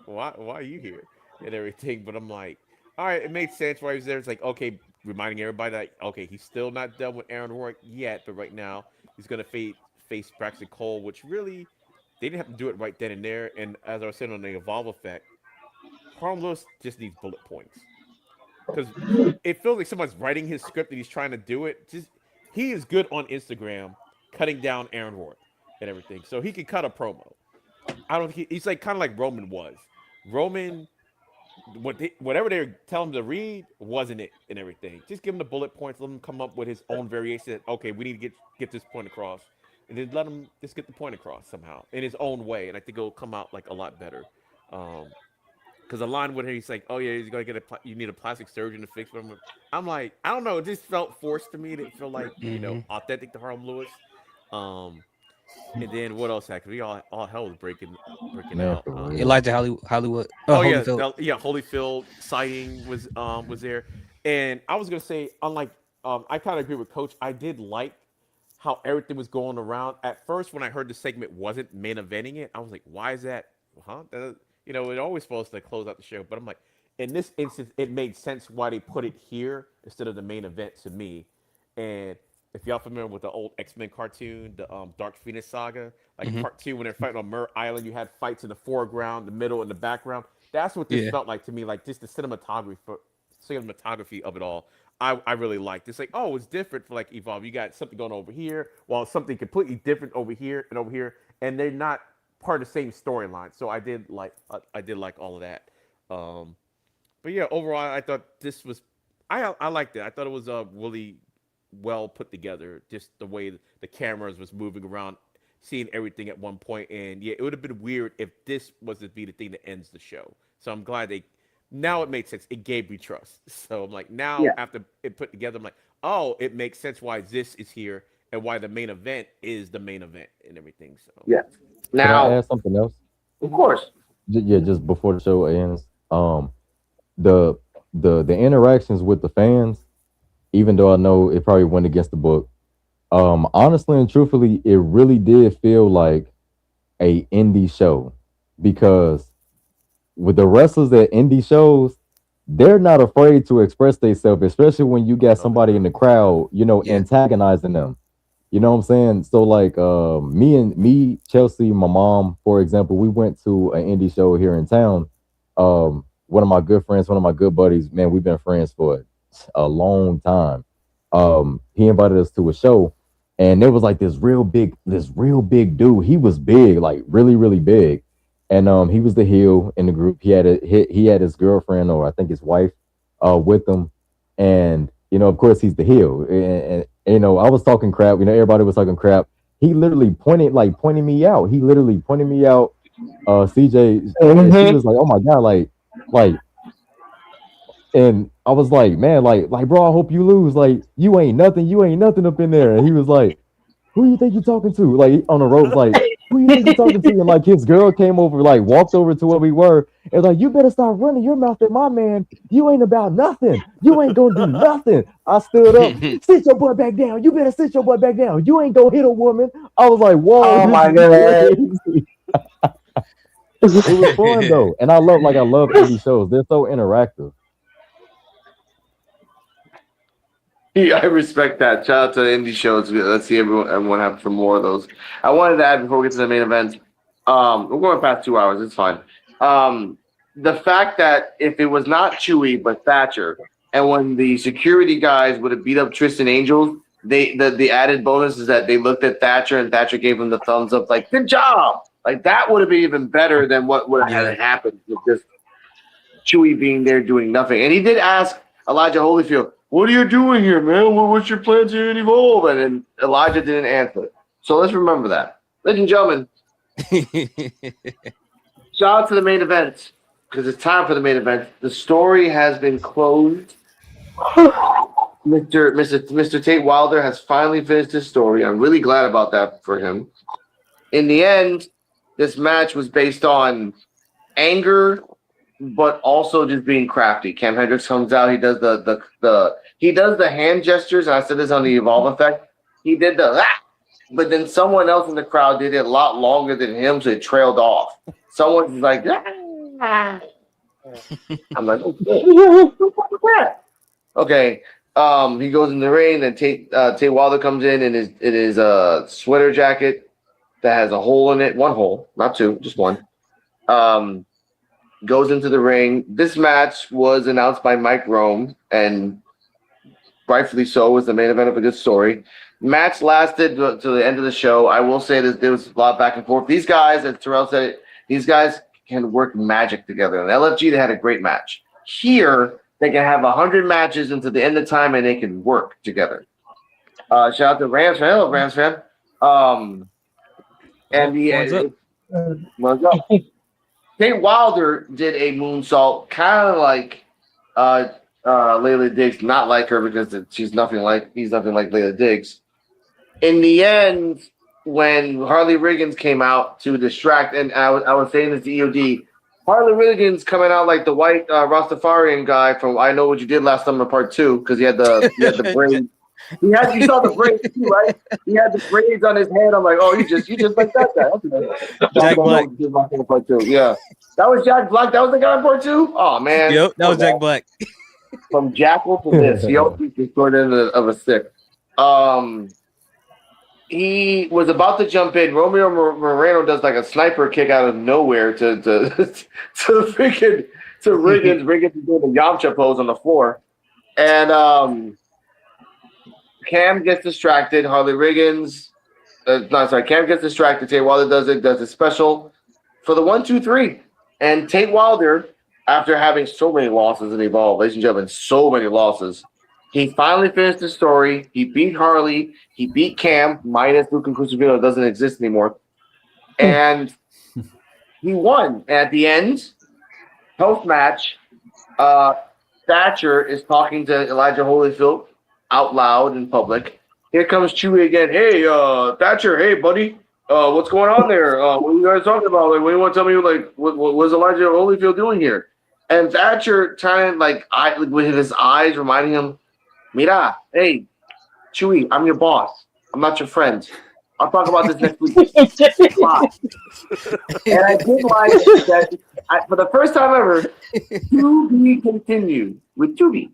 why are you here and everything? But I'm like, all right, it made sense why he was there. It's like, okay, reminding everybody that, okay, he's still not done with Aaron Rourke yet, but right now he's going to face Braxton Cole, which really, they didn't have to do it right then and there. And as I was saying on the Evolve effect, Harlan Lewis just needs bullet points. Because it feels like someone's writing his script and he's trying to do it. He is good on Instagram cutting down Aaron Rourke and everything. So he can cut a promo. He's like kind of like Roman was. Roman, whatever they tell him to read wasn't it and everything. Just give him the bullet points. Let him come up with his own variation. Okay, we need to get this point across, and then let him just get the point across somehow in his own way. And I think it'll come out like a lot better. Because the line where he's like, "Oh yeah, he's gonna you need a plastic surgeon to fix him." I'm like, I don't know. It just felt forced to me. It didn't feel like authentic to Harlan Lewis. And then what else happened? We all hell was breaking out. Elijah Hollywood. Holyfield. Holyfield sighting was there, and I was gonna say, unlike I kind of agree with Coach. I did like how everything was going around. At first, when I heard the segment wasn't main eventing it, I was like, why is that? Huh? It always supposed to close out the show, but I'm like, in this instance, it made sense why they put it here instead of the main event to me. And if y'all familiar with the old X-Men cartoon, the Dark Phoenix saga, like part 2, when they're fighting on Mur Island, you had fights in the foreground, the middle, and the background. That's what this felt like to me, like just the cinematography of it all. I really liked. It's like, oh, it's different for like Evolve. You got something going over here, while something completely different over here, and they're not part of the same storyline. So I did like all of that. But yeah, overall, I thought this was I liked it. I thought it was really well put together. Just the way the cameras was moving around, seeing everything at one point. And yeah, it would have been weird if this was to be the thing that ends the show. So I'm glad now it made sense. It gave me trust. So I'm like, now after it put together, I'm like, oh, it makes sense why this is here and why the main event is the main event and everything. So yeah. Can I add something else? Of course. Just before the show ends, the interactions with the fans, even though I know it probably went against the book, honestly and truthfully, it really did feel like a indie show, because with the wrestlers at indie shows, they're not afraid to express themselves, especially when you got somebody in the crowd, antagonizing them. You know what I'm saying? So like me, Chelsea, my mom, for example, we went to an indie show here in town. One of my good friends, one of my good buddies, man, we've been friends for a long time. He invited us to a show, and there was like this real big dude. He was big, like really, really big. And he was the heel in the group. He had his girlfriend, or I think his wife, with him. And of course, he's the heel. And I was talking crap. Everybody was talking crap. He literally pointed me out. He literally pointed me out. CJ, and she was like, "Oh my god, like." And I was like, "Man, like, bro, I hope you lose. Like, you ain't nothing up in there." And he was like, "Who you think you're talking to?" Like on the ropes, like, "Who you think you're talking to?" And like his girl came over, like walked over to where we were, and like, "You better start running your mouth at my man. You ain't about nothing. You ain't gonna do nothing." I stood up, "Sit your butt back down. You better sit your butt back down. You ain't gonna hit a woman." I was like, "Whoa, Oh my god. It was fun though, and I love indie shows. They're so interactive. Yeah, I respect that. Shout out to indie shows. Let's see everyone have some more of those. I wanted to add before we get to the main event. We're going past 2 hours. It's fine. The fact that if it was not Chewy but Thatcher, and when the security guys would have beat up Tristan Angels, the added bonus is that they looked at Thatcher and Thatcher gave him the thumbs up, like "good job." Like that would have been even better than what would have happened with just Chewy being there doing nothing. And he did ask Elijah Holyfield, "What are you doing here, man? What's your plans here in Evolve?" And then Elijah didn't answer. So let's remember that. Ladies and gentlemen, shout out to the main event, because it's time for the main event. The story has been closed. Mr. Tate Wilder has finally finished his story. I'm really glad about that for him. In the end, this match was based on anger, but also just being crafty. Cam Hendricks comes out. He does the hand gestures. And I said this on the Evolve effect. He did the but then someone else in the crowd did it a lot longer than him, so it trailed off. Someone's like, I'm like, okay. He goes in the ring, and Tate Wilder comes in his sweater jacket that has a hole in it. One hole, not two, just one. Goes into the ring. This match was announced by Mike Rome, and rightfully so, was the main event of a good story. Match lasted to the end of the show. I will say that there was a lot back and forth. These guys, as Terrell said, these guys can work magic together. In LFG, they had a great match. Here, they can have 100 matches until the end of time, and they can work together. Shout out to Rams fan. Hello, Rams fan. And what's up? Tate Wilder did a moonsault, kind of like Layla Diggs, not like her because he's nothing like Layla Diggs. In the end, when Harley Riggins came out to distract, and I was saying this to EOD, Harley Riggins coming out like the white Rastafarian guy from I Know What You Did Last Summer Part 2, because he had the braids. You saw the braids too, right? He had the braids on his head. I'm like, oh, you just like that guy. Okay. Jack Black. Part 2. Yeah, that was Jack Black. That was the guy in Part 2. Oh man, Yep, that was Jack Black. From Jackal to this, he always gets sort of a stick. He was about to jump in. Romeo Moreno does like a sniper kick out of nowhere to Riggins. Riggins is doing the Yamcha pose on the floor, and Cam gets distracted. Harley Riggins, Cam gets distracted. Tate Wilder does a special for the 1, 2, 3, and Tate Wilder, after having so many losses in Evolve, ladies and gentlemen, so many losses, he finally finished the story. He beat Harley. He beat Cam, minus Luke and Crucifino doesn't exist anymore. And he won. At the end, post-match, Thatcher is talking to Elijah Holyfield out loud in public. Here comes Chewy again. Hey, Thatcher, hey, buddy. What's going on there? What are you guys talking about? Like, what do you want to tell me? Like, what's Elijah Holyfield doing here? And Thatcher trying with his eyes reminding him, Mira, hey, Chewy, I'm your boss. I'm not your friend. I'll talk about this next week. And I did like that for the first time ever, to be continued with Chewy.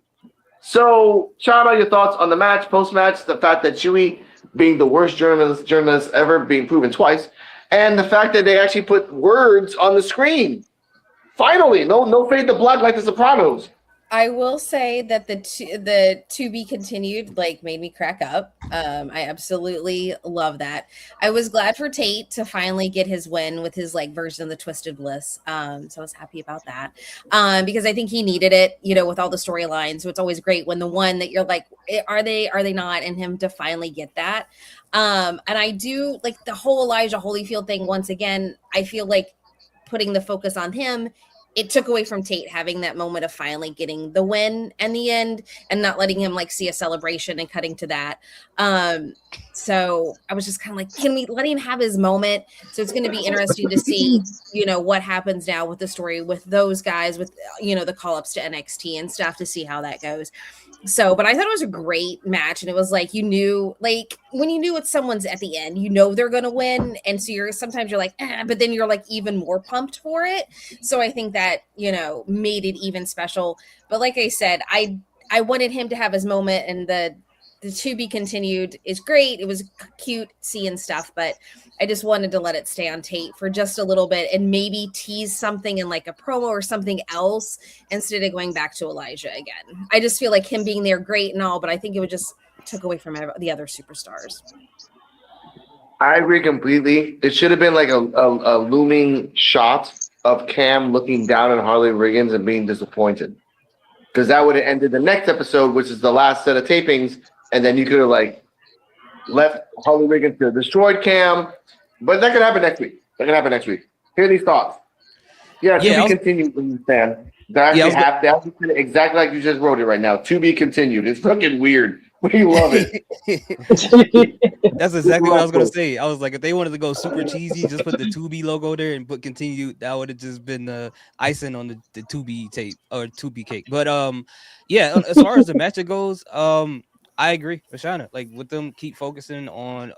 So, shout out your thoughts on the match, post-match, the fact that Chewy, being the worst journalist ever, being proven twice, and the fact that they actually put words on the screen. Finally, no fade to black like The Sopranos. I will say that the to be continued like made me crack up. I absolutely love that. I was glad for Tate to finally get his win with his like version of the Twisted Bliss. So I was happy about that. Because I think he needed it, with all the storylines. So it's always great when the one that you're like, are they not? And him to finally get that. And I do like the whole Elijah Holyfield thing. Once again, I feel like putting the focus on him, it took away from Tate having that moment of finally getting the win in the end and not letting him like see a celebration and cutting to that. So I was just kind of like, can we let him have his moment? So it's going to be interesting to see, what happens now with the story with those guys, with, the call ups to NXT and stuff to see how that goes. So, but I thought it was a great match. And it was like, when you knew it's someone's at the end, they're going to win. And so sometimes you're like, but then you're like even more pumped for it. So I think that, made it even special. But like I said, I wanted him to have his moment, and the to be continued is great. It was cute seeing stuff, but I just wanted to let it stay on Tate for just a little bit and maybe tease something in like a promo or something else instead of going back to Elijah again. I just feel like him being there, great and all, but I think it would just took away from the other superstars. I agree completely. It should have been like a looming shot of Cam looking down at Harley Riggins and being disappointed, because that would have ended the next episode, which is the last set of tapings. And then you could have like left Harley Riggins to destroyed Cam, but that could happen next week. Hear these thoughts. Yeah, to be continued when you stand. That actually exactly like you just wrote it right now. To be continued. It's fucking weird, but you love it. That's exactly what I was gonna say. I was like, if they wanted to go super cheesy, just put the 2B logo there and put continued. That would have just been the icing on the 2B tape or 2B cake. But yeah, as far as the match it goes, I agree with Shauna. Like with them keep focusing on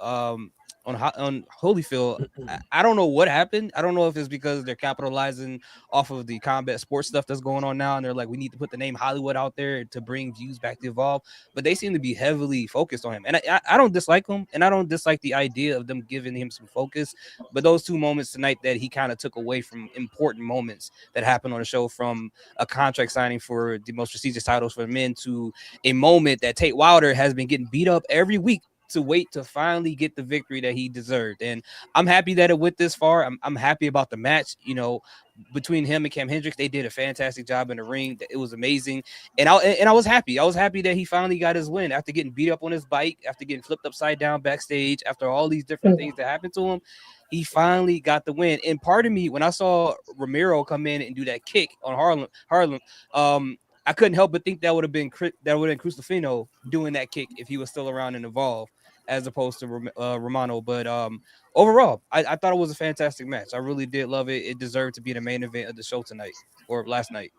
Holyfield. I don't know what happened. I don't know if it's because they're capitalizing off of the combat sports stuff that's going on now, and they're like, we need to put the name Hollywood out there to bring views back to Evolve. But they seem to be heavily focused on him, and I don't dislike him, and I don't dislike the idea of them giving him some focus. But those two moments tonight that he kind of took away from important moments that happened on the show, from a contract signing for the most prestigious titles for men to a moment that Tate Wilder has been getting beat up every week to wait to finally get the victory that he deserved. And I'm happy that it went this far. I'm happy about the match. Between him and Cam Hendricks, they did a fantastic job in the ring. It was amazing. And I was happy. I was happy that he finally got his win after getting beat up on his bike, after getting flipped upside down backstage, after all these different things that happened to him. He finally got the win. And part of me, when I saw Ramiro come in and do that kick on Harlem, I couldn't help but think that would have been Cristofino doing that kick if he was still around and Evolve, as opposed to Romano. But overall, I thought it was a fantastic match. I really did love it. It deserved to be the main event of the show tonight, or last night.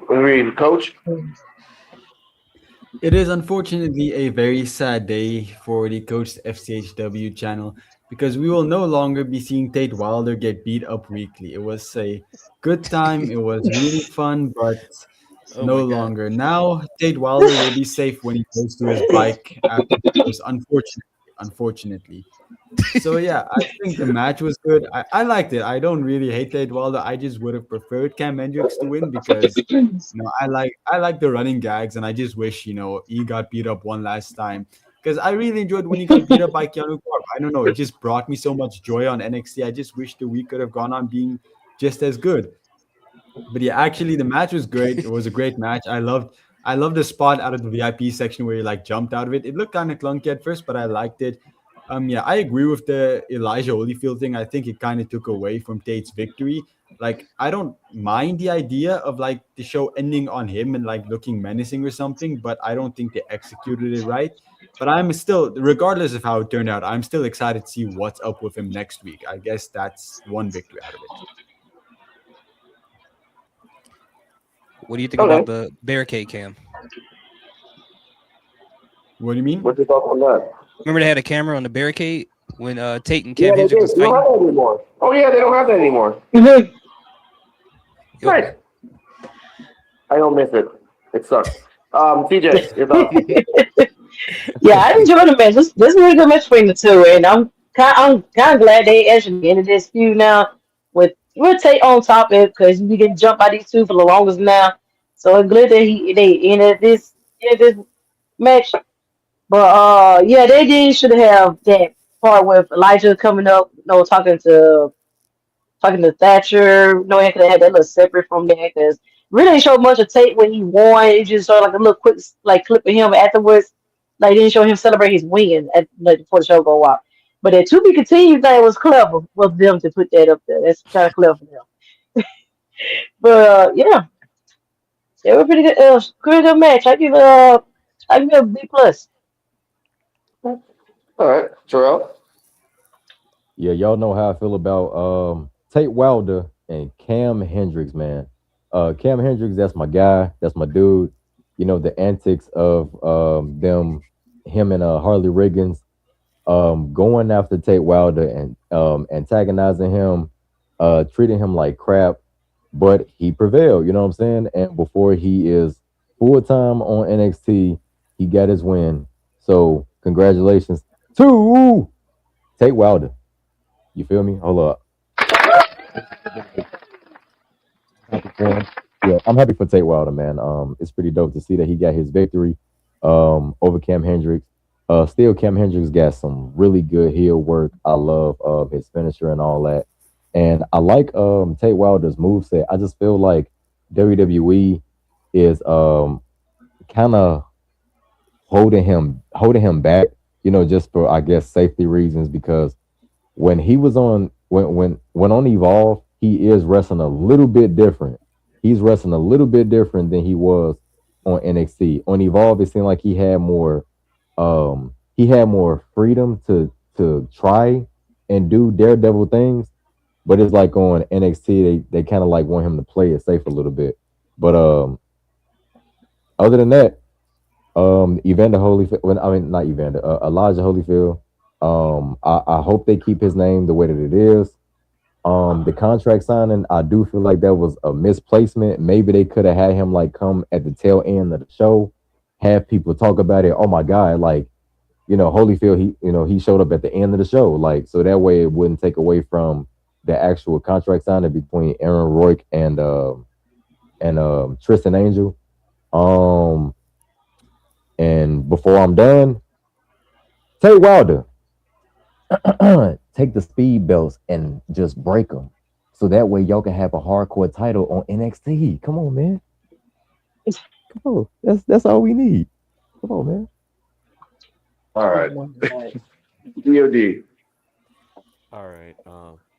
Agreed, Coach. It is unfortunately a very sad day for the Coach FCHW channel, because we will no longer be seeing Tate Wilder get beat up weekly. It was a good time. It was really fun, but no longer. Now Tate Wilder will be safe when he goes to his bike after this, unfortunately. So yeah, I think the match was good. I liked it. I don't really hate Tate Wilder. I just would have preferred Cam Hendricks to win, because I like the running gags, and I just wish he got beat up one last time. Because I really enjoyed when he got beat up by Keanu Corp. I don't know, it just brought me so much joy on NXT. I just wish the week could have gone on being just as good. But yeah, actually the match was great. It was a great match. I loved the spot out of the VIP section where he like jumped out of it. It looked kind of clunky at first, but I liked it. Yeah, I agree with the Elijah Holyfield thing. I think it kind of took away from Tate's victory. Like, I don't mind the idea of like the show ending on him and like looking menacing or something, but I don't think they executed it right. But I'm still, regardless of how it turned out, I'm still excited to see what's up with him next week. I guess that's one victory out of it. What do you think about the barricade cam? What do you mean? What's your thoughts on that? Remember they had a camera on the barricade when Tate and Cam Hendricks was fighting? They don't have that anymore. Oh yeah, they don't have that anymore. Nice. I don't miss it. It sucks. CJ, your thoughts? Yeah, I enjoyed the match. This was a good match between the two, and I'm kind of glad they actually ended this feud now with we'll take on topic because we can jump by these two for the longest now. So it's good that they ended this match. But yeah, they did should have that part with Elijah coming up, talking to Thatcher. No, he could have had that little separate from that because really didn't show much of Tate when he won. It just showed like a little quick like clip of him afterwards. Like didn't show him celebrate his win at like before the show go off. But that to be continued thing was clever for them to put that up there. That's kind of clever for them. But yeah, they were pretty good match. I give it a B plus. All right, Terrell. Yeah, y'all know how I feel about Tate Wilder and Cam Hendricks, man. Cam Hendricks, that's my guy, that's my dude. You know, the antics of him and Harley Riggins going after Tate Wilder and antagonizing him, treating him like crap, but he prevailed, you know what I'm saying? And before he is full time on NXT, he got his win. So congratulations to Tate Wilder. You feel me? Hold up. Yeah, I'm happy for Tate Wilder, man. It's pretty dope to see that he got his victory over Cam Hendricks. Still, Cam Hendricks got some really good heel work. I love his finisher and all that. And I like Tate Wilder's moveset. I just feel like WWE is kind of holding him back, you know, just for I guess safety reasons because when he was on when on Evolve, he is wrestling a little bit different. He's wrestling a little bit different than he was on NXT. On Evolve, it seemed like he had more freedom to try and do daredevil things. But it's like on NXT, they kind of like want him to play it safe a little bit. But other than that, Evander Holyfield, well, I mean not Evander, Elijah Holyfield. I hope they keep his name the way that it is. The contract signing, I do feel like that was a misplacement. Maybe they could have had him like come at the tail end of the show, have people talk about it. Oh my God, like, you know, Holyfield, he showed up at the end of the show, like, so that way it wouldn't take away from the actual contract signing between Aaron Rourke and Tristan Angel. And before I'm done, Tate Wilder. Take the speed belts and just break them, so that way y'all can have a hardcore title on NXT. Come on, man. Come on, that's all we need. Come on, man. All right, DOD. All right.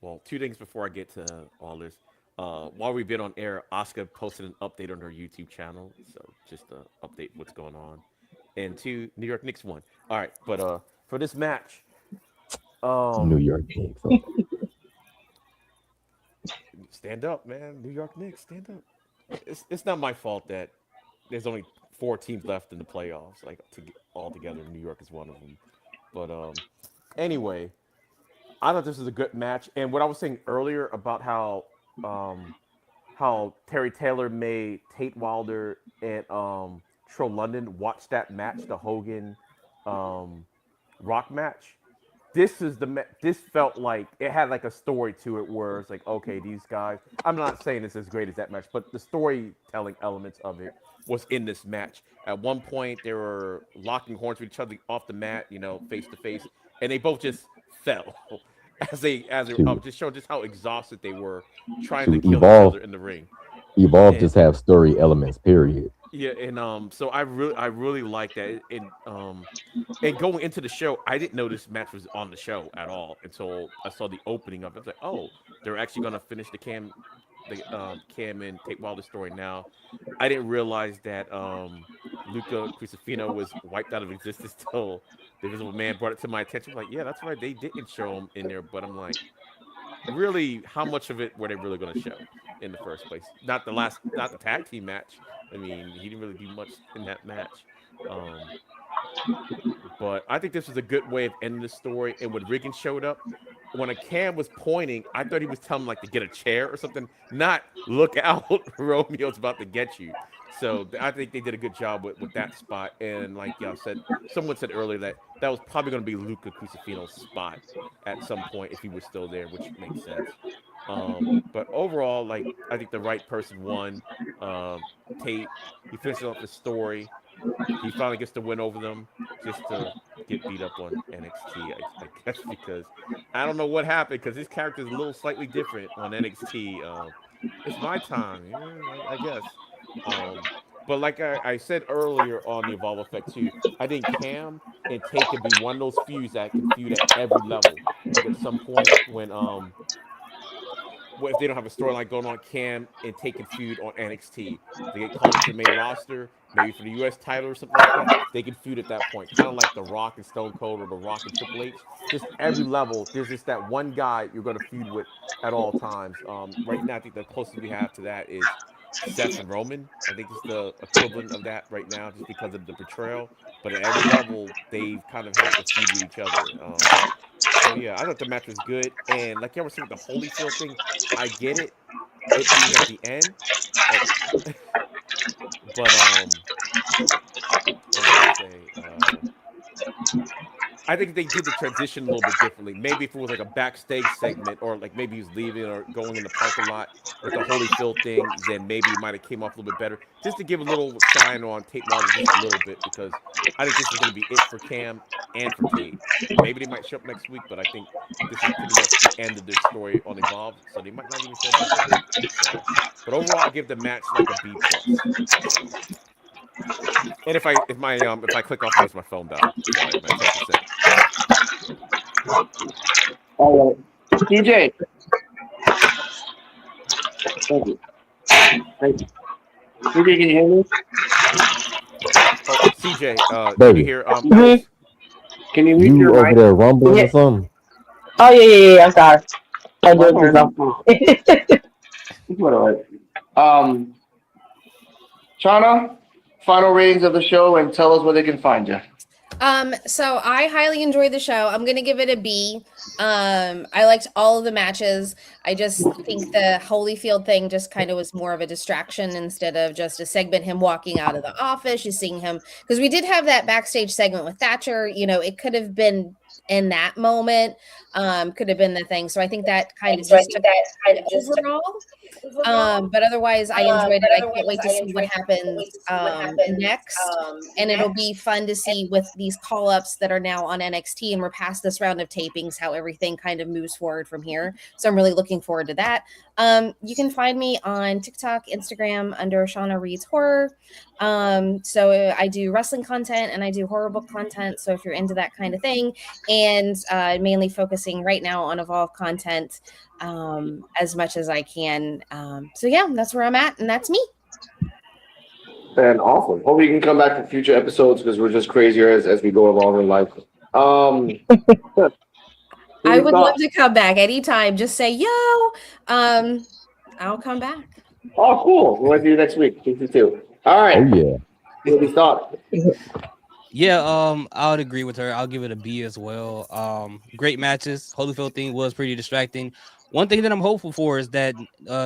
Well, two things before I get to all this. While we've been on air, Oscar posted an update on her YouTube channel, so just to update what's going on. And two, New York Knicks won. All right, but for this match, New York Knicks. stand up, man. New York Knicks, stand up. It's not my fault that there's only 4 teams left in the playoffs. Like all together, New York is one of them. But anyway, I thought this was a good match. And what I was saying earlier about how Terry Taylor made Tate Wilder and Tro London watch that match, the Hogan Rock match. This felt like it had like a story to it where it's like, okay, these guys, I'm not saying it's as great as that match, but the storytelling elements of it was in this match. At one point they were locking horns with each other off the mat, you know, face to face, and they both just fell as they just showed just how exhausted they were trying to kill each other in the ring. Evolve just have story elements, period. Yeah, and so I really like that. And going into the show, I didn't know this match was on the show at all until I saw the opening of it. I was like, oh, they're actually gonna finish the Cam and Tate Wilder story now. I didn't realize that Luca Crucifino was wiped out of existence till the Invisible Man brought it to my attention. I'm like, yeah, that's right, they didn't show him in there, but I'm like, really, how much of it were they really going to show in the first place? Not the tag team match. I mean, he didn't really do much in that match. But I think this was a good way of ending the story. And when Riggins showed up, when a Cam was pointing, I thought he was telling him like to get a chair or something. Not look out, Romeo's about to get you. So I think they did a good job with that spot. And like y'all said, someone said earlier that was probably going to be Luca Crucifino's spot at some point if he was still there, which makes sense. But overall, like I think the right person won. Tate, he finishes off his story. He finally gets to win over them, just to get beat up on NXT. I guess because I don't know what happened because his character is a little slightly different on NXT. It's my time, yeah, I guess. Um, but like I said earlier on the Evolve Effect too, I think Cam and Tate could be one of those feuds that can feud at every level. Like at some point when what if they don't have a storyline going on, Cam and taking feud on NXT? They get called into the main roster, maybe for the US title or something like that. They can feud at that point, kind of like The Rock and Stone Cold or The Rock and Triple H. Just every level, there's just that one guy you're going to feud with at all times. Right now, I think the closest we have to that is Seth and Roman. I think it's the equivalent of that right now, just because of the portrayal. But at every level, they've kind of had to feud with each other. So yeah, I thought the match was good, and like you were saying with the Holyfield thing, I get it, it being at the end, but what was I gonna say? I think they did the transition a little bit differently. Maybe if it was like a backstage segment, or like maybe he was leaving or going in the parking lot with the Holyfield thing, then maybe it might have came off a little bit better. Just to give a little shine on Tate Martin just a little bit, because I think this is going to be it for Cam and for Tate. Maybe they might show up next week, but I think this is pretty much the end of this story on Evolve, so they might not even show up next week. So, but overall, I give the match like a B plus. So. And if I click off, notice my phone died. Sorry, my 10%. All right, DJ. Thank you. Thank you. DJ, can you hear me? Oh, CJ, can Baby. you hear? Can you mute You your over mic? there rumbling Yeah. or something? Oh yeah. I'm sorry. I My do turn. Whatever. Chana, final ratings of the show, and tell us where they can find you. So I highly enjoyed the show. I'm gonna give it a B. I liked all of the matches. I just think the Holyfield thing just kind of was more of a distraction instead of just a segment. Him walking out of the office, you seeing him, because we did have that backstage segment with Thatcher. You know, it could have been in that moment. Could have been the thing. So I think that kind of just overall. But otherwise, I enjoyed it. I can't wait to see what happens next, and it'll be fun to see with these call-ups that are now on NXT, and we're past this round of tapings, how everything kind of moves forward from here. So I'm really looking forward to that. You can find me on TikTok, Instagram under Shauna Reads Horror. So I do wrestling content and I do horror book content. So if you're into that kind of thing, and mainly focusing right now on Evolve content as much as I can. So yeah, that's where I'm at, and that's me. And awesome. Hope you can come back for future episodes, because we're just crazier as we go along in life. I would love to come back anytime. Just say yo. I'll come back. Oh, cool. We'll see you next week. Too. All right. Oh yeah. What do you thought? Yeah, I would agree with her. I'll give it a B as well. Great matches. Holyfield thing was pretty distracting. One thing that I'm hopeful for is that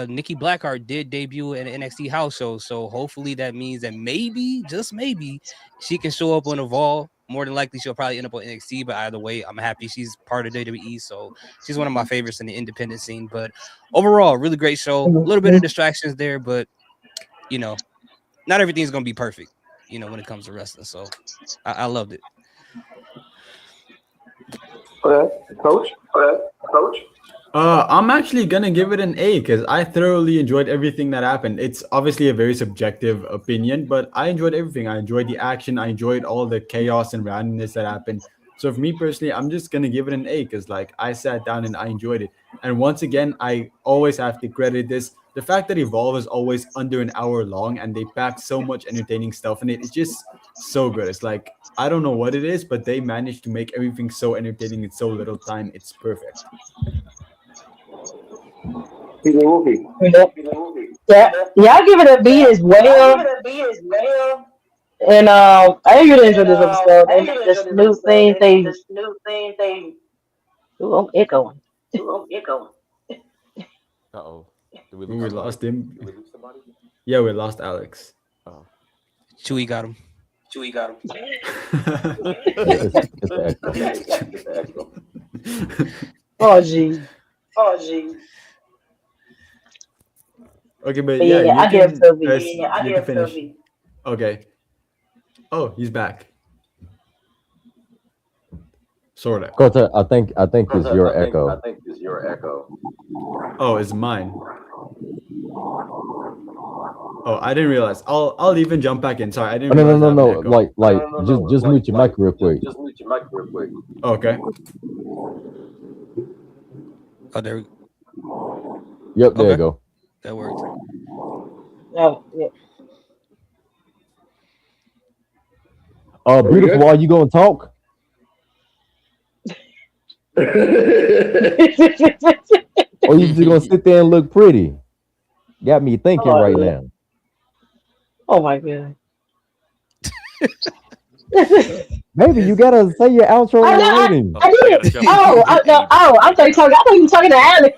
Nikki Blackheart did debut in an NXT house show, so hopefully that means that maybe, just maybe, she can show up on Evolve. More than likely, she'll probably end up on NXT, but either way, I'm happy she's part of WWE, so she's one of my favorites in the independent scene. But overall, really great show. A little bit of distractions there, but, you know, not everything's going to be perfect, you know, when it comes to wrestling, so I loved it. Okay. Coach? I'm actually gonna give it an A because I thoroughly enjoyed everything that happened. It's obviously a very subjective opinion, but I enjoyed everything. I enjoyed the action. I enjoyed all the chaos and randomness that happened. So for me personally, I'm just gonna give it an A because like I sat down and I enjoyed it. And once again, I always have to credit this. The fact that Evolve is always under an hour long and they pack so much entertaining stuff in it. It's just so good. It's like, I don't know what it is, but they managed to make everything so entertaining in so little time. It's perfect. Yeah, I give it a B as well. And I really enjoyed this episode. And this new thing they. Ooh, I'm echoing. Uh-oh. Did we We lose somebody? lost him. Did we lose somebody? Yeah, we lost Alex. Oh. Chewy got him. Oh, gee. Okay, but But yeah, yeah, you I give it can to V. press, you can finish. Okay. Oh, he's back. Sort of. Coach, I think it's your echo. it's your echo. Oh, it's mine. Oh, I didn't realize. I'll even jump back in. Sorry, I didn't No, realize I have an echo. Just mute your mic real quick. Just mute your mic real quick. Okay. Oh, there we Yep, there you Okay. go. That works. Oh, yeah. Beautiful, good? are you gonna talk? Or you just gonna sit there and look pretty? Got me thinking Oh, right yeah. now. Oh my god. Baby, you gotta say your outro I in the know, reading. I did. Oh, I thought you talking. I thought you were talking to Alex.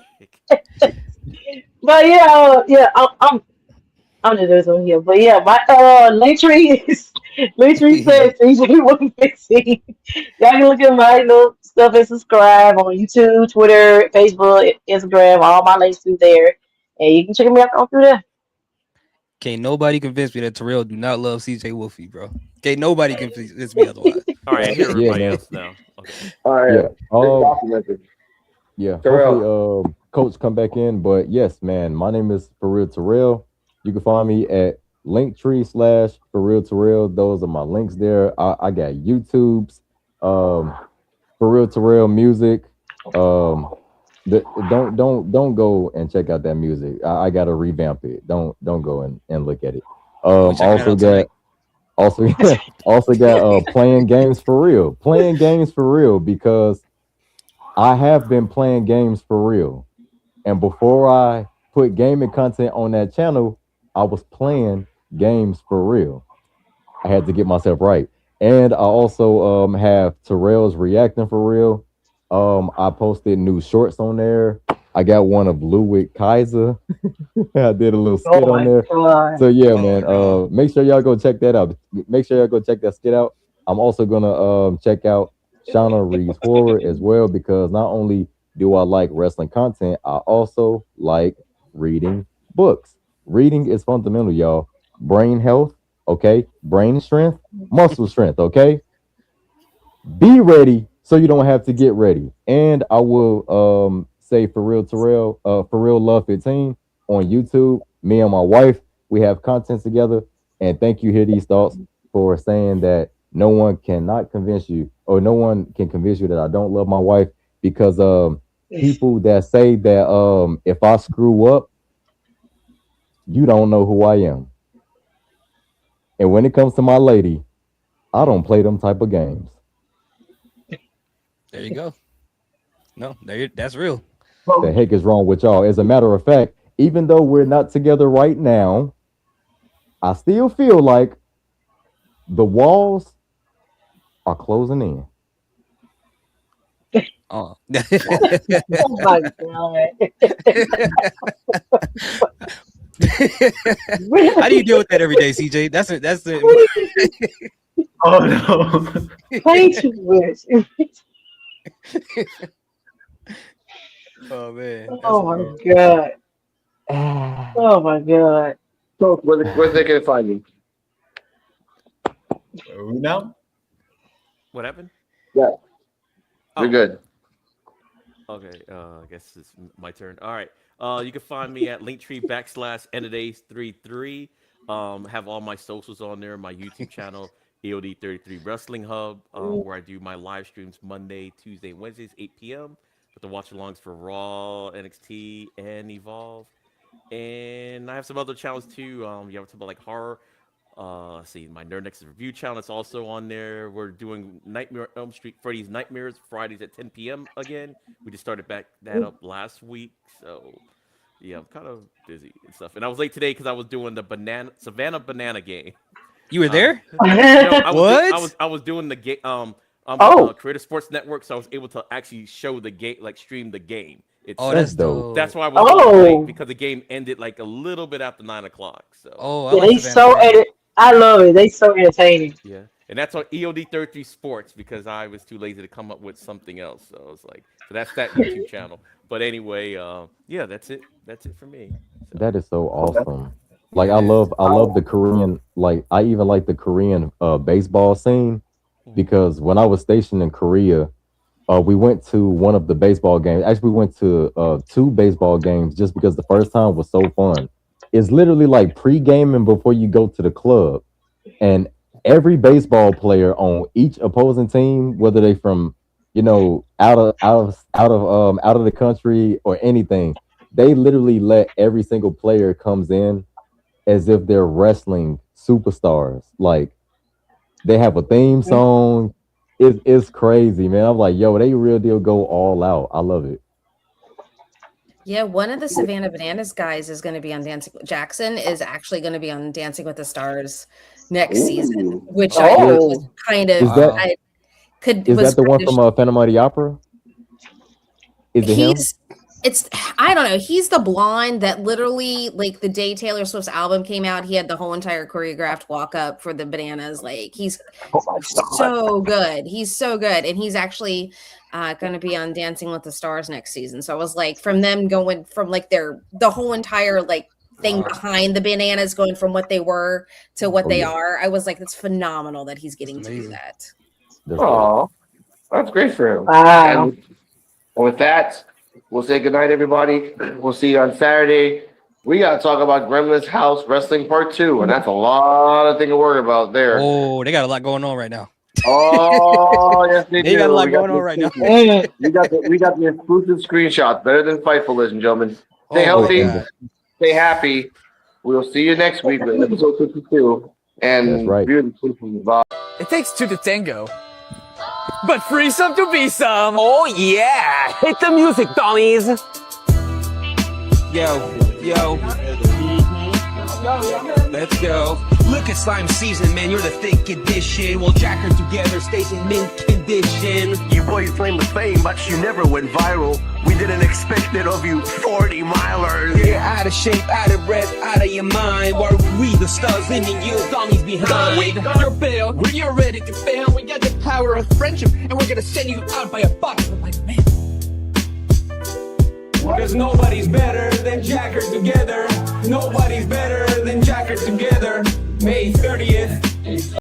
But yeah, I'm just doing something here. But yeah, my Linktree is Linktree says CJ115. Y'all can look at my stuff and subscribe on YouTube, Twitter, Facebook, Instagram. All my links through there, and you can check me out on through there. Can't nobody convince me that Terrell do not love CJ Wolfie, bro. Can't nobody convince me otherwise. All right, I hear Yeah, everybody man. else now. Okay. All right. Yeah. It's documented. Yeah. Terrell. Hopefully, Coach come back in. But yes, man, my name is For Real Terrell. You can find me at Linktree/For Real Terrell. Those are my links there. I got YouTube's For Real Terrell music. Don't go and check out that music. I gotta revamp it. Don't go and look at it. We checking it out tonight. Also got playing games for real. Playing games for real because I have been playing games for real. And before I put gaming content on that channel, I was playing games for real. I had to get myself right. And I also have Terrell's Reacting for Real. I posted new shorts on there. I got one of Ludwig Kaiser. I did a little skit Oh on my there. god. So yeah, Oh, man. no. Make sure y'all go check that out. Make sure y'all go check that skit out. I'm also gonna check out Shauna Reed's horror as well because not only do I like wrestling content, I also like reading books. Reading is fundamental, y'all. Brain health, okay? Brain strength, muscle strength, okay? Be ready so you don't have to get ready. And I will say For Real Terrell, For Real Love 15 on YouTube. Me and my wife, we have content together. And thank you, Hear These Thoughts, for saying that no one cannot convince you, or no one can convince you that I don't love my wife because people that say that if I screw up, you don't know who I am. And when it comes to my lady, I don't play them type of games. There you go. No, that's real. The heck is wrong with y'all? As a matter of fact, even though we're not together right now, I still feel like the walls are closing in. Oh. Oh my god. How do you deal with that every day, CJ? That's the Oh no. Way too much. Oh man. Oh my god. Oh my god. So where they can find you? Who now? What happened? Yeah. Oh. You're good. Okay, I guess it's my turn. All right. You can find me at Linktree/NAdays33. Have all my socials on there, my YouTube channel, EOD33 Wrestling Hub, where I do my live streams Monday, Tuesday, Wednesdays, 8 p.m. with the watch alongs for Raw, NXT, and Evolve. And I have some other channels too. You have to talk about like horror. Let's see, my Nerd Nexus review channel is also on there. We're doing Nightmare on Elm Street, Freddy's Nightmares, Fridays at 10 p.m. again. We just started back that up last week, so yeah, I'm kind of busy and stuff. And I was late today because I was doing the Savannah Banana game. You were there? No, What? I was doing the game. I'm Creative Sports Network, so I was able to actually show the game, like stream the game. Oh, that's dope. That's why I was a little late because the game ended like a little bit after 9 o'clock. So Oh, I Yeah, like they Savannah so Banana. I love it. They so entertaining. yeah, And that's on EOD33 Sports because I was too lazy to come up with something else. So I was like, so that's that YouTube channel. But anyway, yeah, that's it. That's it for me. So. That is so awesome. Like I love the Korean, like I even like the Korean baseball scene because when I was stationed in Korea, we went to one of the baseball games. Actually, we went to 2 baseball games just because the first time was so fun. It's literally like pre-gaming before you go to the club, and every baseball player on each opposing team, whether they from out of the country or anything, they literally let every single player comes in as if they're wrestling superstars. Like they have a theme song. It's crazy, man. I'm like, yo, they real deal go all out. I love it. Yeah, one of the Savannah Bananas guys is going to be on Dancing. Jackson is actually going to be on Dancing with the Stars next season, which I thought was kind of. Is that the one from Phantom of the Opera? Is it him? I don't know. He's the blonde that literally, like, the day Taylor Swift's album came out, he had the whole entire choreographed walk up for the Bananas. Like, he's so good. He's so good. And he's actually going to be on Dancing with the Stars next season. So I was like, from them going from like the whole entire like thing behind the Bananas going from what they were to what they are. I was like, it's phenomenal that he's getting to do that. Oh, that's great for him. Wow. And with that, we'll say goodnight, everybody. We'll see you on Saturday. We got to talk about Gremlin's House Wrestling Part 2, and that's a lot of things to worry about there. Oh, they got a lot going on right now. Oh, yes, they do. Got a lot going on right now. We got the exclusive screenshots. Better than Fightful, ladies and gentlemen. Stay healthy. Stay happy. We'll see you next week with episode 52. And that's right. It takes 2 to tango. But free some to be some. Oh yeah! Hit the music, dummies! Yo. Let's go. Look at slime season, man, you're the thick edition. We'll jack her together, stays in mint condition. You boys claim the fame, but you never went viral. We didn't expect it of you 40 milers. Yeah, out of shape, out of breath, out of your mind. While we the stars leaving you dummies behind. We got your bail, you're ready to fail. We got the power of friendship, and we're gonna send you out by a box. I'm like, man. Cause nobody's better than Jacker together. Nobody's better than Jacker together. May 30th.